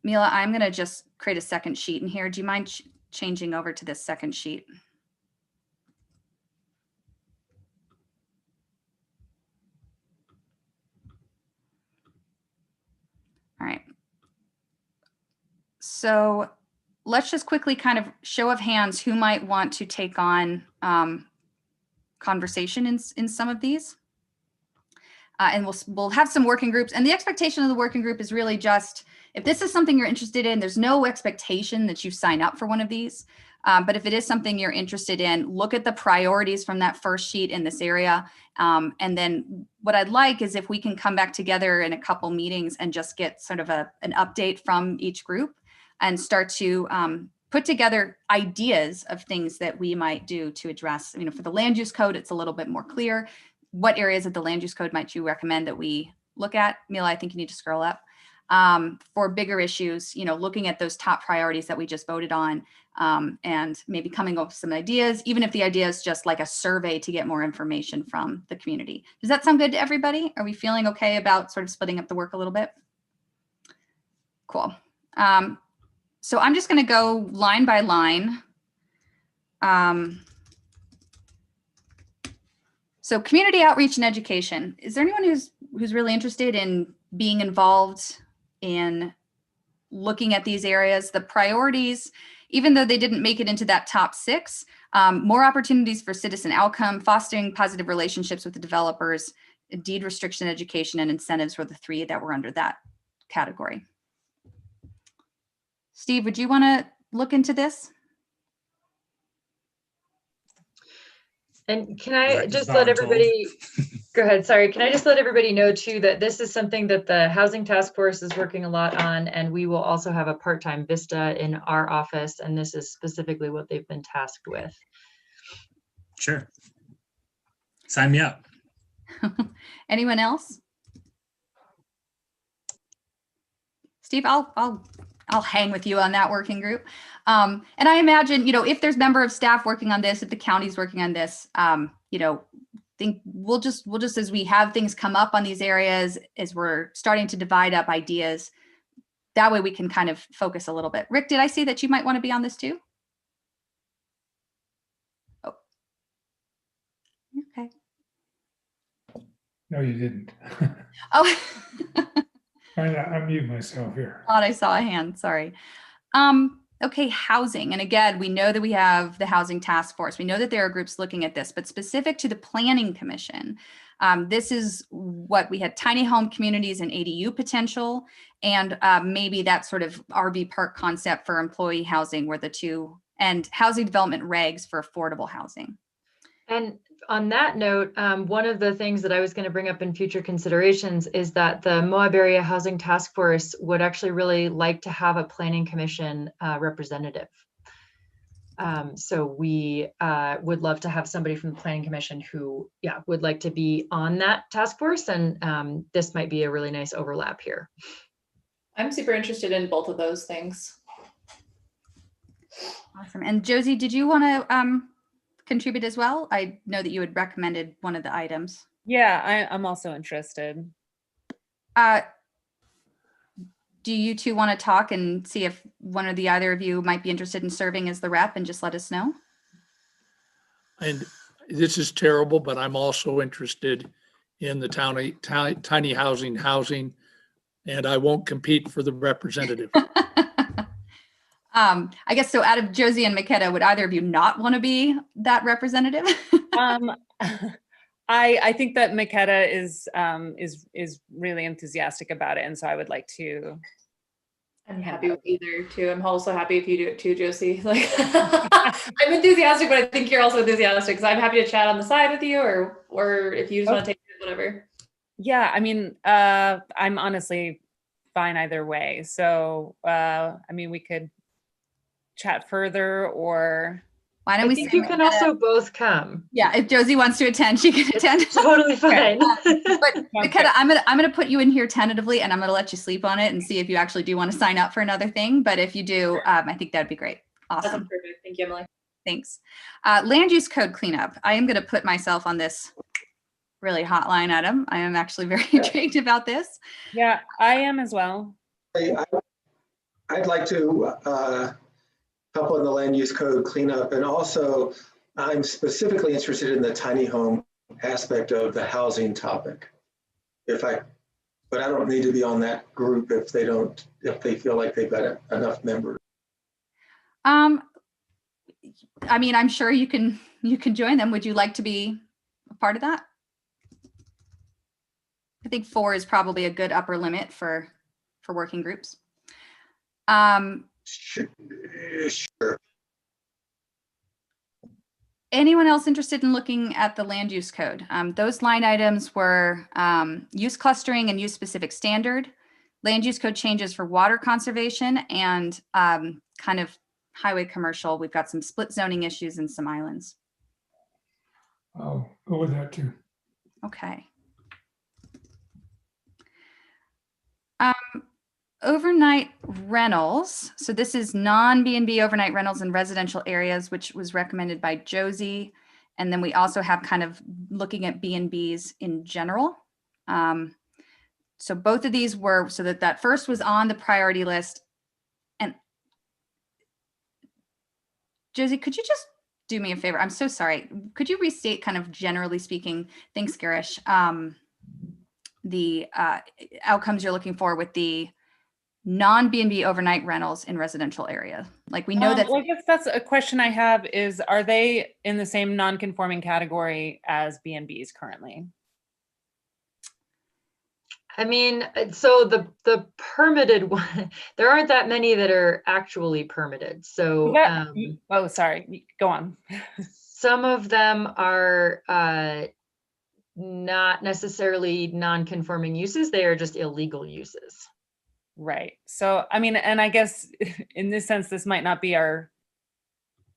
Mila, I'm going to just create a second sheet in here. Do you mind changing over to this second sheet? All right. So let's just quickly kind of show of hands who might want to take on conversation in some of these. And we'll have some working groups. And the expectation of the working group is really just, if this is something you're interested in, there's no expectation that you sign up for one of these. But if it is something you're interested in, look at the priorities from that first sheet in this area. And then what I'd like is if we can come back together in a couple meetings and just get sort of an update from each group and start to put together ideas of things that we might do to address, for the land use code, it's a little bit more clear. What areas of the land use code might you recommend that we look at? Mila, I think you need to scroll up. For bigger issues, looking at those top priorities that we just voted on, and maybe coming up with some ideas, even if the idea is just like a survey to get more information from the community. Does that sound good to everybody? Are we feeling okay about sort of splitting up the work a little bit? Cool. So I'm just going to go line by line. So community outreach and education. Is there anyone who's really interested in being involved in looking at these areas? The priorities, even though they didn't make it into that top 6, more opportunities for citizen outcome, fostering positive relationships with the developers, deed restriction education, and incentives were the 3 that were under that category. Steve, would you want to look into this? And can I just let everybody, go ahead, sorry. Can I just let everybody know too, that this is something that the Housing Task Force is working a lot on, and we will also have a part-time Vista in our office, and this is specifically what they've been tasked with. Sure. Sign me up. Anyone else? Steve, I'll hang with you on that working group. And I imagine, if there's member of staff working on this, if the county's working on this, think we'll just as we have things come up on these areas, as we're starting to divide up ideas, that way we can kind of focus a little bit. Rick, did I see that you might want to be on this too? Oh, okay. No, you didn't. Oh. Trying to unmute myself here. Thought I saw a hand, sorry. Okay, housing. And again, we know that we have the Housing Task Force. We know that there are groups looking at this, but specific to the Planning Commission, this is what we had: tiny home communities and ADU potential, and maybe that sort of RV park concept for employee housing were the 2, and housing development regs for affordable housing. And on that note, one of the things that I was going to bring up in future considerations is that the Moab Area Housing Task Force would actually really like to have a Planning Commission representative. So we would love to have somebody from the Planning Commission who, would like to be on that task force, and this might be a really nice overlap here. I'm super interested in both of those things. Awesome. And Josie, did you want to contribute as well? I know that you had recommended one of the items. Yeah, I'm also interested. Do you two want to talk and see if one or the either of you might be interested in serving as the rep, and just let us know? And this is terrible, but I'm also interested in the tiny housing, and I won't compete for the representative. I guess so. Out of Josie and Makeda, would either of you not want to be that representative? I think that Makeda is really enthusiastic about it, and so I would like to. I'm happy with either too. I'm also happy if you do it too, Josie. Like I'm enthusiastic, but I think you're also enthusiastic, because I'm happy to chat on the side with you, or if you just want to take it, whatever. Yeah, I mean, I'm honestly fine either way. So I mean, we could chat further, or why don't I we think say you can Makeda- also both come. Yeah, if Josie wants to attend, she can attend. Totally fine. But Makeda, I'm gonna put you in here tentatively, and I'm gonna let you sleep on it and see if you actually do want to sign up for another thing. But if you do, I think that'd be great. That's Awesome. perfect. Thank you, Emily. Thanks. Land use code cleanup. I am gonna put myself on this really hotline item. I am actually very intrigued about this. yeah, I am as well. I'd like to help on the land use code cleanup, and also I'm specifically interested in the tiny home aspect of the housing topic. But I don't need to be on that group if they feel like they've got enough members. I mean, I'm sure you can join them. Would you like to be a part of that? I think 4 is probably a good upper limit for working groups. Sure. Anyone else interested in looking at the land use code? Those line items were use clustering and use specific standard, land use code changes for water conservation, and kind of highway commercial. We've got some split zoning issues and some islands. I'll go with that too. Okay. Overnight rentals. So this is non-B&B overnight rentals in residential areas, which was recommended by Josie. And then we also have kind of looking at B&Bs in general. So both of these were, so that first was on the priority list. And Josie, could you just do me a favor? I'm so sorry. Could you restate, kind of generally speaking, thanks, Garish, the outcomes you're looking for with the non-B&B overnight rentals in residential area? Like, we know that. Well, I guess that's a question I have is, are they in the same non-conforming category as B&Bs currently? I mean, so the permitted one, there aren't that many that are actually permitted. So oh, sorry, go on. some of them are not necessarily non-conforming uses. They are just illegal uses. Right. So, I mean, and I guess in this sense, this might not be our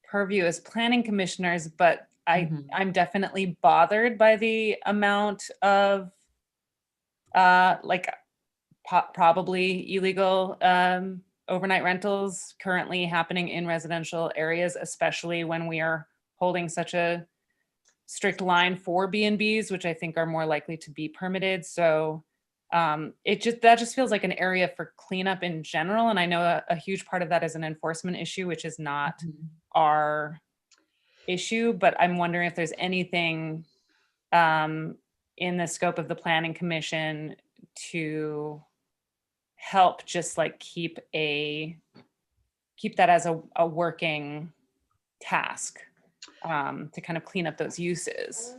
purview as planning commissioners, but I'm definitely bothered by the amount of probably illegal overnight rentals currently happening in residential areas, especially when we are holding such a strict line for B&Bs, which I think are more likely to be permitted. So that just feels like an area for cleanup in general. And I know a huge part of that is an enforcement issue, which is not our issue, but I'm wondering if there's anything in the scope of the Planning Commission to help just like keep that as a working task to kind of clean up those uses.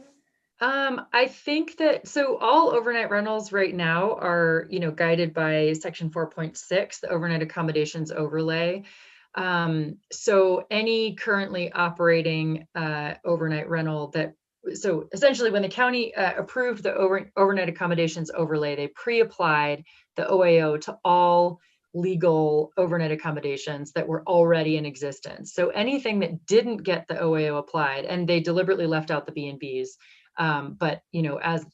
I think that, so all overnight rentals right now are, guided by section 4.6, the overnight accommodations overlay. So any currently operating overnight rental so essentially when the county approved the overnight accommodations overlay, they pre-applied the OAO to all legal overnight accommodations that were already in existence. So anything that didn't get the OAO applied, and they deliberately left out the B&Bs, but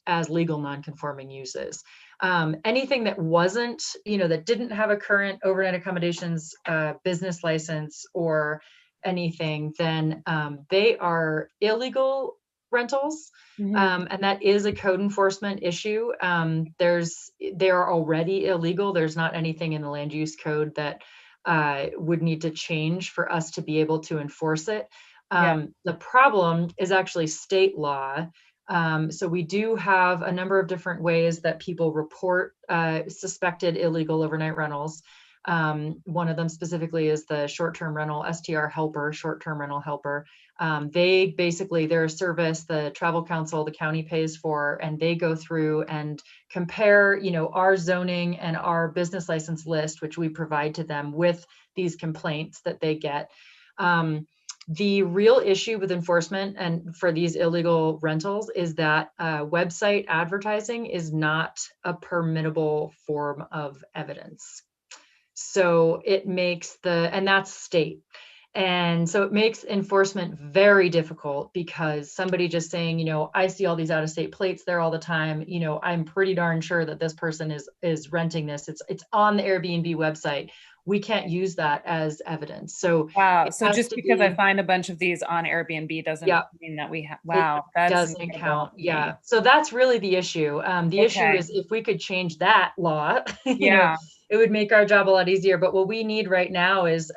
as legal non-conforming uses. Anything that wasn't, that didn't have a current overnight accommodations business license, or anything, then they are illegal rentals. Mhm. And that is a code enforcement issue. They are already illegal. There's not anything in the land use code that would need to change for us to be able to enforce it. Yeah. The problem is actually state law. So we do have a number of different ways that people report suspected illegal overnight rentals. One of them specifically is the short-term rental STR helper, short-term rental helper. They're a service the travel council, the county pays for, and they go through and compare, our zoning and our business license list, which we provide to them with these complaints that they get. The real issue with enforcement and for these illegal rentals is that website advertising is not a permittable form of evidence. So it makes and that's state. And so it makes enforcement very difficult because somebody just saying, I see all these out of state plates there all the time. I'm pretty darn sure that this person is renting this. It's on the Airbnb website. We can't use that as evidence. So wow. So just because I find a bunch of these on Airbnb doesn't mean that we have, wow, that doesn't count. Yeah. So that's really the issue. The issue is if we could change that law, it would make our job a lot easier. But what we need right now is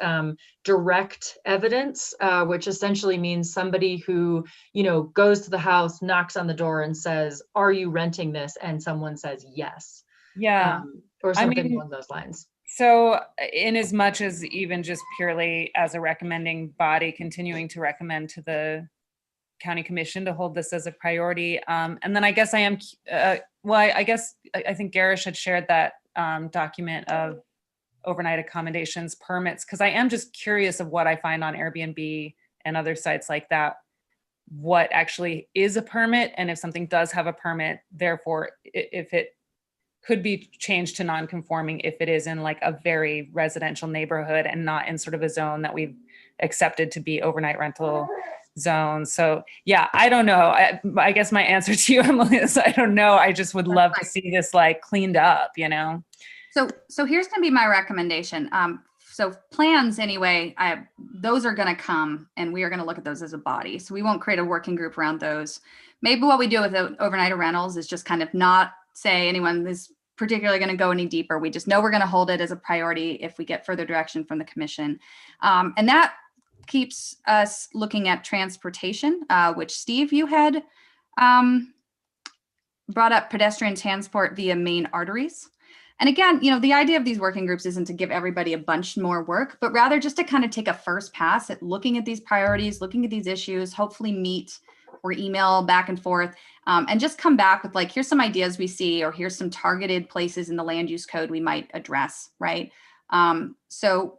direct evidence, which essentially means somebody who, goes to the house, knocks on the door and says, are you renting this? And someone says yes. Yeah. Or something along those lines. So in as much as even just purely as a recommending body, continuing to recommend to the county commission to hold this as a priority. And then I guess I think Garish had shared that document of overnight accommodations permits, because I am just curious of what I find on Airbnb and other sites like that, what actually is a permit, and if something does have a permit, therefore if it could be changed to non-conforming if it is in like a very residential neighborhood and not in sort of a zone that we've accepted to be overnight rental zone. So yeah, I don't know. I guess my answer to you, Emily, is I don't know. I just would love to see this like cleaned up, So here's going to be my recommendation. So plans anyway, those are going to come and we are going to look at those as a body. So we won't create a working group around those. Maybe what we do with the overnight rentals is just kind of not say anyone is particularly going to go any deeper. We just know we're going to hold it as a priority if we get further direction from the commission. And that keeps us looking at transportation, which Steve, you had brought up pedestrian transport via main arteries. And again, the idea of these working groups isn't to give everybody a bunch more work, but rather just to kind of take a first pass at looking at these priorities, looking at these issues, hopefully meet or email back and forth, and just come back with like, here's some ideas we see, or here's some targeted places in the land use code we might address, right? So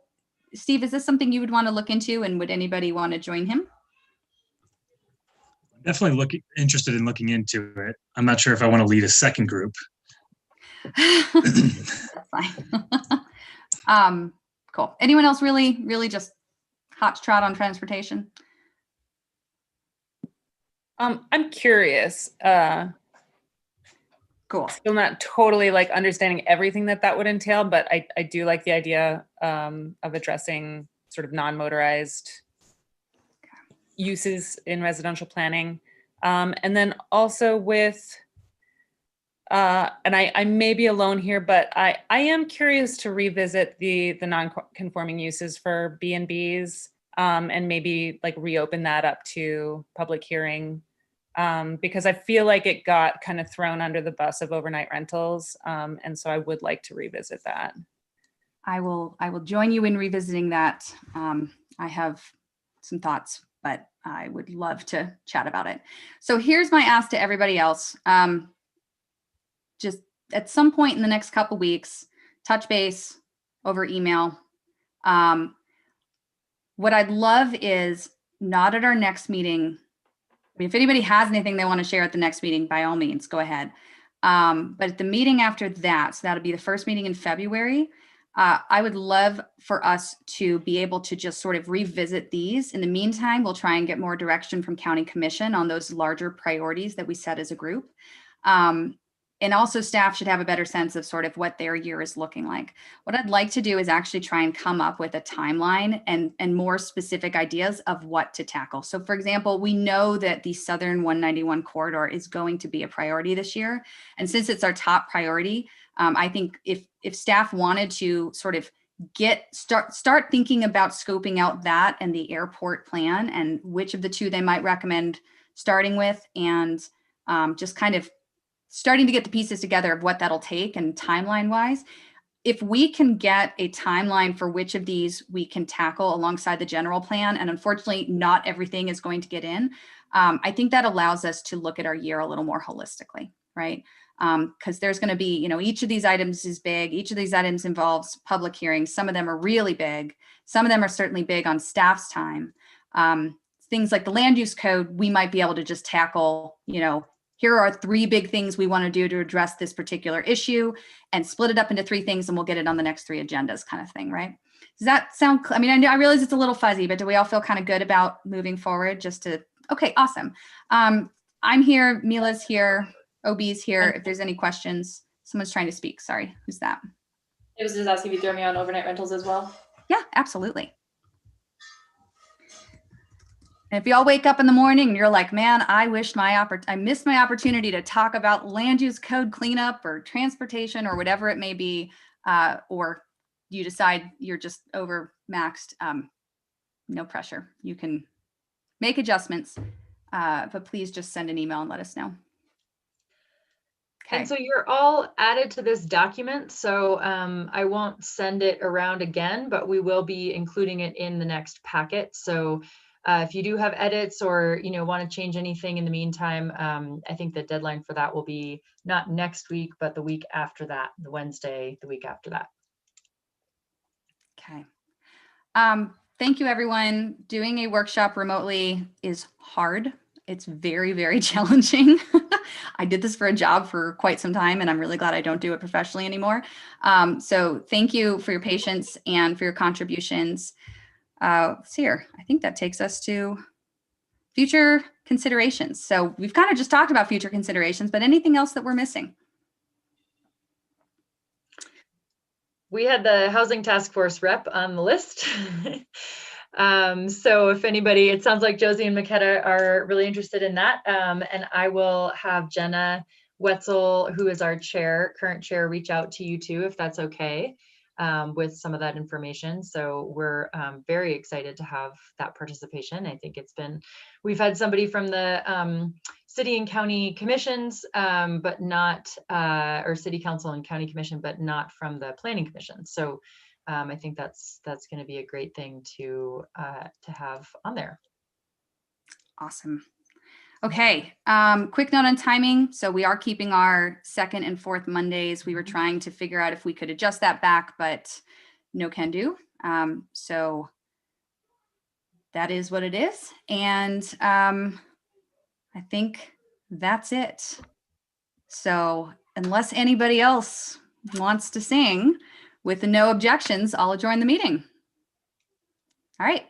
Steve, is this something you would want to look into, and would anybody want to join him? Definitely interested in looking into it. I'm not sure if I want to lead a second group. That's fine. Cool. Anyone else really just hot to trot on transportation? I'm curious. Cool. Still not totally like understanding everything that would entail, but I do like the idea of addressing sort of non-motorized uses in residential planning. And then also with, and I may be alone here, but I am curious to revisit the non-conforming uses for B&Bs, and maybe like reopen that up to public hearing, because I feel like it got kind of thrown under the bus of overnight rentals. And so I would like to revisit that. I will join you in revisiting that. I have some thoughts, but I would love to chat about it. So here's my ask to everybody else. Just at some point in the next couple weeks, touch base over email. What I'd love is not at our next meeting. I mean, if anybody has anything they want to share at the next meeting, by all means, go ahead. But at the meeting after that, so that'll be the first meeting in February, I would love for us to be able to just sort of revisit these. In the meantime, we'll try and get more direction from County Commission on those larger priorities that we set as a group. And also staff should have a better sense of sort of what their year is looking like. What I'd like to do is actually try and come up with a timeline and more specific ideas of what to tackle. So for example, we know that the Southern 191 corridor is going to be a priority this year. And since it's our top priority, I think if staff wanted to sort of start thinking about scoping out that and the airport plan and which of the two they might recommend starting with, and just kind of starting to get the pieces together of what that'll take and timeline wise. If we can get a timeline for which of these we can tackle alongside the general plan, and unfortunately not everything is going to get in, I think that allows us to look at our year a little more holistically, right? Because there's going to be, you know, each of these items is big. Each of these items involves public hearings. Some of them are really big. Some of them are certainly big on staff's time. Things like the land use code, we might be able to just tackle, you know, here are 3 big things we want to do to address this particular issue, and split it up into 3 things, and we'll get it on the next 3 agendas, kind of thing, right? Does that sound, I mean, I realize it's a little fuzzy, but do we all feel kind of good about moving forward just to, okay, awesome. I'm here, Mila's here, OB's here. If there's any questions, someone's trying to speak. Sorry, who's that? It was just asking if you throw me on overnight rentals as well. Yeah, absolutely. And if y'all wake up in the morning and you're like, man, I missed my opportunity to talk about land use code cleanup or transportation or whatever it may be, or you decide you're just over maxed, no pressure. You can make adjustments, but please just send an email and let us know. Okay. And so you're all added to this document. So I won't send it around again, but we will be including it in the next packet. So if you do have edits or, you know, want to change anything in the meantime, I think the deadline for that will be not next week, but the week after that, the Wednesday, the week after that. Okay. Thank you, everyone. Doing a workshop remotely is hard. It's very, very challenging. I did this for a job for quite some time, and I'm really glad I don't do it professionally anymore. So thank you for your patience and for your contributions. Let's see here. I think that takes us to future considerations. So we've kind of just talked about future considerations, but anything else that we're missing? We had the Housing Task Force rep on the list. So if anybody, it sounds like Josie and Makeda are really interested in that. And I will have Jenna Wetzel, who is our current chair, reach out to you too, if that's okay, with some of that information. So we're very excited to have that participation. I think we've had somebody from the city and county commissions, but not, or city council and county commission, but not from the planning commission. So I think that's going to be a great thing to have on there. Awesome. Okay, quick note on timing. So we are keeping our 2nd and 4th Mondays. We were trying to figure out if we could adjust that back, but no can do. So that is what it is. And I think that's it. So unless anybody else wants to sing, with no objections, I'll adjourn the meeting. All right.